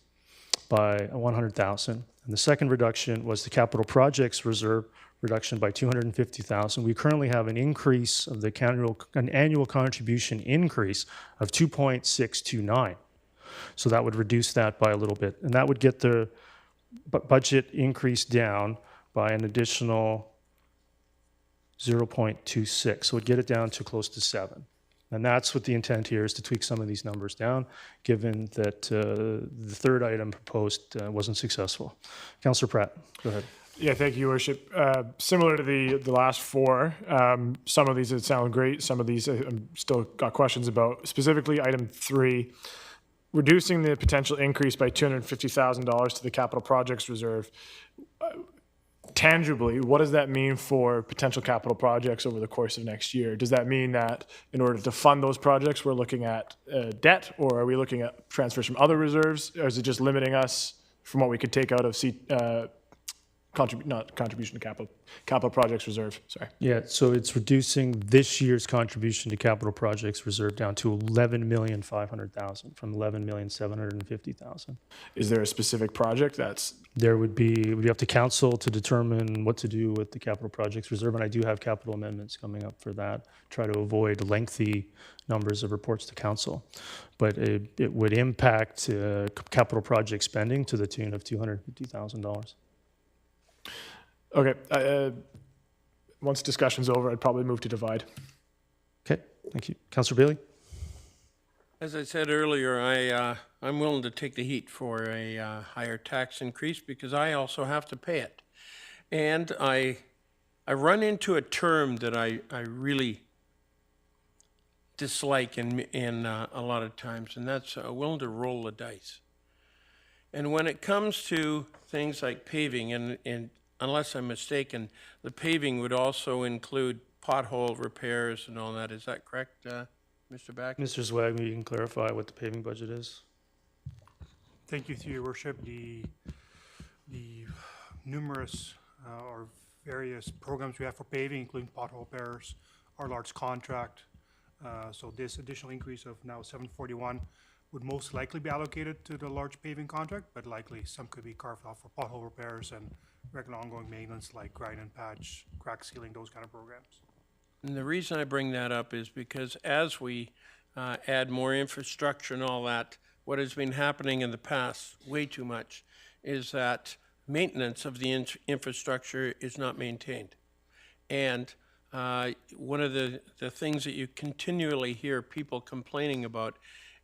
by $100,000. And the second reduction was the capital projects reserve reduction by $250,000. We currently have an increase of an annual contribution increase of 2.629. So that would reduce that by a little bit. And that would get the budget increase down by an additional 0.26. So it would get it down to close to 7. And that's what the intent here is, to tweak some of these numbers down, given that the third item proposed wasn't successful. Councillor Pratt, go ahead. Yeah, thank you, Your Worship. Similar to the last four, some of these sound great. Some of these I'm still got questions about. Specifically, item 3, reducing the potential increase by $250,000 to the capital projects reserve. Tangibly, what does that mean for potential capital projects over the course of next year? Does that mean that in order to fund those projects, we're looking at debt, or are we looking at transfers from other reserves, or is it just limiting us from what we could take out of contribution to capital projects reserve, sorry. Yeah, so it's reducing this year's contribution to capital projects reserve down to $11,500,000 from $11,750,000. Is there a specific project that's? There would be up to council to determine what to do with the capital projects reserve, and I do have capital amendments coming up for that, try to avoid lengthy numbers of reports to council. But it would impact capital project spending to the tune of $250,000. Okay, once discussion's over, I'd probably move to divide. Okay, thank you. Councillor Bailey? As I said earlier, I'm willing to take the heat for a higher tax increase because I also have to pay it. And I run into a term that I really dislike in a lot of times, and that's willing to roll the dice. And when it comes to things like paving, and unless I'm mistaken, the paving would also include pothole repairs and all that. Is that correct, Mr. Back? Mr. Zwagman, you can clarify what the paving budget is? Thank you, through your worship. The numerous or various programs we have for paving, including pothole repairs, our large contract. So this additional increase of now 741 would most likely be allocated to the large paving contract, but likely some could be carved out for pothole repairs and regular ongoing maintenance like grind and patch, crack sealing, those kind of programs. And the reason I bring that up is because as we add more infrastructure and all that, what has been happening in the past, way too much, is that maintenance of the infrastructure is not maintained. And one of the things that you continually hear people complaining about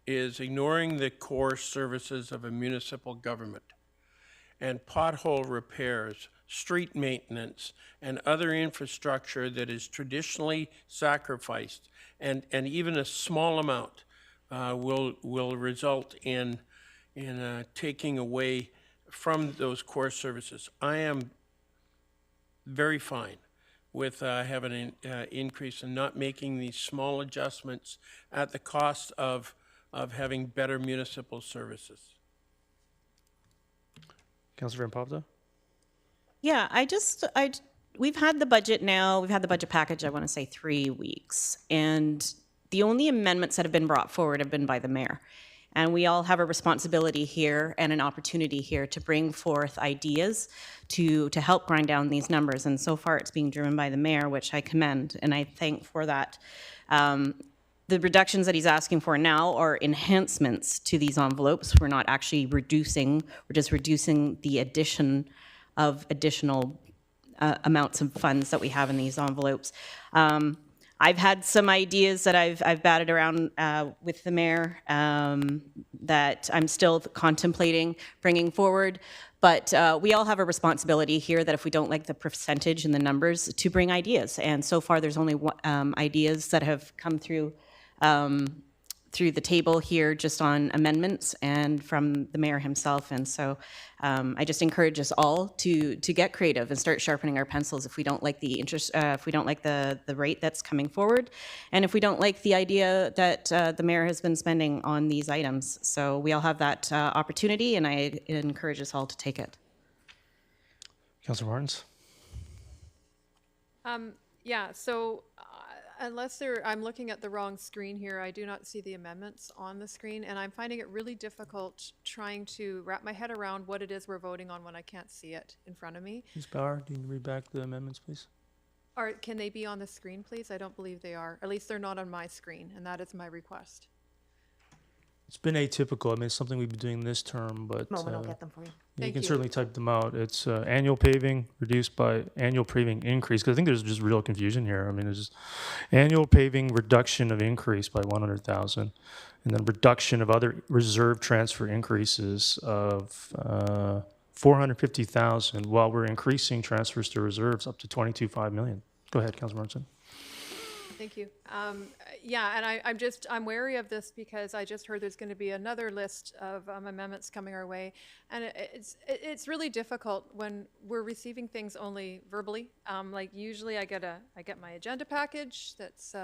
is ignoring the core services of a municipal government. And pothole repairs, street maintenance, and other infrastructure that is traditionally sacrificed, and even a small amount will result in taking away from those core services. I am very fine with having an increase and not making these small adjustments at the cost of having better municipal services. Councilor Impavda? Yeah, we've had the budget now, we've had the budget package, I want to say 3 weeks. And the only amendments that have been brought forward have been by the mayor. And we all have a responsibility here and an opportunity here to bring forth ideas to help grind down these numbers. And so far it's being driven by the mayor, which I commend and I thank for that. The reductions that he's asking for now are enhancements to these envelopes. We're not actually reducing, we're just reducing the addition of additional amounts of funds that we have in these envelopes. I've had some ideas that I've batted around with the mayor that I'm still contemplating bringing forward, but we all have a responsibility here that if we don't like the percentage and the numbers, to bring ideas. And so far, there's only ideas that have come through the table here just on amendments and from the mayor himself. And so I just encourage us all to get creative and start sharpening our pencils if we don't like the interest, if we don't like the rate that's coming forward, and if we don't like the idea that the mayor has been spending on these items. So we all have that opportunity, and I encourage us all to take it. Councilor Martins? Yeah, so unless I'm looking at the wrong screen here, I do not see the amendments on the screen, and I'm finding it really difficult trying to wrap my head around what it is we're voting on when I can't see it in front of me. Ms. Bauer, do you read back the amendments, please? Or can they be on the screen, please? I don't believe they are. At least they're not on my screen, and that is my request. It's been atypical. I mean, it's something we've been doing this term, but Moment, I'll get them for you. you can certainly type them out. It's annual paving reduced by annual paving increase, because I think there's just real confusion here. I mean, it's just annual paving reduction of increase by 100,000, and then reduction of other reserve transfer increases of 450,000, while we're increasing transfers to reserves up to 22.5 million. Go ahead, Councilor Martin. Thank you. Yeah, and I'm wary of this because I just heard there's going to be another list of amendments coming our way, and it's really difficult when we're receiving things only verbally. Like usually I get my agenda package that's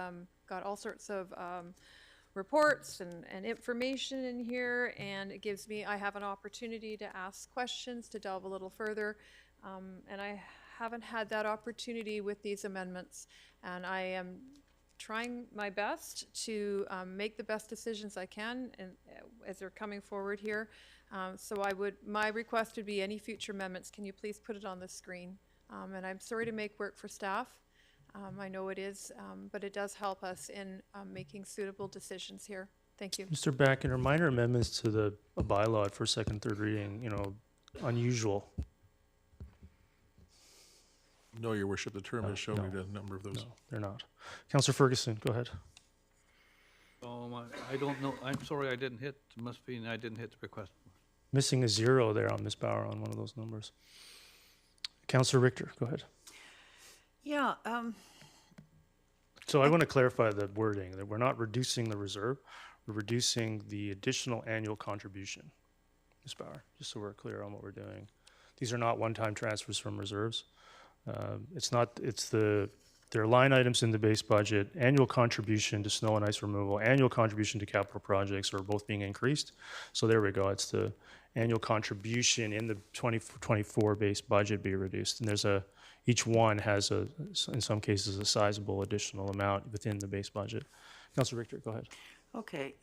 got all sorts of reports and information in here, and it gives me, I have an opportunity to ask questions, to delve a little further, and I haven't had that opportunity with these amendments, and I am trying my best to make the best decisions I can and as they're coming forward here. So my request would be any future amendments, can you please put it on the screen? And I'm sorry to make work for staff. I know it is, but it does help us in making suitable decisions here. Thank you. Mr. Back, in our minor amendments to the bylaw for second, third reading, unusual. No, Your Worship, the term has shown me the number of those. No, they're not. Councillor Ferguson, go ahead. I don't know. I'm sorry, I didn't hit. It must be I didn't hit the request. Missing a 0 there on Ms. Bauer on one of those numbers. Councillor Richter, go ahead. Yeah. So I want to clarify the wording, that we're not reducing the reserve, we're reducing the additional annual contribution, Ms. Bauer, just so we're clear on what we're doing. These are not one-time transfers from reserves. There are line items in the base budget, annual contribution to snow and ice removal, annual contribution to capital projects are both being increased. So there we go. It's the annual contribution in the 2024 base budget be reduced. And each one has in some cases, a sizable additional amount within the base budget. Councilor Richter, go ahead. Okay,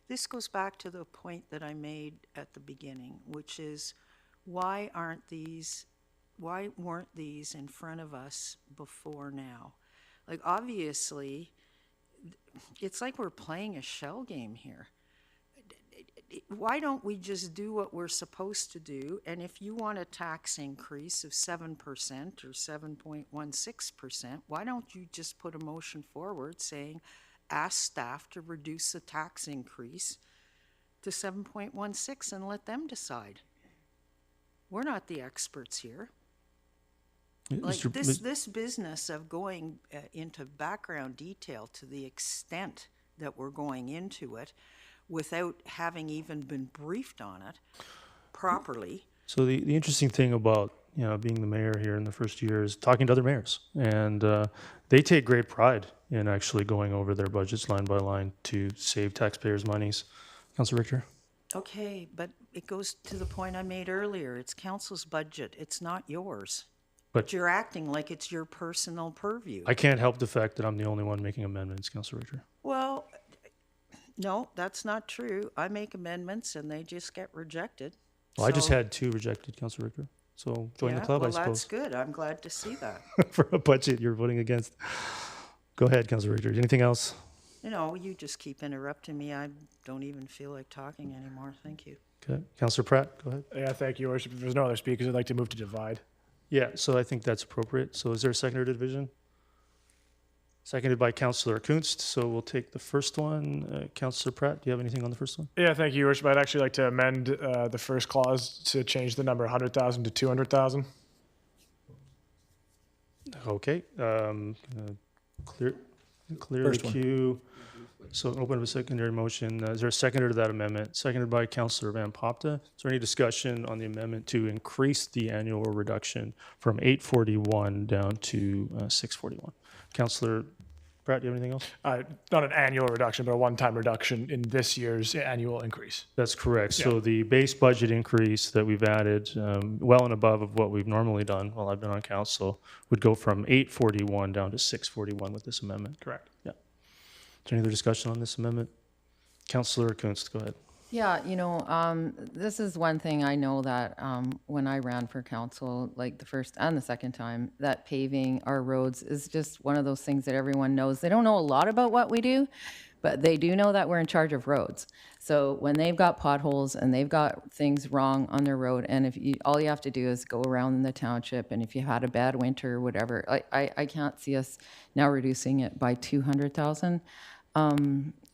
this goes back to the point that I made at the beginning, which is why weren't these in front of us before now? Like, obviously, it's like we're playing a shell game here. Why don't we just do what we're supposed to do? And if you want a tax increase of 7% or 7.16%, why don't you just put a motion forward saying, ask staff to reduce the tax increase to 7.16 and let them decide? We're not the experts here. Like this business of going into background detail to the extent that we're going into it without having even been briefed on it properly. So the interesting thing about being the mayor here in the first year is talking to other mayors, and they take great pride in actually going over their budgets line by line to save taxpayers' monies. Councilor Richter? Okay, but it goes to the point I made earlier. It's council's budget. It's not yours. But you're acting like it's your personal purview. I can't help the fact that I'm the only one making amendments, Councilor Richter. Well, no, that's not true. I make amendments and they just get rejected. Well, I just had 2 rejected, Councilor Richter. So join the club, I suppose. Well, that's good. I'm glad to see that. For a budget you're voting against. Go ahead, Councilor Richter. Anything else? You just keep interrupting me. I don't even feel like talking anymore. Thank you. Okay. Councilor Pratt, go ahead. Yeah, thank you, Your Worship. If there's no other speakers, I'd like to move to divide. Yeah, so I think that's appropriate. So is there a seconder to division? Seconded by Councilor Kunst. So we'll take the first one. Councilor Pratt, do you have anything on the first one? Yeah, thank you, Your Worship. I'd actually like to amend the first clause to change the number 100,000 to 200,000. Okay. Clear First the one. queue. So open up a secondary motion. Is there a seconder to that amendment? Seconded by Councilor Van Popta. Is there any discussion on the amendment to increase the annual reduction from 841 down to 641? Councilor Pratt, do you have anything else? Not an annual reduction, but a one-time reduction in this year's annual increase. That's correct. Yeah. So the base budget increase that we've added, well and above of what we've normally done while I've been on council, would go from 841 down to 641 with this amendment. Correct. Yeah. Is there any other discussion on this amendment? Councilor Kunst, go ahead. Yeah, this is one thing I know that when I ran for council, like the first and the second time, that paving our roads is just one of those things that everyone knows. They don't know a lot about what we do, but they do know that we're in charge of roads. So when they've got potholes and they've got things wrong on their road, and all you have to do is go around the township, and if you had a bad winter or whatever, I can't see us now reducing it by 200,000.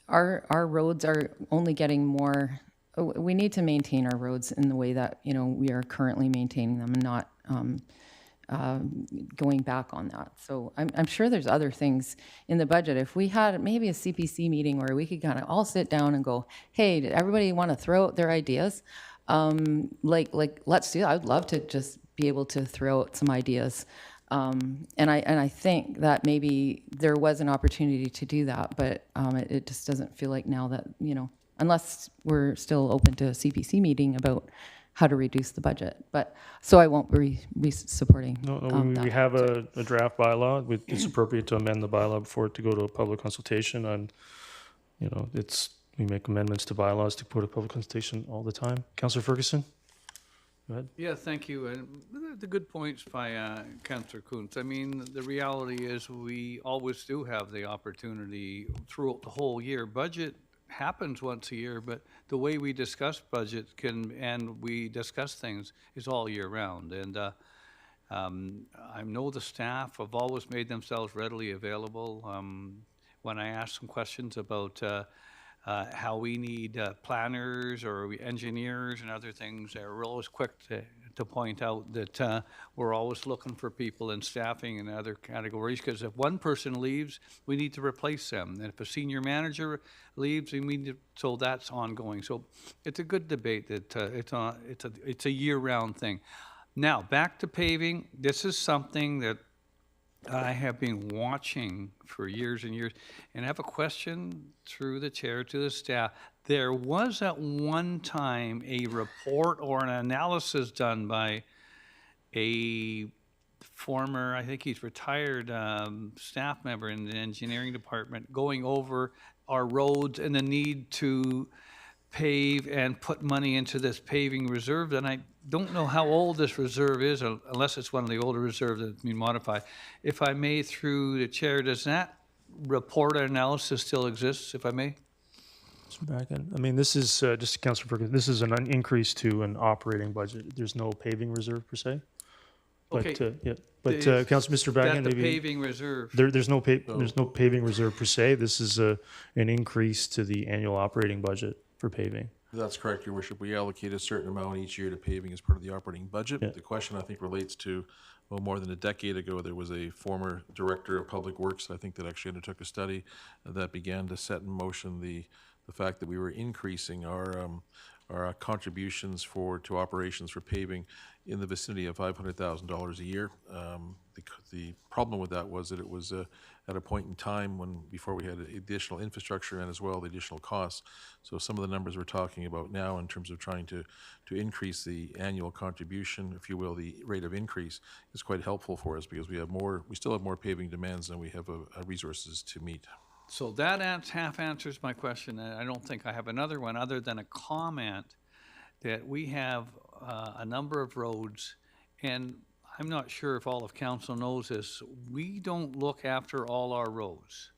Our roads are only getting more. We need to maintain our roads in the way that we are currently maintaining them, and not going back on that. So I'm sure there's other things in the budget. If we had maybe a CPC meeting where we could kind of all sit down and go, hey, did everybody want to throw out their ideas? Let's do that. I'd love to just be able to throw out some ideas. And I think that maybe there was an opportunity to do that, but it just doesn't feel like now that, unless we're still open to a CPC meeting about how to reduce the budget. But so I won't be supporting. No, that. we have a draft bylaw. It's appropriate to amend the bylaw before it to go to a public consultation. And we make amendments to bylaws to put a public consultation all the time. Councillor Ferguson, go ahead. Yeah, thank you. And the good points by Councillor Kuntz. I mean, the reality is we always do have the opportunity throughout the whole year. Budget happens once a year, but the way we discuss budget and we discuss things is all year round. And I know the staff have always made themselves readily available. When I ask some questions about how we need planners or engineers and other things, we're always quick to point out that we're always looking for people in staffing and other categories, because if one person leaves, we need to replace them. And if a senior manager leaves, so that's ongoing. So it's a good debate that it's a year-round thing. Now, back to paving. This is something that I have been watching for years and years, and I have a question through the chair to the staff. There was at one time a report or an analysis done by a former, I think he's retired, staff member in the engineering department, going over our roads and the need to pave and put money into this paving reserve. And I don't know how old this reserve is, unless it's one of the older reserves that's been modified. If I may, through the chair, does that report or analysis still exist, if I may? Mr. Bracken, I mean, this is, just Councilor Perkins, this is an increase to an operating budget. There's no paving reserve per se. But, Okay. yeah, but, The- Councilor Mr. Bracken, That the maybe, paving reserve. there's no paving reserve per se. This is an increase to the annual operating budget for paving. That's correct, Your Worship. We allocate a certain amount each year to paving as part of the operating budget. Yeah. The question, I think, relates to, well, more than a decade ago, there was a former director of public works, I think, that actually undertook a study that began to set in motion the fact that we were increasing our contributions to operations for paving in the vicinity of $500,000 a year. The problem with that was that it was at a point in time before we had additional infrastructure and as well the additional costs. So some of the numbers we're talking about now in terms of trying to increase the annual contribution, if you will, the rate of increase, is quite helpful for us because we still have more paving demands than we have resources to meet. So that half answers my question. And I don't think I have another one other than a comment that we have a number of roads, and I'm not sure if all of council knows this, we don't look after all our roads.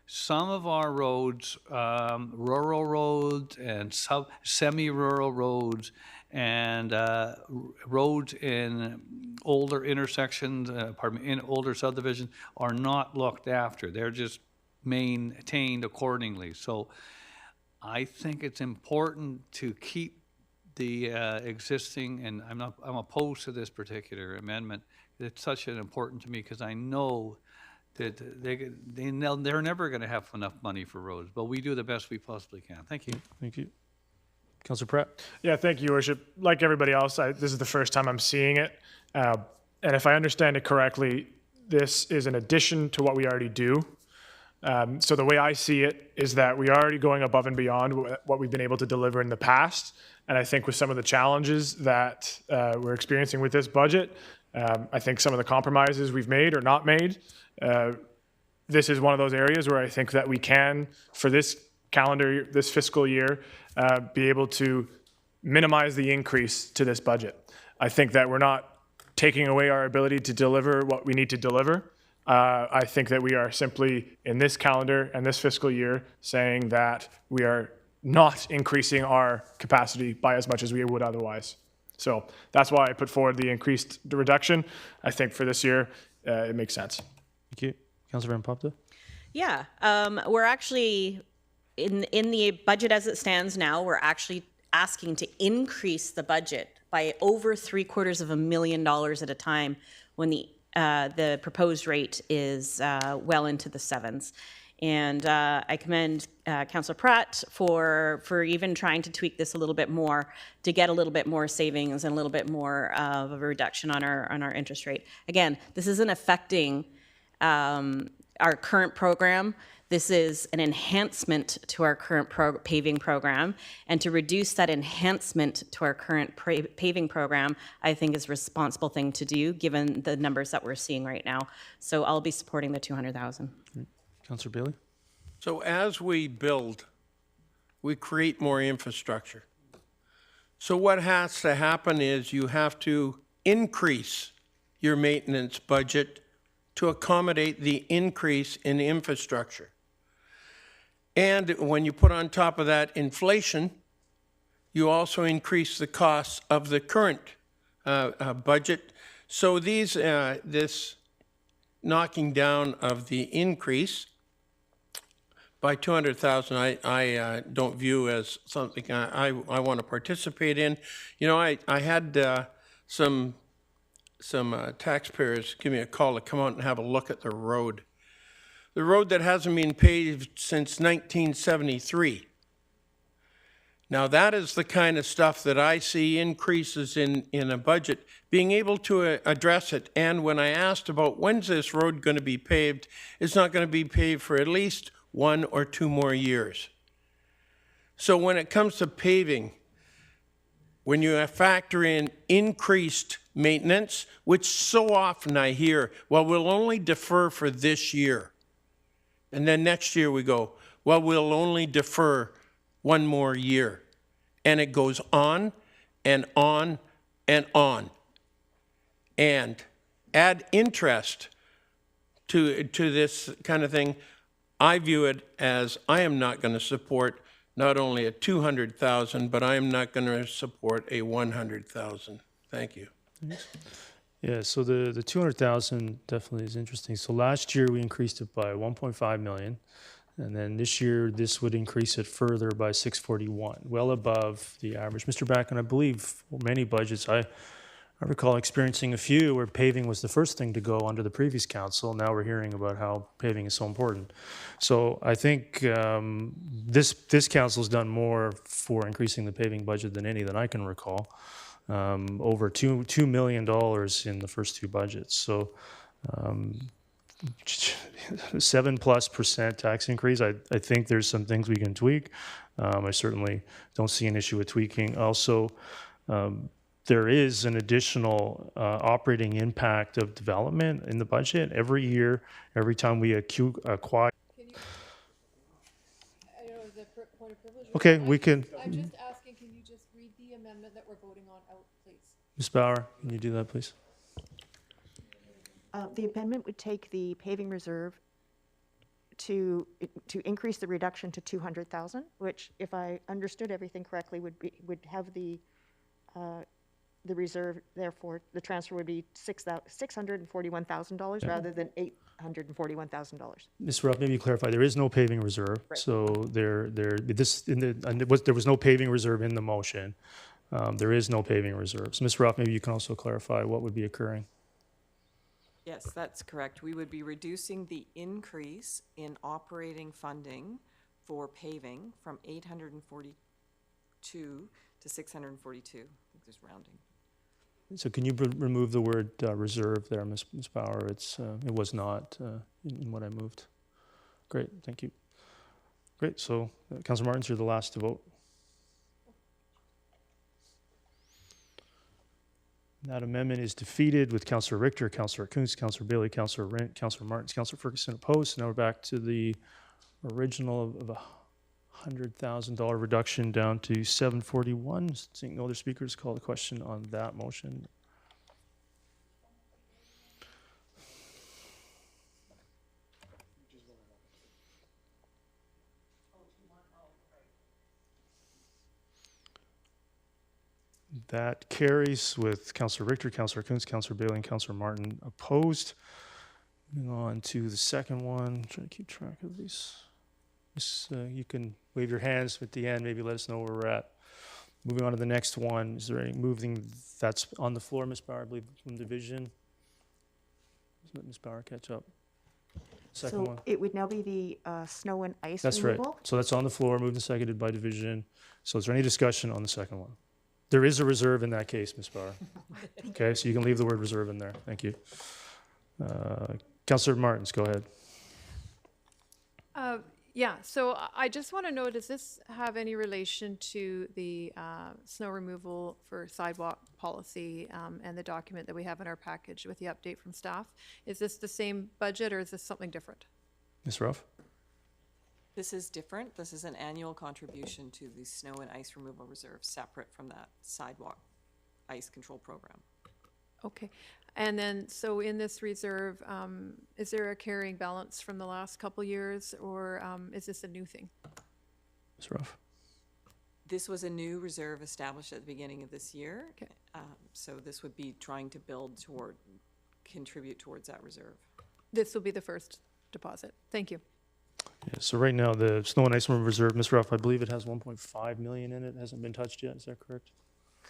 Some of our roads, rural roads and semi-rural roads and roads in older intersections, in older subdivisions are not looked after. They're just maintained accordingly. So I think it's important to keep the existing, and I'm opposed to this particular amendment. It's such an important to me because I know that they're never going to have enough money for roads, but we do the best we possibly can. Thank you. Thank you. Councilor Pratt? Yeah, thank you, Your Worship. Like everybody else, this is the first time I'm seeing it. And if I understand it correctly, this is an addition to what we already do. So the way I see it is that we are already going above and beyond what we've been able to deliver in the past. And I think with some of the challenges that we're experiencing with this budget, I think some of the compromises we've made or not made, this is one of those areas where I think that we can, for this fiscal year, be able to minimize the increase to this budget. I think that we're not taking away our ability to deliver what we need to deliver. I think that we are simply, in this calendar and this fiscal year, saying that we are not increasing our capacity by as much as we would otherwise. So that's why I put forward the reduction. I think for this year, it makes sense. Thank you. Councilor Van Popta? Yeah, we're actually, in the budget as it stands now, we're actually asking to increase the budget by over $750,000 at a time when the proposed rate is well into the sevens. And I commend Councillor Pratt for even trying to tweak this a little bit more to get a little bit more savings and a little bit more of a reduction on our interest rate. Again, this isn't affecting our current program. This is an enhancement to our current paving program, and to reduce that enhancement to our current paving program, I think is a responsible thing to do given the numbers that we're seeing right now. So I'll be supporting the 200,000. Councilor Bailey? So as we build, we create more infrastructure. So what has to happen is you have to increase your maintenance budget to accommodate the increase in infrastructure. And when you put on top of that inflation, you also increase the costs of the current budget. So this knocking down of the increase by 200,000, I don't view as something I want to participate in. You know, I had some taxpayers give me a call to come out and have a look at the road. The road that hasn't been paved since 1973. Now, that is the kind of stuff that I see increases in a budget, being able to address it. And when I asked about when's this road going to be paved, it's not going to be paved for at least 1 or 2 more years. So when it comes to paving, when you factor in increased maintenance, which so often I hear, well, we'll only defer for this year. And then next year we go, well, we'll only defer 1 more year. And it goes on and on and on. And add interest to this kind of thing, I view it as I am not going to support not only a 200,000, but I am not going to support a 100,000. Thank you. Yeah, so the 200,000 definitely is interesting. So last year we increased it by 1.5 million, and then this year this would increase it further by 641, well above the average. Mr. Backen, I believe many budgets, I recall experiencing a few where paving was the first thing to go under the previous council. Now we're hearing about how paving is so important. So I think this council's done more for increasing the paving budget than any that I can recall. Over $2 million in the first 2 budgets. So 7+% tax increase. I think there's some things we can tweak. I certainly don't see an issue with tweaking. Also, there is an additional operating impact of development in the budget every year. Every time we acquire. I know it's a point of privilege. Okay, we can. I'm just asking, can you just read the amendment that we're voting on out, please? Ms. Bauer, can you do that, please? The amendment would take the paving reserve to increase the reduction to 200,000, which, if I understood everything correctly, would have the reserve, therefore, the transfer would be $641,000 rather than $841,000. Ms. Ruff, maybe you clarify, there is no paving reserve. Right. So there was no paving reserve in the motion. There is no paving reserve. So Ms. Ruff, maybe you can also clarify what would be occurring. Yes, that's correct. We would be reducing the increase in operating funding for paving from 842 to 642. I think there's rounding. So can you remove the word reserve there, Ms. Bauer? It was not in what I moved. Great, thank you. Great, so Councillor Martins, you're the last to vote. That amendment is defeated with Councillor Richter, Councillor Kuntz, Councillor Bailey, Councillor Rent, Councillor Martins, Councillor Ferguson opposed. Now we're back to the original of a $100,000 reduction down to 741. Seeing no other speakers, call the question on that motion. That carries with Councillor Richter, Councillor Kuntz, Councillor Bailey, and Councillor Martin opposed. Moving on to the second one. Trying to keep track of these. You can wave your hands at the end, maybe let us know where we're at. Moving on to the next one. Is there any moving that's on the floor, Ms. Bauer, I believe, from division? Let Ms. Bauer catch up. Second one. So it would now be the snow and ice That's removal? right. So that's on the floor, moved and seconded by division. So is there any discussion on the second one? There is a reserve in that case, Ms. Bauer. Okay, so you can leave the word reserve in there. Thank you. Councillor Martins, go ahead. Yeah, so I just want to know, does this have any relation to the snow removal for sidewalk policy and the document that we have in our package with the update from staff? Is this the same budget or is this something different? Ms. Ruff? This is different. This is an annual contribution to the snow and ice removal reserve, separate from that sidewalk ice control program. Okay, and then, so in this reserve, is there a carrying balance from the last couple years, or is this a new thing? Ms. Ruff? This was a new reserve established at the beginning of this year. Okay. So this would be trying to contribute towards that reserve. This will be the first deposit. Thank you. Yeah, so right now, the snow and ice removal reserve, Ms. Ruff, I believe it has 1.5 million in it. It hasn't been touched yet. Is that correct?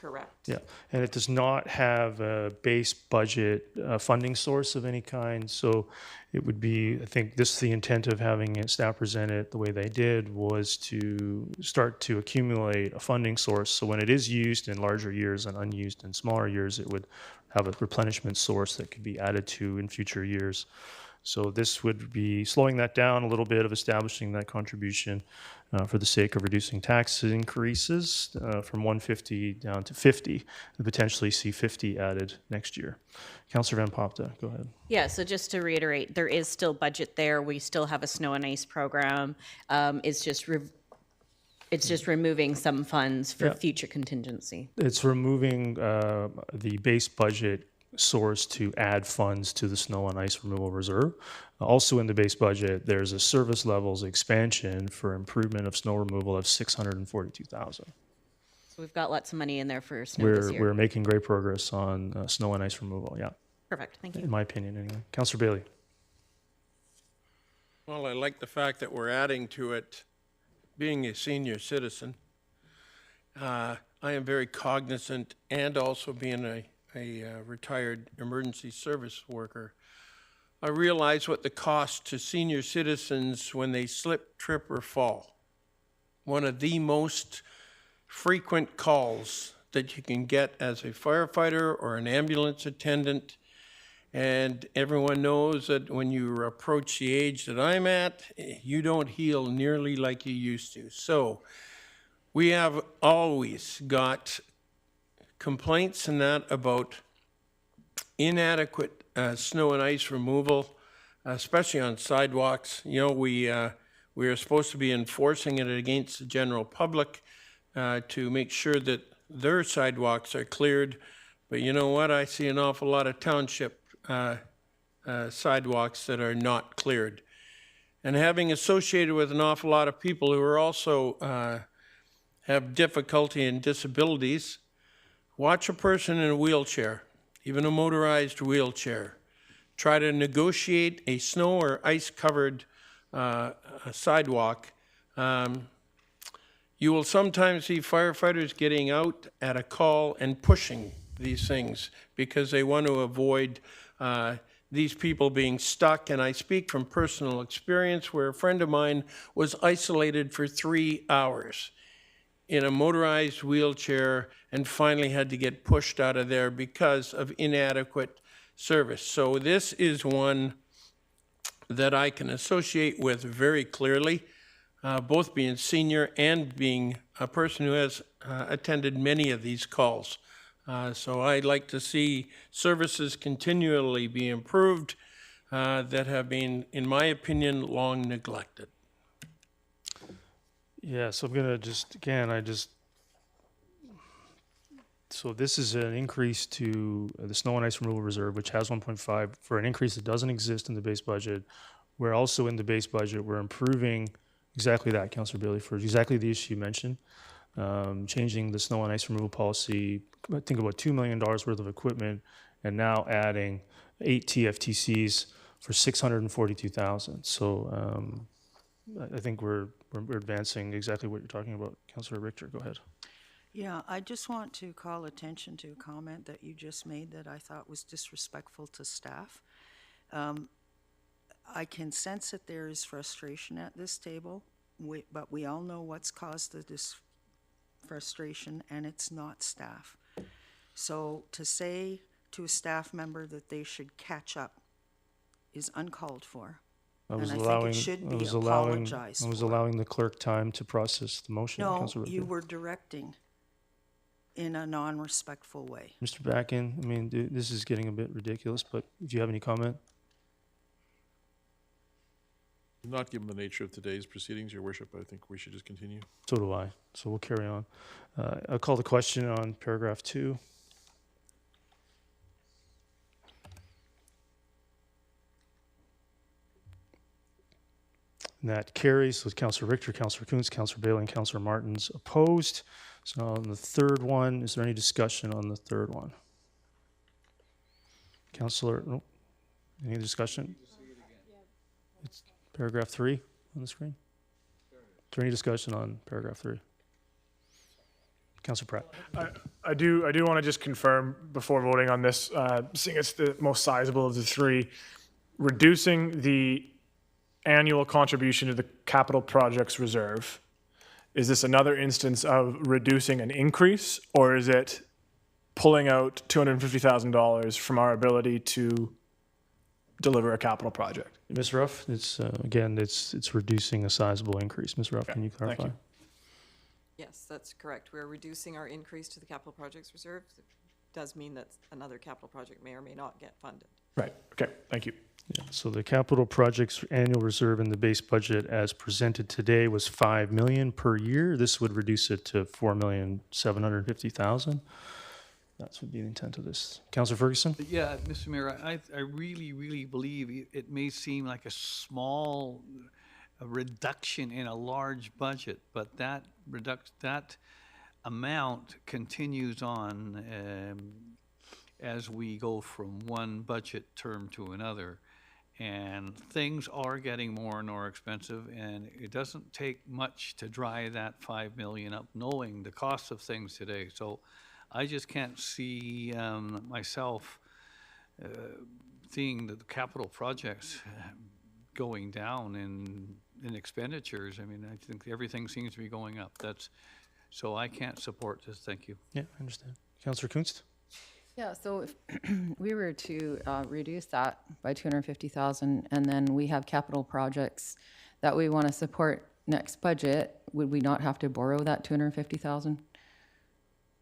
Correct. Yeah, and it does not have a base budget funding source of any kind. So it would be, I think this is the intent of having it staff present it the way they did, was to start to accumulate a funding source. So when it is used in larger years and unused in smaller years, it would have a replenishment source that could be added to in future years. So this would be slowing that down a little bit, of establishing that contribution for the sake of reducing tax increases from 150 down to 50, and potentially see 50 added next year. Councillor Van Popta, go ahead. Yeah, so just to reiterate, there is still budget there. We still have a snow and ice program. It's just removing some funds for Yeah. future contingency. It's removing the base budget source to add funds to the snow and ice removal reserve. Also in the base budget, there's a service levels expansion for improvement of snow removal of $642,000. So we've got lots of money in there for snow this year. We're making great progress on snow and ice removal, yeah, Perfect, thank you. in my opinion anyway. Councillor Bailey. Well, I like the fact that we're adding to it, being a senior citizen. I am very cognizant, and also being a retired emergency service worker, I realize what the cost to senior citizens when they slip, trip, or fall. One of the most frequent calls that you can get as a firefighter or an ambulance attendant. And everyone knows that when you approach the age that I'm at, you don't heal nearly like you used to. So we have always got complaints and that about inadequate snow and ice removal, especially on sidewalks. You know, we are supposed to be enforcing it against the general public to make sure that their sidewalks are cleared. But you know what? I see an awful lot of township sidewalks that are not cleared. And having associated with an awful lot of people who are also have difficulty and disabilities, watch a person in a wheelchair, even a motorized wheelchair, try to negotiate a snow or ice-covered sidewalk. You will sometimes see firefighters getting out at a call and pushing these things because they want to avoid these people being stuck. And I speak from personal experience where a friend of mine was isolated for 3 hours in a motorized wheelchair and finally had to get pushed out of there because of inadequate service. So this is one that I can associate with very clearly, both being senior and being a person who has attended many of these calls. So I'd like to see services continually be improved that have been, in my opinion, long neglected. Yeah, so I'm gonna just, again, so this is an increase to the snow and ice removal reserve, which has 1.5, for an increase that doesn't exist in the base budget. We're also in the base budget, we're improving exactly that, Councillor Bailey, for exactly the issue you mentioned. Changing the snow and ice removal policy, I think about $2 million worth of equipment, and now adding 8 TFTCs for $642,000. So I think we're advancing exactly what you're talking about. Councillor Richter, go ahead. Yeah, I just want to call attention to a comment that you just made that I thought was disrespectful to staff. I can sense that there is frustration at this table, but we all know what's caused this frustration, and it's not staff. So to say to a staff member that they should catch up is uncalled for. I was and I allowing, think it should be I was apologized for. allowing the clerk time to process the motion. No, Councillor you Richter. were directing in a non-respectful way. Mr. Backin, I mean, this is getting a bit ridiculous, but do you have any comment? Not given the nature of today's proceedings, Your Worship, I think we should just continue. So do I. So we'll carry on. I'll call the question on paragraph 2. And that carries with Councillor Richter, Councillor Kuntz, Councillor Bailey, and Councillor Martins opposed. So on the third one, is there any discussion on the third one? Councillor, no? Any discussion? It's paragraph 3 on the screen. Is there any discussion on paragraph 3? Councillor Pratt. I do want to just confirm before voting on this, seeing it's the most sizable of the three, reducing the annual contribution to the capital projects reserve. Is this another instance of reducing an increase, or is it pulling out $250,000 from our ability to deliver a capital project? Ms. Ruff, it's, again, it's reducing a sizable increase. Ms. Ruff, can you clarify? you. Yes, that's correct. We're reducing our increase to the capital projects reserve. It does mean that another capital project may or may not get funded. Right, okay, thank you. Yeah, so the capital projects annual reserve in the base budget as presented today was 5 million per year. This would reduce it to 4,750,000. That's would be the intent of this. Councillor Ferguson? Yeah, Mr. Mayor, I really believe it may seem like a small reduction in a large budget, but that amount continues on as we go from one budget term to another. And things are getting more and more expensive, and it doesn't take much to dry that 5 million up, knowing the cost of things today. So I just can't see myself seeing the capital projects going down in expenditures. I mean, I think everything seems to be going up. So I can't support this. Thank you. Yeah, I understand. Councillor Kunst? Yeah, so if we were to reduce that by 250,000, and then we have capital projects that we want to support next budget, would we not have to borrow that 250,000?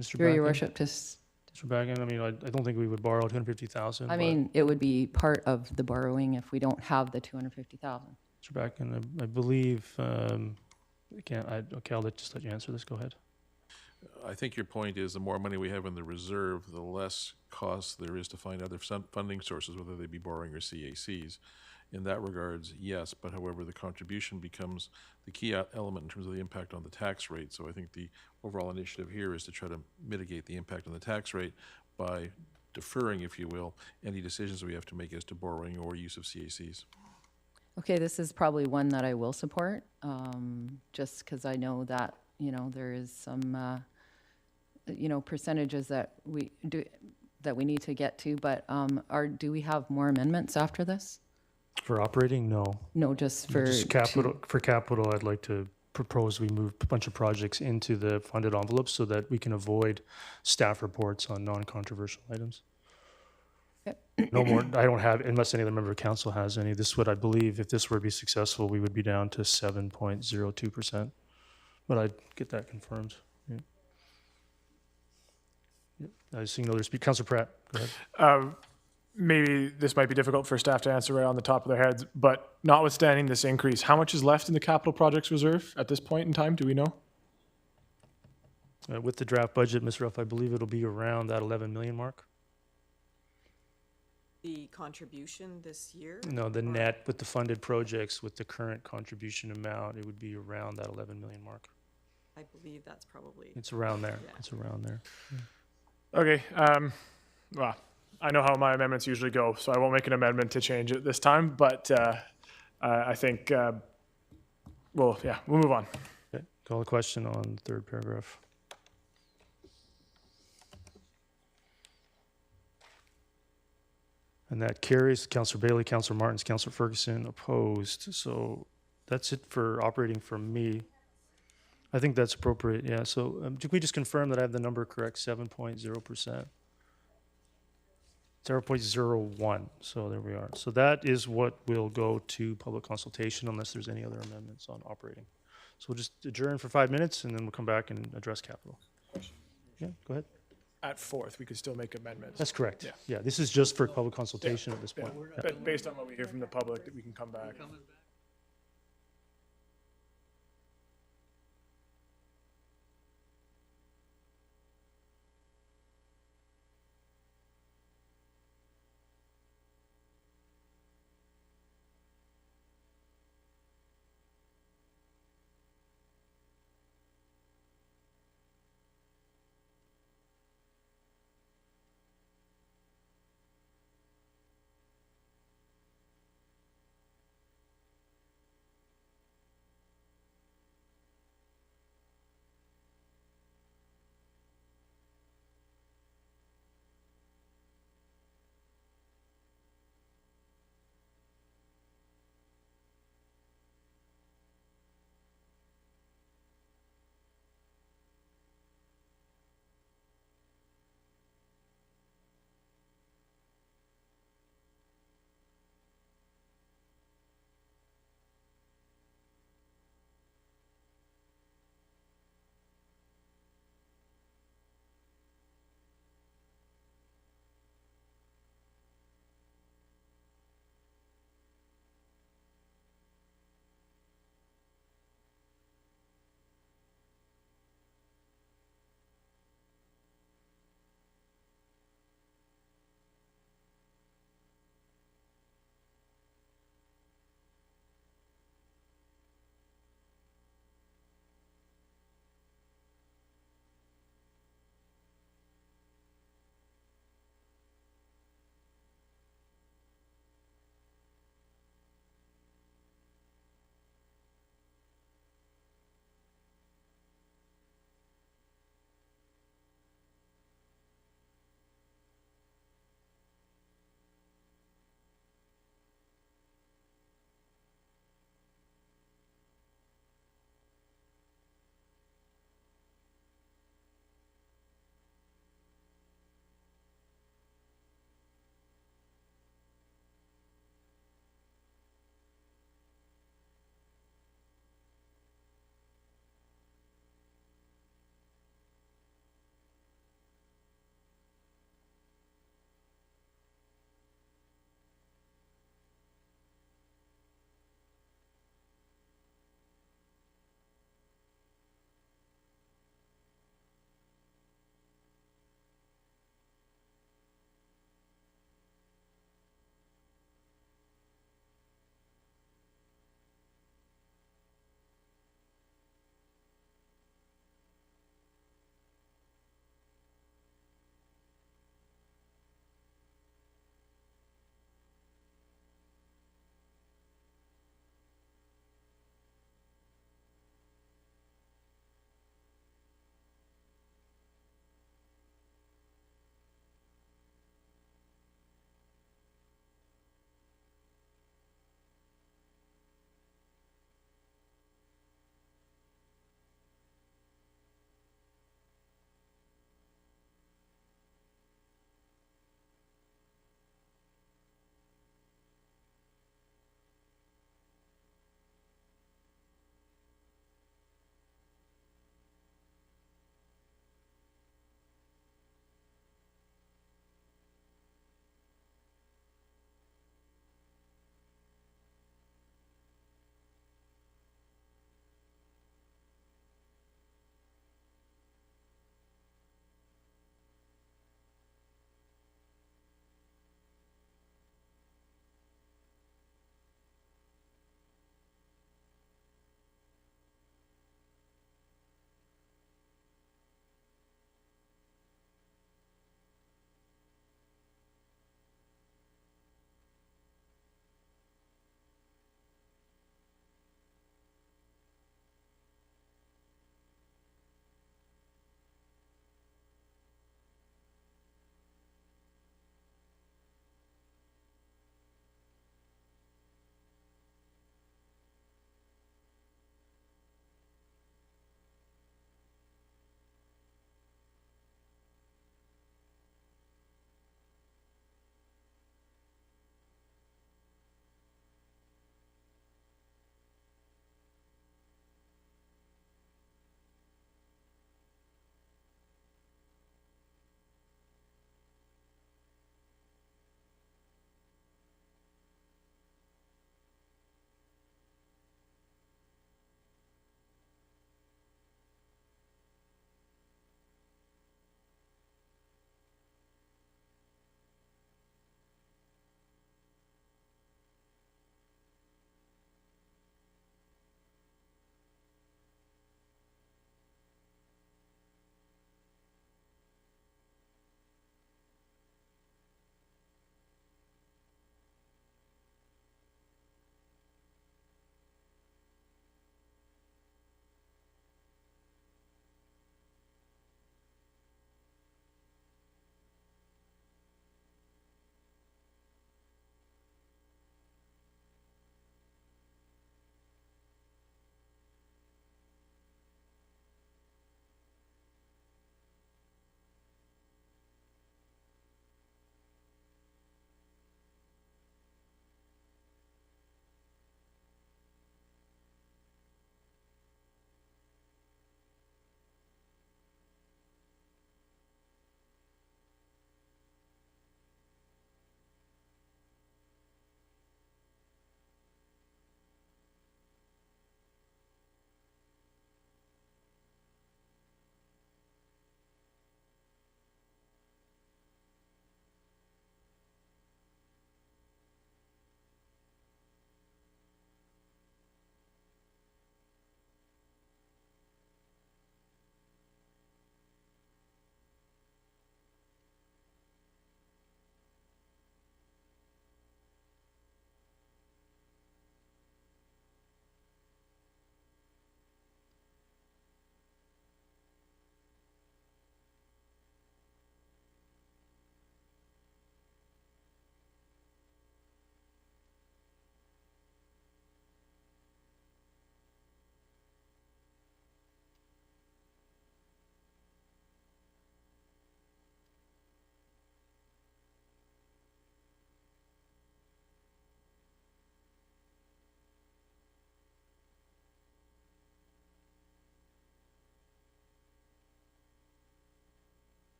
Mr. Through your Bracken? worship, just, Mr. Bagan, I mean, I don't think we would borrow 250,000. I mean, it would be part of the borrowing if we don't have the 250,000. Mr. Backen, I believe, okay, I'll just let you answer this. Go ahead. I think your point is the more money we have in the reserve, the less cost there is to find other funding sources, whether they be borrowing or CACs. In that regards, yes, but however, the contribution becomes the key element in terms of the impact on the tax rate. So I think the overall initiative here is to try to mitigate the impact on the tax rate by deferring, if you will, any decisions we have to make as to borrowing or use of CACs. Okay, this is probably one that I will support, just because I know that, you know, there is some, you know, percentages that we need to get to, but do we have more amendments after this? For operating, no. No, just for capital. For capital, I'd like to propose we move a bunch of projects into the funded envelopes so that we can avoid staff reports on non-controversial items. Okay. No more. I don't have, unless any other member of council has any. This would, I believe, if this were to be successful, we would be down to 7.02%. But I'd get that confirmed. Yeah. Yep. I see no other speak. Councillor Pratt, go ahead. Maybe this might be difficult for staff to answer right on the top of their heads, but notwithstanding this increase, how much is left in the capital projects reserve at this point in time? Do we know? With the draft budget, Ms. Ruff, I believe it'll be around that 11 million mark. The contribution this year? No, the net with the funded projects with the current contribution amount, it would be around that 11 million mark. I believe that's probably. It's around there. Yeah. It's around there. Okay, well, I know how my amendments usually go, so I won't make an amendment to change it this time, but I think, we'll move on. Okay. Call the question on the third paragraph. And that carries. Councillor Bailey, Councillor Martins, Councillor Ferguson opposed. So that's it for operating from me. I think that's appropriate, yeah. So can we just confirm that I have the number correct, 7.0%? 0.01, so there we are. So that is what will go to public consultation unless there's any other amendments on operating. So we'll just adjourn for 5 minutes and then we'll come back and address capital. Yeah, go ahead. At fourth, we could still make amendments. That's correct. Yeah. Yeah, this is just for public consultation at this point. Yeah. But based on what we hear from the public, that we can come back.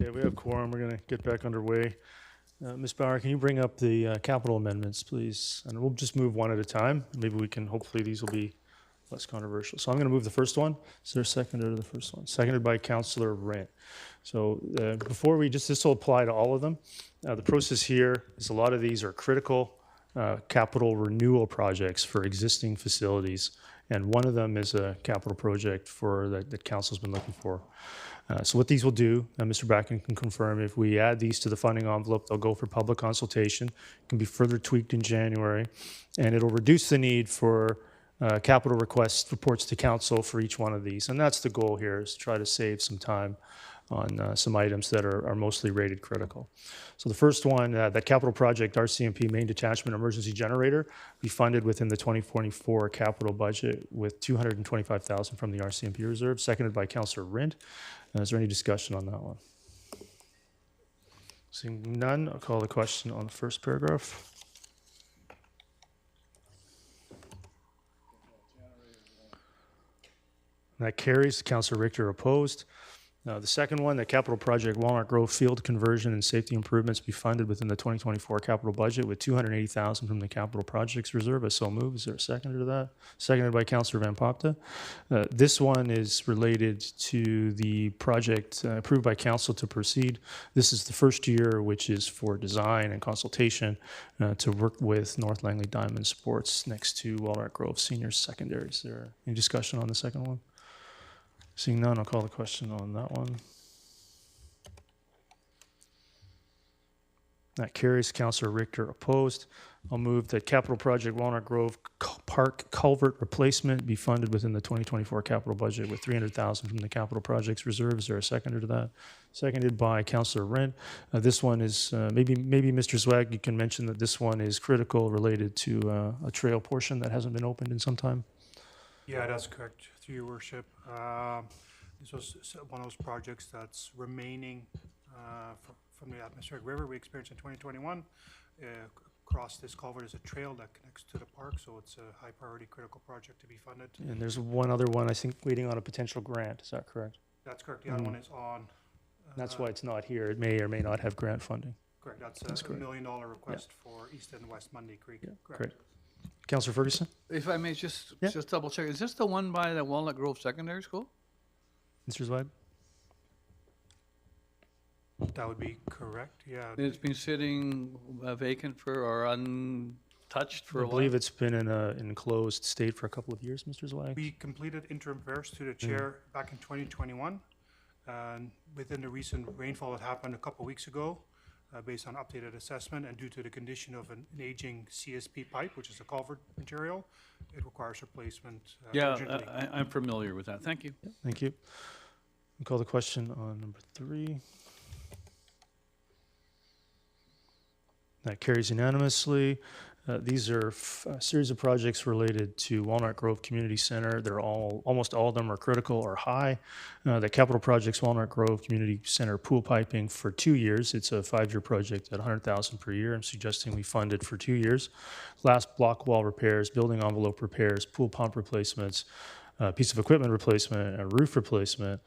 Okay, we have quorum. We're going to get back underway. Ms. Bauer, can you bring up the capital amendments, please? And we'll just move one at a time. Maybe we can, hopefully these will be less controversial. So I'm going to move the first one. Is there a seconder to the first one? Seconded by Councillor Rent. So before we just, this will apply to all of them. The process here is a lot of these are critical capital renewal projects for existing facilities. And one of them is a capital project for that council's been looking for. So what these will do, Mr. Bracken can confirm, if we add these to the funding envelope, they'll go for public consultation, can be further tweaked in January, and it'll reduce the need for capital request reports to council for each one of these. And that's the goal here, is to try to save some time on some items that are mostly rated critical. So the first one, that capital project RCMP main detachment emergency generator, be funded within the 2024 capital budget with $225,000 from the RCMP reserve, seconded by Councillor Rind. Is there any discussion on that one? Seeing none, I'll call the question on the first paragraph. That carries. Councillor Richter opposed. The second one, the capital project Walnut Grove field conversion and safety improvements be funded within the 2024 capital budget with $280,000 from the capital projects reserve. I so move. Is there a seconder to that? Seconded by Councillor Van Popta. This one is related to the project approved by council to proceed. This is the first year, which is for design and consultation to work with North Langley Diamond Sports next to Walnut Grove Senior Secondary. Is there any discussion on the second one? Seeing none, I'll call the question on that one. That carries. Councillor Richter opposed. I'll move that capital project Walnut Grove Park culvert replacement be funded within the 2024 capital budget with $300,000 from the capital projects reserve. Is there a seconder to that? Seconded by Councillor Rent. This one is, maybe Mr. Zwag, you can mention that this one is critical, related to a trail portion that hasn't been opened in some time. Yeah, that's correct, through your worship. This was one of those projects that's remaining from the atmospheric river we experienced in 2021. Across this culvert is a trail that connects to the park, so it's a high priority critical project to be funded. And there's one other one, I think, waiting on a potential grant. Is that correct? That's correct. The other one is on. That's why it's not here. It may or may not have grant funding. Correct. That's a $1 million request for East and West Monday Creek. Yeah, Correct. great. Councillor Ferguson? If I may just double check, is this the one by the Walnut Grove Secondary School? Mr. Zweig? That would be correct, yeah. It's been sitting vacant or untouched for a I while? believe it's been in an enclosed state for a couple of years, Mr. Zweig. We completed interim repairs to the chair back in 2021. And within the recent rainfall that happened a couple weeks ago, based on updated assessment and due to the condition of an aging CSP pipe, which is a culvert material, it requires replacement urgently. I'm familiar with that. Thank you. Thank you. We'll call the question on number 3. That carries unanimously. These are a series of projects related to Walnut Grove Community Center. They're almost all of them are critical or high. The capital projects Walnut Grove Community Center pool piping for 2 years. It's a 5-year project at $100,000 per year. I'm suggesting we fund it for 2 years. Last block wall repairs, building envelope repairs, pool pump replacements, piece of equipment replacement, and roof replacement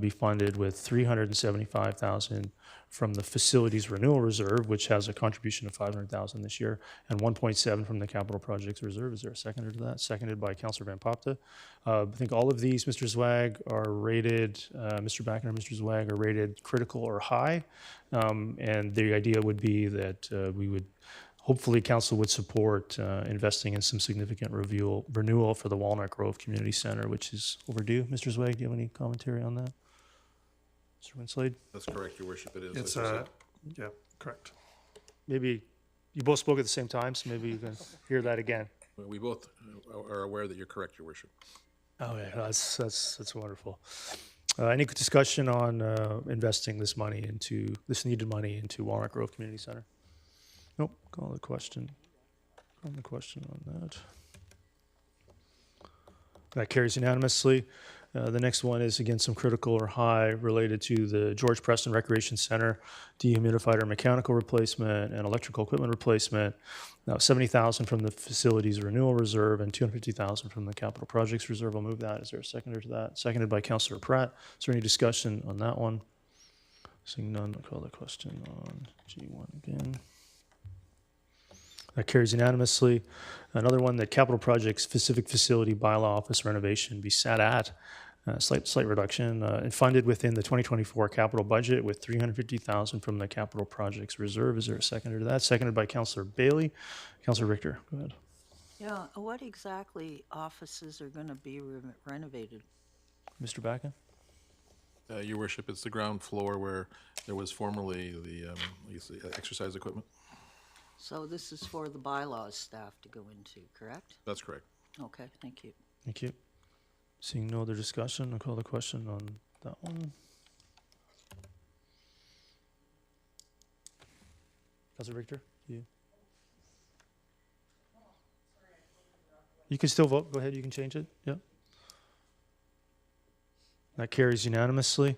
be funded with $375,000 from the facilities renewal reserve, which has a contribution of $500,000 this year, and 1.7 from the capital projects reserve. Is there a seconder to that? Seconded by Councillor Van Popta. I think all of these, Mr. Zwag, are rated, Mr. Backen and Mr. Zwag are rated critical or high. And the idea would be that we would, hopefully council would support investing in some significant renewal for the Walnut Grove Community Center, which is overdue. Mr. Zwag, do you have any commentary on that? Mr. Winslade? That's correct, Your Worship, it is. It's, yeah, correct. Maybe you both spoke at the same time, so maybe you can hear that again. We both are aware that you're correct, Your Worship. Oh, yeah, that's wonderful. Any discussion on investing this needed money into Walnut Grove Community Center? Nope. Call the question. Call the question on that. That carries unanimously. The next one is, again, some critical or high related to the George Preston Recreation Center, dehumidifier mechanical replacement and electrical equipment replacement. Now, $70,000 from the facilities renewal reserve and $250,000 from the capital projects reserve. I'll move that. Is there a seconder to that? Seconded by Councillor Pratt. Is there any discussion on that one? Seeing none, I'll call the question on G1 again. That carries unanimously. Another one, that capital project specific facility bylaw office renovation be sat at slight reduction and funded within the 2024 capital budget with $350,000 from the capital projects reserve. Is there a seconder to that? Seconded by Councillor Bailey. Councillor Richter, go ahead. Yeah, what exactly offices are going to be renovated? Mr. Backen? Your worship, it's the ground floor where there was formerly the, I guess the exercise equipment. So this is for the bylaws staff to go into, correct? That's correct. Okay, thank you. Thank you. Seeing no other discussion, I'll call the question on that one. Councillor Richter, you can still vote. Go ahead, you can change it. Yeah. That carries unanimously.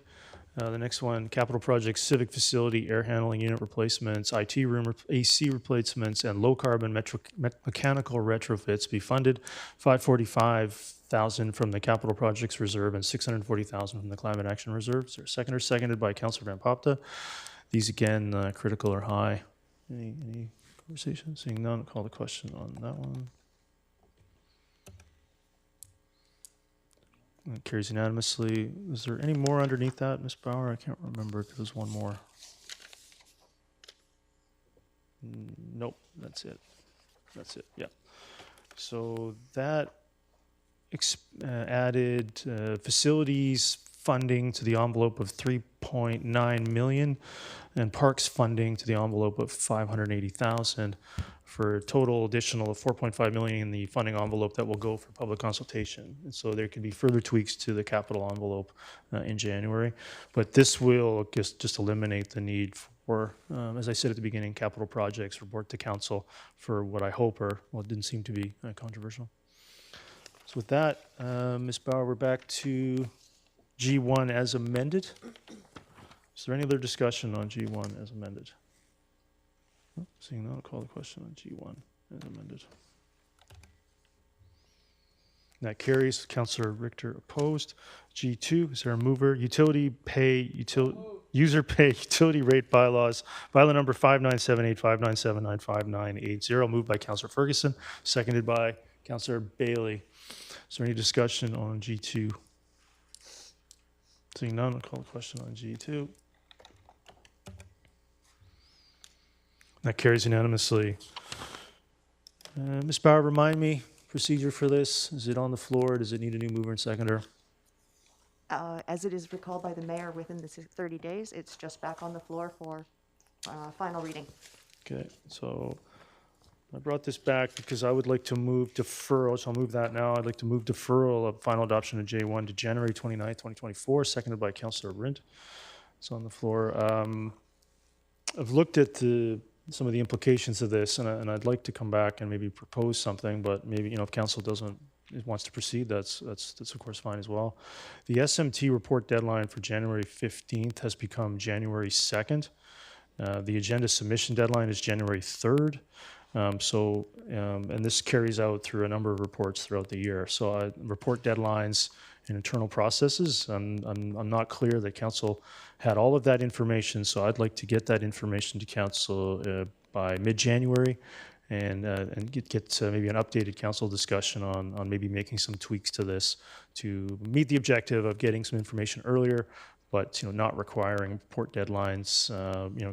The next one, capital projects, civic facility, air handling unit replacements, IT room AC replacements, and low carbon mechanical retrofits be funded. $545,000 from the capital projects reserve and $640,000 from the climate action reserve. Is there a seconder? Seconded by Councillor Van Popta. These again, critical or high. Any conversation? Seeing none, I'll call the question on that one. It carries unanimously. Is there any more underneath that, Ms. Bauer? I can't remember if there was one more. Nope, that's it. That's it, yeah. So that added facilities funding to the envelope of $3.9 million and parks funding to the envelope of $580,000 for a total additional of $4.5 million in the funding envelope that will go for public consultation. And so there could be further tweaks to the capital envelope in January. But this will just eliminate the need for, as I said at the beginning, capital projects report to council for what I hope are, well, it didn't seem to be controversial. So with that, Ms. Bauer, we're back to G1 as amended. Is there any other discussion on G1 as amended? Oh, seeing none, I'll call the question on G1 as amended. That carries. Councillor Richter opposed. G2, is there a mover? User pay utility rate bylaws. Bylaw number 5978, 5979, 5980. Moved by Councillor Ferguson, seconded by Councillor Bailey. Is there any discussion on G2? Seeing none, I'll call the question on G2. That carries unanimously. Ms. Bauer, remind me, procedure for this. Is it on the floor? Does it need a new mover and seconder? As it is recalled by the mayor within the 30 days, it's just back on the floor for final reading. Okay, so I brought this back because I would like to move deferral, so I'll move that now. I'd like to move deferral of final adoption of J1 to January 29th, 2024, seconded by Councillor Rindt. It's on the floor. I've looked at some of the implications of this, and I'd like to come back and maybe propose something, but maybe, if council wants to proceed, that's of course fine as well. The SMT report deadline for January 15th has become January 2nd. The agenda submission deadline is January 3rd. And this carries out through a number of reports throughout the year. So report deadlines and internal processes, I'm not clear that council had all of that information, so I'd like to get that information to council by mid-January and get maybe an updated council discussion on maybe making some tweaks to this to meet the objective of getting some information earlier, but not requiring report deadlines,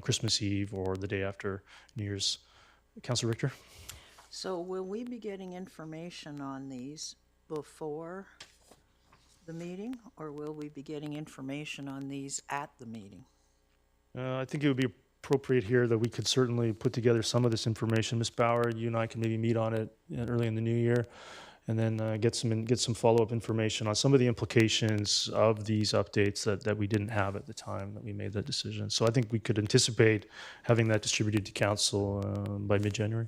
Christmas Eve or the day after New Year's. Councillor Richter? So will we be getting information on these before the meeting, or will we be getting information on these at the meeting? I think it would be appropriate here that we could certainly put together some of this information. Ms. Bauer, you and I can maybe meet on it early in the new year, and then get some follow-up information on some of the implications of these updates that we didn't have at the time that we made that decision. So I think we could anticipate having that distributed to council by mid-January.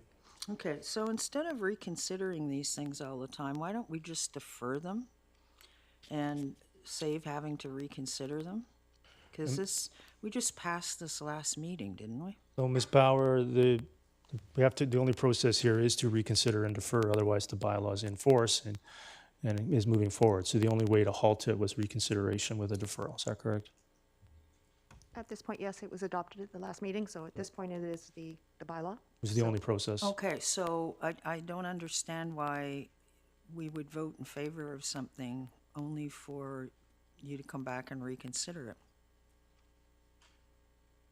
Okay, so instead of reconsidering these things all the time, why don't we just defer them and save having to reconsider them? Because we just passed this last meeting, didn't we? So Ms. Bauer, the only process here is to reconsider and defer, otherwise the bylaw is in force and is moving forward. So the only way to halt it was reconsideration with a deferral. Is that correct? At this point, yes, it was adopted at the last meeting, so at this point it is the bylaw. Was the only process. Okay, so I don't understand why we would vote in favor of something only for you to come back and reconsider it.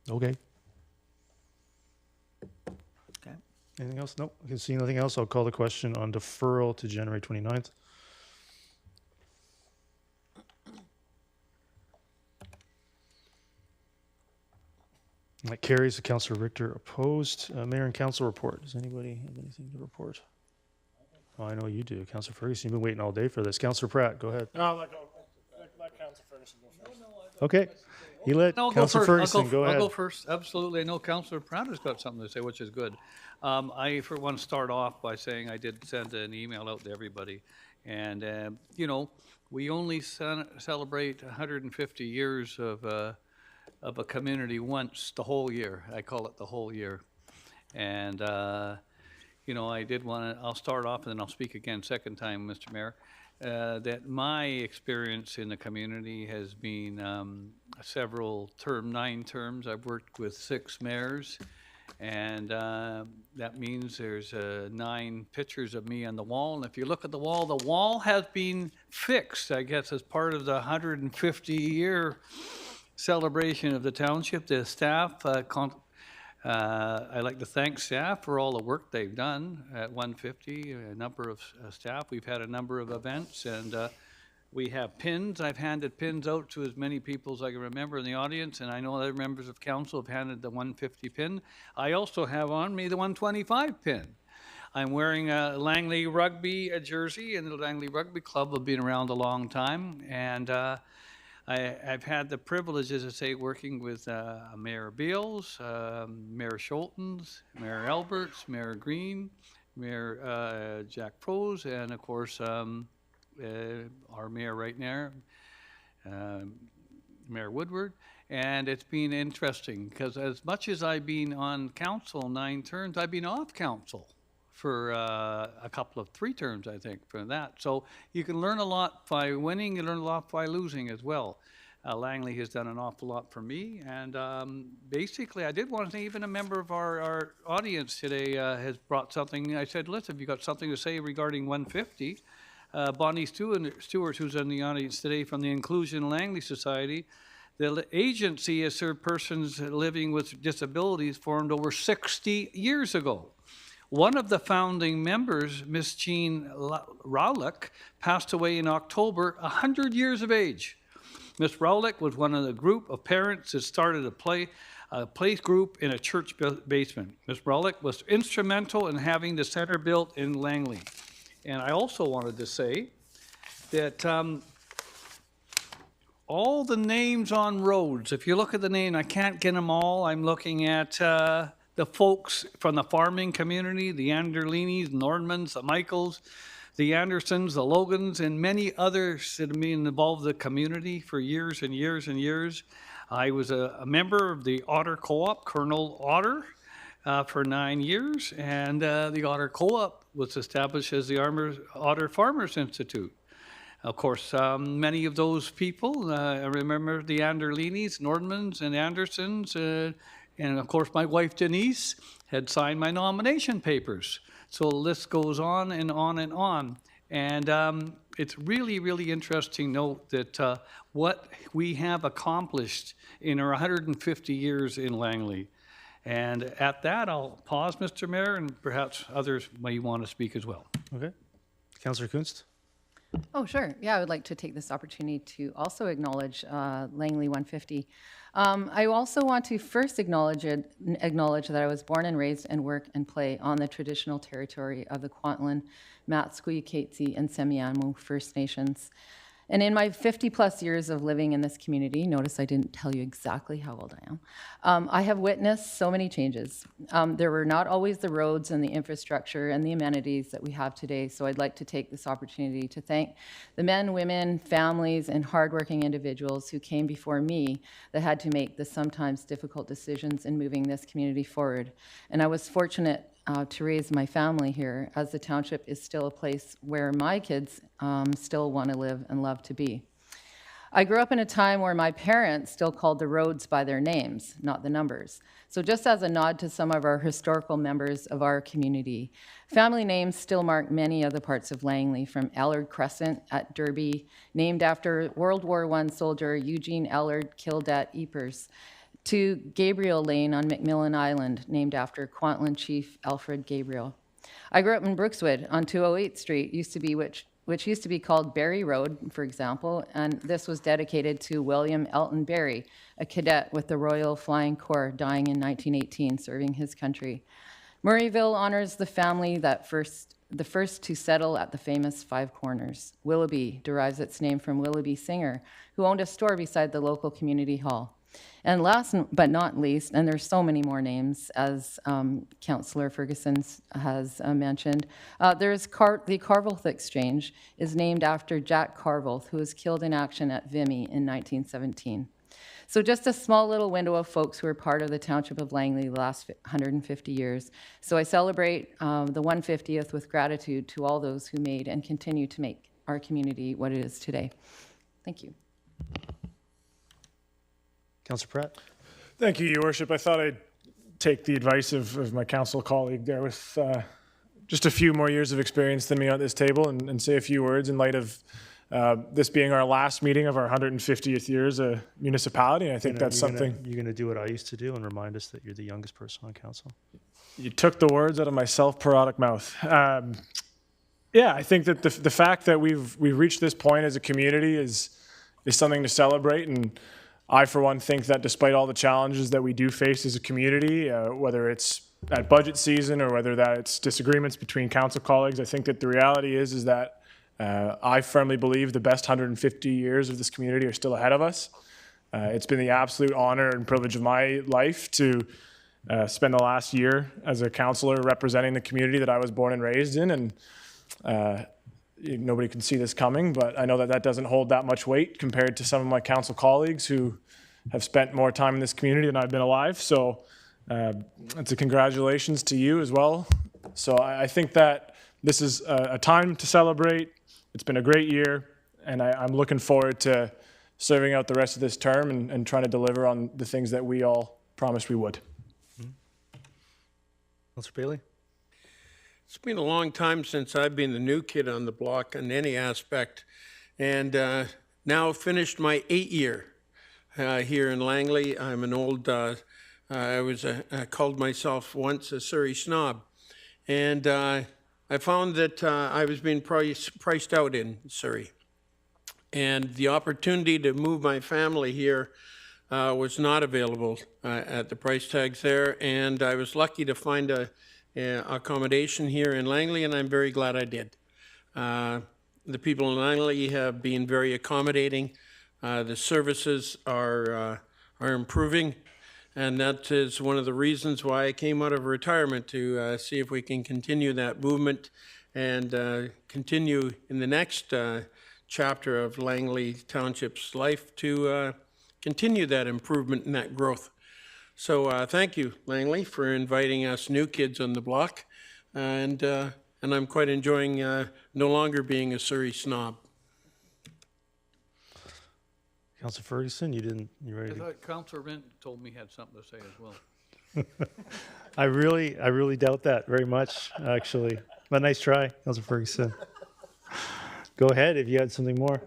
Okay. Okay. Anything else? Nope. I can see nothing else. I'll call the question on deferral to January 29th. That carries. Councillor Richter opposed. Mayor and council report. Does anybody have anything to report? Oh, I know you do. Councillor Ferguson, you've been waiting all day for this. Councillor Pratt, go ahead. No, let Council Ferguson go first. Okay. He let I'll Councillor Ferguson go ahead. I'll go first. Absolutely. I know Councillor Pratt has got something to say, which is good. I, for one, start off by saying I did send an email out to everybody. And, you know, we only celebrate 150 years of a community once the whole year. I call it the whole year. And, you know, I did want to, I'll start off and then I'll speak again second time, Mr. Mayor, that my experience in the community has been 9 terms. I've worked with 6 mayors, and that means there's 9 pictures of me on the wall. And if you look at the wall has been fixed, I guess, as part of the 150-year celebration of the township. The staff, I'd like to thank staff for all the work they've done at 150, a number of staff. We've had a number of events, and we have pins. I've handed pins out to as many people as I can remember in the audience, and I know other members of council have handed the 150 pin. I also have on me the 125 pin. I'm wearing a Langley Rugby jersey, and the Langley Rugby Club have been around a long time, and I've had the privilege, as I say, working with Mayor Beals, Mayor Schultens, Mayor Alberts, Mayor Green, Mayor Jack Prose, and of course our mayor right now, Mayor Woodward. And it's been interesting because as much as I've been on council 9 terms, I've been off council for a couple of 3 terms, I think, for that. So you can learn a lot by winning, you learn a lot by losing as well. Langley has done an awful lot for me, and basically I did want to say even a member of our audience today has brought something. I said, listen, have you got something to say regarding 150? Bonnie Stewart, who's in the audience today from the Inclusion Langley Society, the agency has served persons living with disabilities formed over 60 years ago. One of the founding members, Miss Jean Rowlick, passed away in October, 100 years of age. Miss Rowlick was one of the group of parents that started a play group in a church basement. Miss Rowlick was instrumental in having the center built in Langley. And I also wanted to say that all the names on roads, if you look at the name, I can't get them all. I'm looking at the folks from the farming community, the Anderlinis, Nordmans, the Michaels, the Andersons, the Logans, and many others that have been involved in the community for years and years and years. I was a member of the Otter Co-op, Colonel Otter, for 9 years, and the Otter Co-op was established as the Otter Farmers Institute. Of course, many of those people, I remember the Anderlinis, Nordmans, and Andersons, and of course my wife Denise had signed my nomination papers. So the list goes on and on and on. And it's really, really interesting to note that what we have accomplished in our 150 years in Langley. And at that, I'll pause, Mr. Mayor, and perhaps others may want to speak as well. Okay. Councillor Kunst? Oh, sure. Yeah, I would like to take this opportunity to also acknowledge Langley 150. I also want to first acknowledge that I was born and raised and work and play on the traditional territory of the Kwantlen, Matsquiyakatsi, and Semiahmoo First Nations. And in my 50-plus years of living in this community, notice I didn't tell you exactly how old I am, I have witnessed so many changes. There were not always the roads and the infrastructure and the amenities that we have today, so I'd like to take this opportunity to thank the men, women, families, and hardworking individuals who came before me that had to make the sometimes difficult decisions in moving this community forward. And I was fortunate to raise my family here, as the township is still a place where my kids still want to live and love to be. I grew up in a time where my parents still called the roads by their names, not the numbers. So just as a nod to some of our historical members of our community, family names still mark many other parts of Langley, from Allard Crescent at Derby, named after World War I soldier Eugene Allard killed at Ypres, to Gabriel Lane on McMillan Island, named after Kwantlen Chief Alfred Gabriel. I grew up in Brookswood on 208th Street, which used to be called Barry Road, for example, and this was dedicated to William Elton Barry, a cadet with the Royal Flying Corps, dying in 1918, serving his country. Murrayville honors the family the first to settle at the famous Five Corners. Willoughby derives its name from Willoughby Singer, who owned a store beside the local community hall. And last but not least, and there's so many more names, as Councillor Ferguson has mentioned, there's the Carvelth Exchange is named after Jack Carvelth, who was killed in action at Vimy in 1917. So just a small little window of folks who are part of the Township of Langley the last 150 years. So I celebrate the 150th with gratitude to all those who made and continue to make our community what it is today. Thank you. Councillor Pratt? Thank you, Your Worship. I thought I'd take the advice of my council colleague there with just a few more years of experience than me at this table and say a few words in light of this being our last meeting of our 150th year as a municipality. I think that's something. You're going to do what I used to do and remind us that you're the youngest person on council. You took the words out of my self-parodic mouth. Yeah, I think that the fact that we've reached this point as a community is something to celebrate, and I, for one, think that despite all the challenges that we do face as a community, whether it's at budget season or whether that it's disagreements between council colleagues, I think that the reality is that I firmly believe the best 150 years of this community are still ahead of us. It's been the absolute honor and privilege of my life to spend the last year as a councillor representing the community that I was born and raised in, and nobody can see this coming, but I know that doesn't hold that much weight compared to some of my council colleagues who have spent more time in this community than I've been alive. So it's a congratulations to you as well. So I think that this is a time to celebrate. It's been a great year, and I'm looking forward to serving out the rest of this term and trying to deliver on the things that we all promised we would. Councillor Bailey? It's been a long time since I've been the new kid on the block in any aspect, and now finished my 8th year here in Langley. I'm an old, I called myself once a Surrey snob, and I found that I was being priced out in Surrey. And the opportunity to move my family here was not available at the price tags there, and I was lucky to find a accommodation here in Langley, and I'm very glad I did. The people in Langley have been very accommodating. The services are improving, and that is one of the reasons why I came out of retirement, to see if we can continue that movement and continue in the next chapter of Langley Township's life to continue that improvement and that growth. So thank you, Langley, for inviting us new kids on the block, and I'm quite enjoying no longer being a Surrey snob. Councillor Ferguson, you ready? I thought Councillor Vint told me he had something to say as well. I really doubt that very much, actually. But nice try, Councillor Ferguson. Go ahead if you had something more.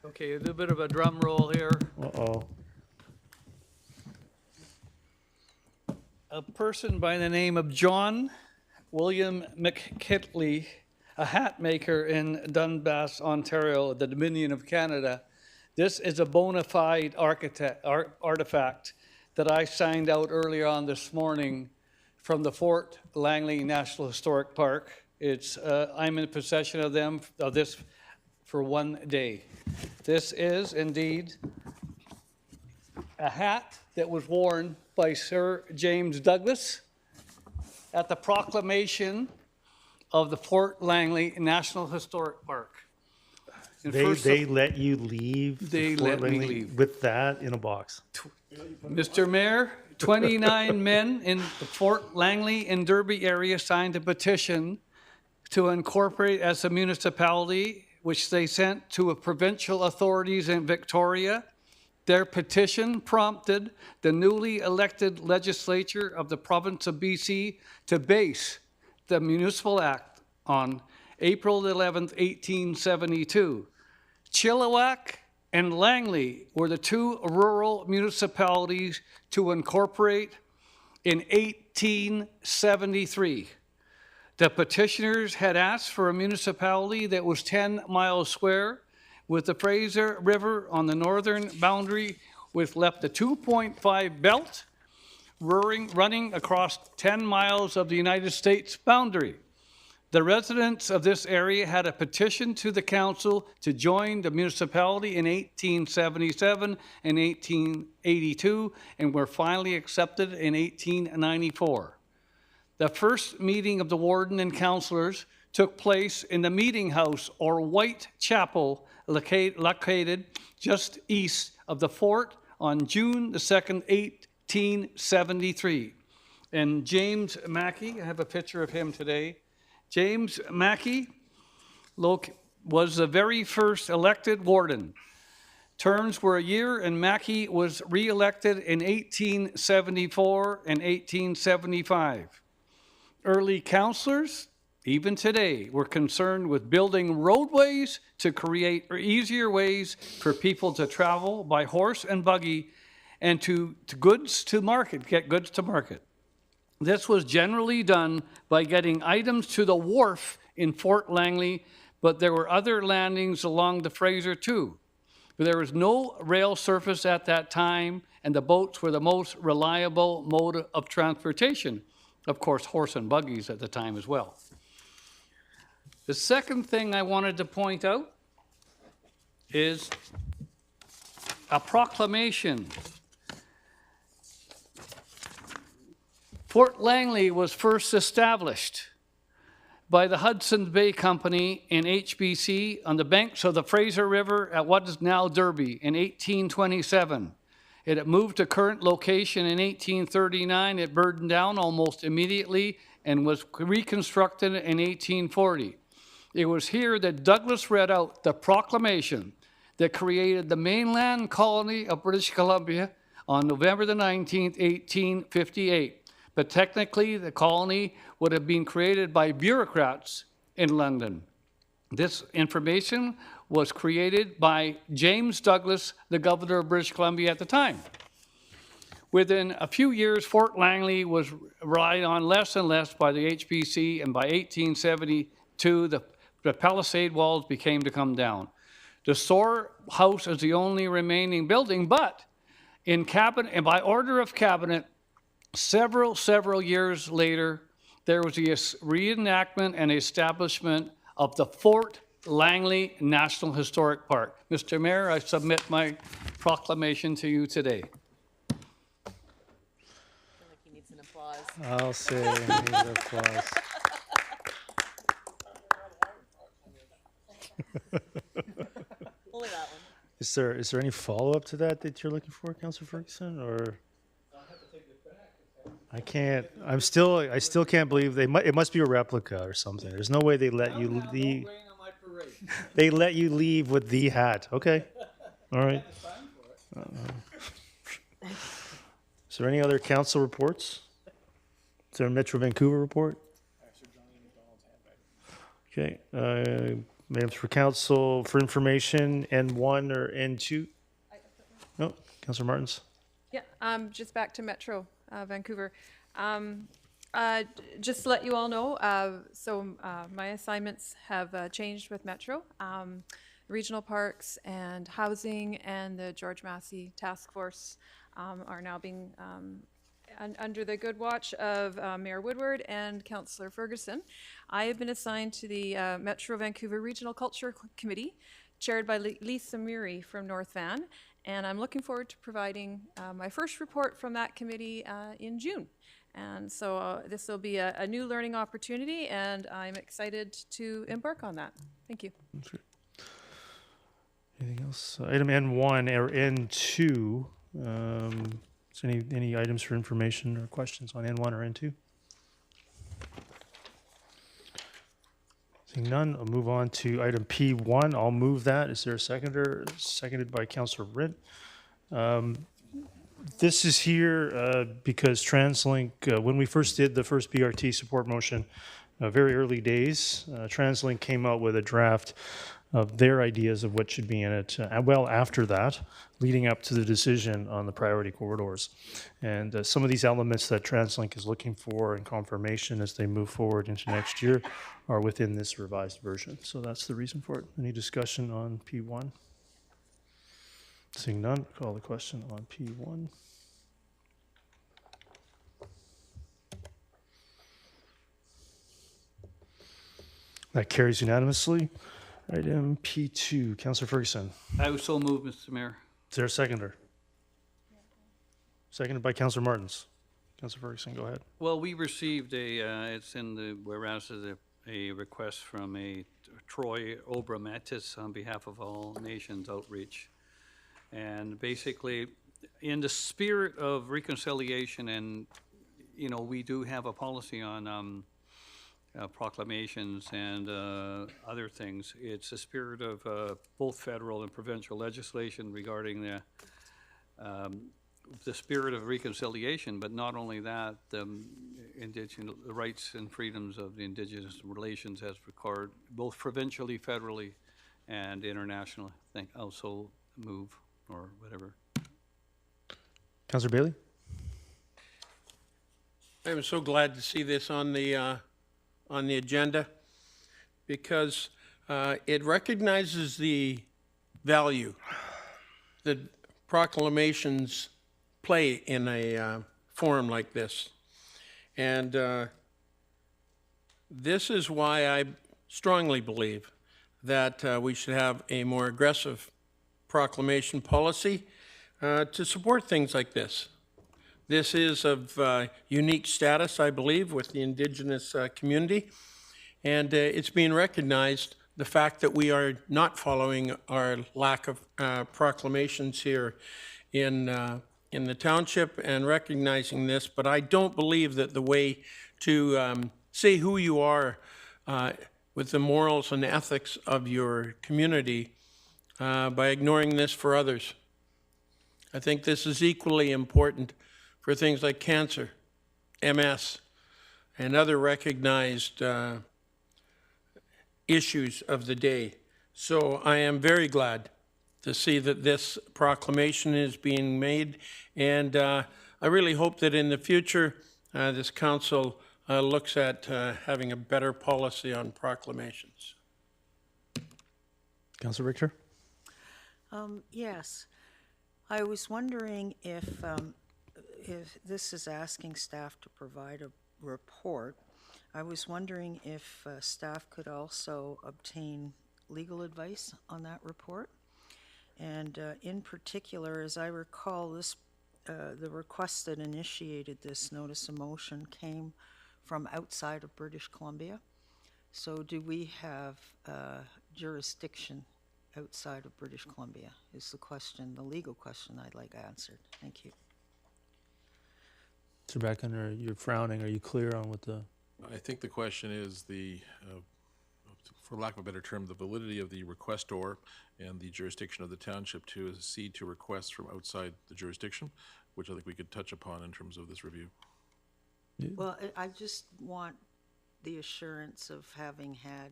Okay, a little bit of a drum roll here. Uh-oh. A person by the name of John William McKitley, a hat maker in Dundas, Ontario, the Dominion of Canada. This is a bona fide artifact that I signed out earlier on this morning from the Fort Langley National Historic Park. I'm in possession of this for one day. This is indeed a hat that was worn by Sir James Douglas at the proclamation of the Fort Langley National Historic Park. They let you leave They Fort let me Langley leave. with that in a box. Mr. Mayor, 29 men in the Fort Langley and Derby area signed a petition to incorporate as a municipality which they sent to provincial authorities in Victoria. Their petition prompted the newly elected legislature of the province of BC to base the Municipal Act on April 11th, 1872. Chilliwack and Langley were the two rural municipalities to incorporate in 1873. The petitioners had asked for a municipality that was 10 miles square, with the Fraser River on the northern boundary, with left a 2.5 belt running across 10 miles of the United States boundary. The residents of this area had a petition to the council to join the municipality in 1877 and 1882, and were finally accepted in 1894. The first meeting of the warden and councillors took place in the meeting house, or White Chapel, located just east of the fort on June the 2nd, 1873. And James Mackey, I have a picture of him today. James Mackey was the very first elected warden. Terms were a year, and Mackey was re-elected in 1874 and 1875. Early councillors, even today, were concerned with building roadways to create easier ways for people to travel by horse and buggy and to get goods to market. This was generally done by getting items to the wharf in Fort Langley, but there were other landings along the Fraser too. But there was no rail service at that time, and the boats were the most reliable mode of transportation. Of course, horse and buggies at the time as well. The second thing I wanted to point out is a proclamation. Fort Langley was first established by the Hudson Bay Company in HBC on the banks of the Fraser River at what is now Derby in 1827. It had moved to current location in 1839. It burned down almost immediately and was reconstructed in 1840. It was here that Douglas read out the proclamation that created the mainland colony of British Columbia on November the 19th, 1858. But technically, the colony would have been created by bureaucrats in London. This information was created by James Douglas, the governor of British Columbia at the time. Within a few years, Fort Langley was relied on less and less by the HBC, and by 1872, the palisade walls became to come down. The storehouse is the only remaining building, but in cabinet, and by order of cabinet, several years later, there was the reenactment and establishment of the Fort Langley National Historic Park. Mr. Mayor, I submit my proclamation to you today. I feel like he needs an applause. I'll say he needs applause. Only that one. Is there any follow-up to that you're looking for, Councillor Ferguson, or? I still can't believe it must be a replica or something. There's no way they let you leave. They let you leave with the hat. Okay. All right. Is there any other council reports? Is there a Metro Vancouver report? Okay. Items for council for information, N1 or N2? No, Councillor Martins. Yeah, just back to Metro Vancouver. Just to let you all know, my assignments have changed with Metro. Regional parks and housing and the George Massey Task Force are now being under the good watch of Mayor Woodward and Councillor Ferguson. I have been assigned to the Metro Vancouver Regional Culture Committee, chaired by Lisa Murray from North Van, and I'm looking forward to providing my first report from that committee in June. And so this will be a new learning opportunity, and I'm excited to embark on that. Thank you. Anything else? Item N1 or N2. Is there any items for information or questions on N1 or N2? Is Seeing none, I'll move on to item P1. I'll move that. Is there a seconder? Seconded by Councillor Ritt. This is here because TransLink, when we first did the first BRT support motion, very early days, TransLink came out with a draft of their ideas of what should be in it. Well, after that, leading up to the decision on the priority corridors. And some of these elements that TransLink is looking for in confirmation as they move forward into next year are within this revised version. So that's the reason for it. Any discussion on P1? Seeing none, call the question on P1. That carries unanimously. Item P2, Councillor Ferguson. I would so move, Mr. Mayor. Is there a seconder? Seconded by Councillor Martins. Councillor Ferguson, go ahead. Well, we received it's in the, whereas a request from a Troy Obrametis on behalf of All Nations Outreach. And basically, in the spirit of reconciliation, and, you know, we do have a policy on proclamations and other things. It's the spirit of both federal and provincial legislation regarding the spirit of reconciliation, but not only that, the rights and freedoms of the Indigenous relations as recorded both provincially, federally, and internationally. I think also move or whatever. Councillor Bailey? I'm so glad to see this on the agenda because it recognizes the value that proclamations play in a forum like this. And this is why I strongly believe that we should have a more aggressive proclamation policy to support things like this. This is of unique status, I believe, with the Indigenous community, and it's being recognized, the fact that we are not following our lack of proclamations here in the township and recognizing this, but I don't believe that the way to say who you are with the morals and ethics of your community by ignoring this for others. I think this is equally important for things like cancer, MS, and other recognized issues of the day. So I am very glad to see that this proclamation is being made, and I really hope that in the future this council looks at having a better policy on proclamations. Councillor Richter? Yes. I was wondering if this is asking staff to provide a report. I was wondering if staff could also obtain legal advice on that report. And in particular, as I recall, this the request that initiated this notice of motion came from outside of British Columbia. So do we have jurisdiction outside of British Columbia is the question, the legal question I'd like answered. Thank you. Mr. Bracken, you're frowning. Are you clear on what the... I think the question is the, for lack of a better term, the validity of the requestor and the jurisdiction of the township to accede to requests from outside the jurisdiction, which I think we could touch upon in terms of this review. Yeah. Well, I just want the assurance of having had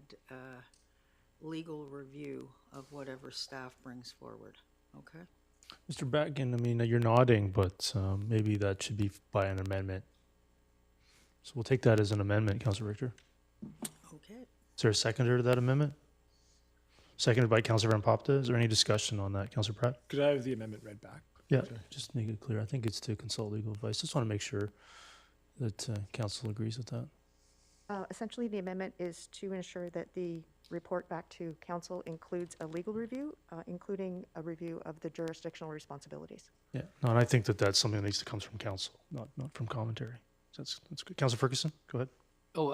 legal review of whatever staff brings forward, okay? Mr. Bracken, I mean, you're nodding, but maybe that should be by an amendment. So we'll take that as an amendment, Councillor Richter. Okay. Is there a seconder to that amendment? Seconded by Councillor Van Popta. Is there any discussion on that, Councillor Pratt? Could I have the amendment read back? Yeah, just make it clear. I think it's to consult legal advice. Just want to make sure that council agrees with that. Essentially, the amendment is to ensure that the report back to council includes a legal review, including a review of the jurisdictional responsibilities. Yeah, no, and I think that that's something that needs to come from council, not from commentary. So that's good. Councillor Ferguson, go ahead. Oh,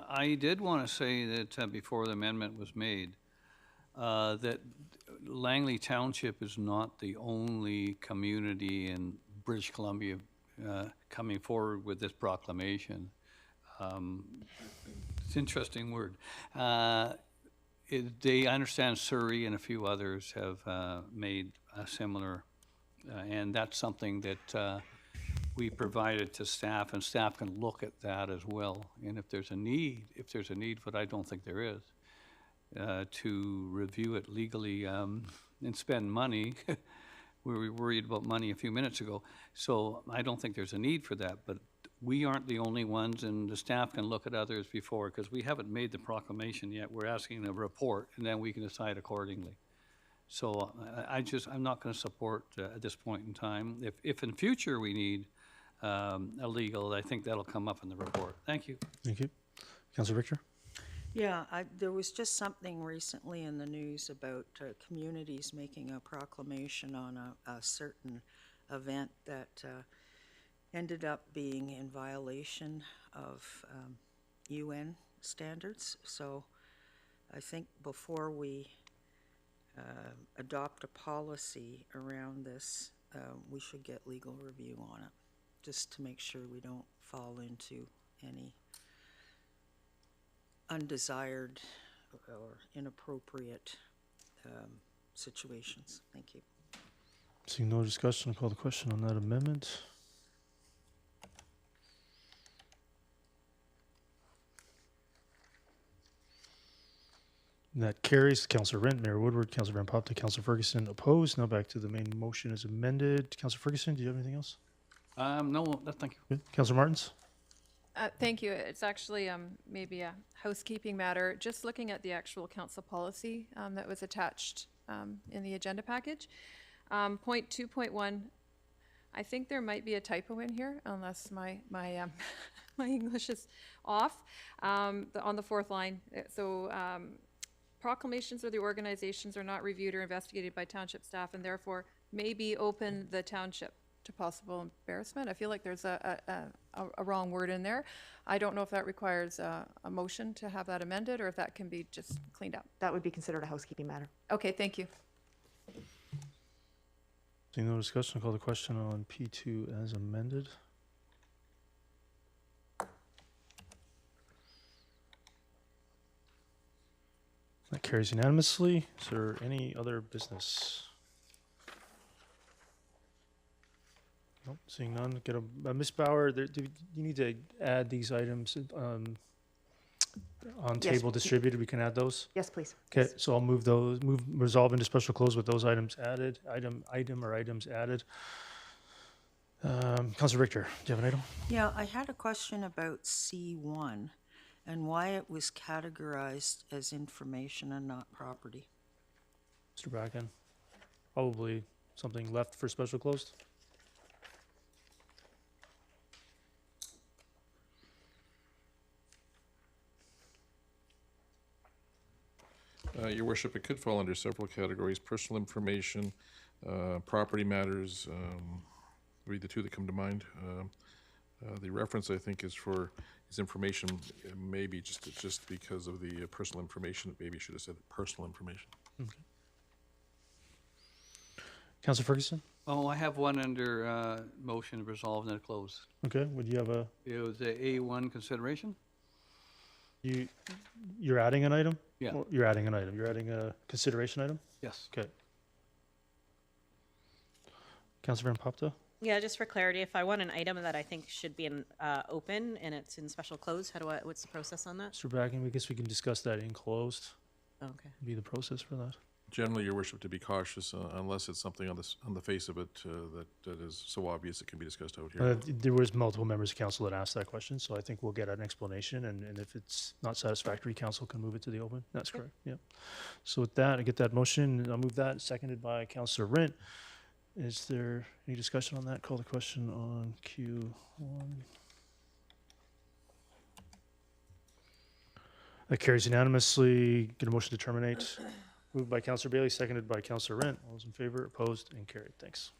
I did want to say that before the amendment was made, that Langley Township is not the only community in British Columbia coming forward with this proclamation. It's an interesting word. I understand Surrey and a few others have made a similar, and that's something that we provided to staff, and staff can look at that as well. And if there's a need, but I don't think there is, to review it legally and spend money. We were worried about money a few minutes ago, so I don't think there's a need for that. But we aren't the only ones, and the staff can look at others before, because we haven't made the proclamation yet. We're asking a report, and then we can decide accordingly. So I'm not going to support at this point in time. If in future we need a legal, I think that'll come up in the report. Thank you. Thank you. Councilor Richter? Yeah, there was just something recently in the news about communities making a proclamation on a certain event that ended up being in violation of UN standards. So I think before we adopt a policy around this, we should get legal review on it, just to make sure we don't fall into any undesired or inappropriate situations. Thank you. Seeing no discussion, I'll call the question on that amendment. And that carries. Councilor Rent, Mayor Woodward, Councilor Van Popta, Councilor Ferguson opposed. Now back to the main motion as amended. Councilor Ferguson, do you have anything else? No, thank you. Good. Councilor Martins? Thank you. It's actually maybe a housekeeping matter. Just looking at the actual council policy that was attached in the agenda package. Point 2.1, I think there might be a typo in here, unless my my English is off. On the fourth line, so proclamations or the organizations are not reviewed or investigated by township staff, and therefore may be open the township to possible embarrassment. I feel like there's a wrong word in there. I don't know if that requires a motion to have that amended, or if that can be just cleaned up. That would be considered a housekeeping matter. Okay, thank you. Seeing no discussion, I'll call the question on P2 as amended. That carries unanimously. Is there any other business? Nope, seeing none. Get a Ms. Bauer, you need to add these items on Yes. table distributed. We can add those. Yes, please. Okay, so I'll move resolve into special close with those items added, items added. Councilor Richter, do you have an item? Yeah, I had a question about C1 and why it was categorized as information and not property. Mr. Bracken? Probably something left for special closed? Your worship, it could fall under several categories: personal information, property matters, read the two that come to mind. The reference, I think, is information, maybe just because of the personal information, maybe should have said personal information. Okay. Councilor Ferguson? Oh, I have one under motion resolved and closed. Okay, would you have a, It was a A1 consideration? you're adding an item? Yeah. Or you're adding an item, you're adding a consideration item? Yes. Okay. Councilor Van Popta? Yeah, just for clarity, if I want an item that I think should be in open and it's in special close, what's the process on that? Mr. Bracken, I guess we can discuss that in closed, Okay. be the process for that. Generally, your worship, to be cautious unless it's something on the face of it that is so obvious it can be discussed out here. There was multiple members of council that asked that question, so I think we'll get an explanation, and if it's not satisfactory, council can move it to the open. That's correct, yeah. So with that, I get that motion, I'll move that, seconded by Councilor Rent. Is there any discussion on that? Call the question on Q1. That carries unanimously. Get a motion to terminate. Moved by Councilor Bailey, seconded by Councilor Rent. All those in favor, opposed, and carried. Thanks.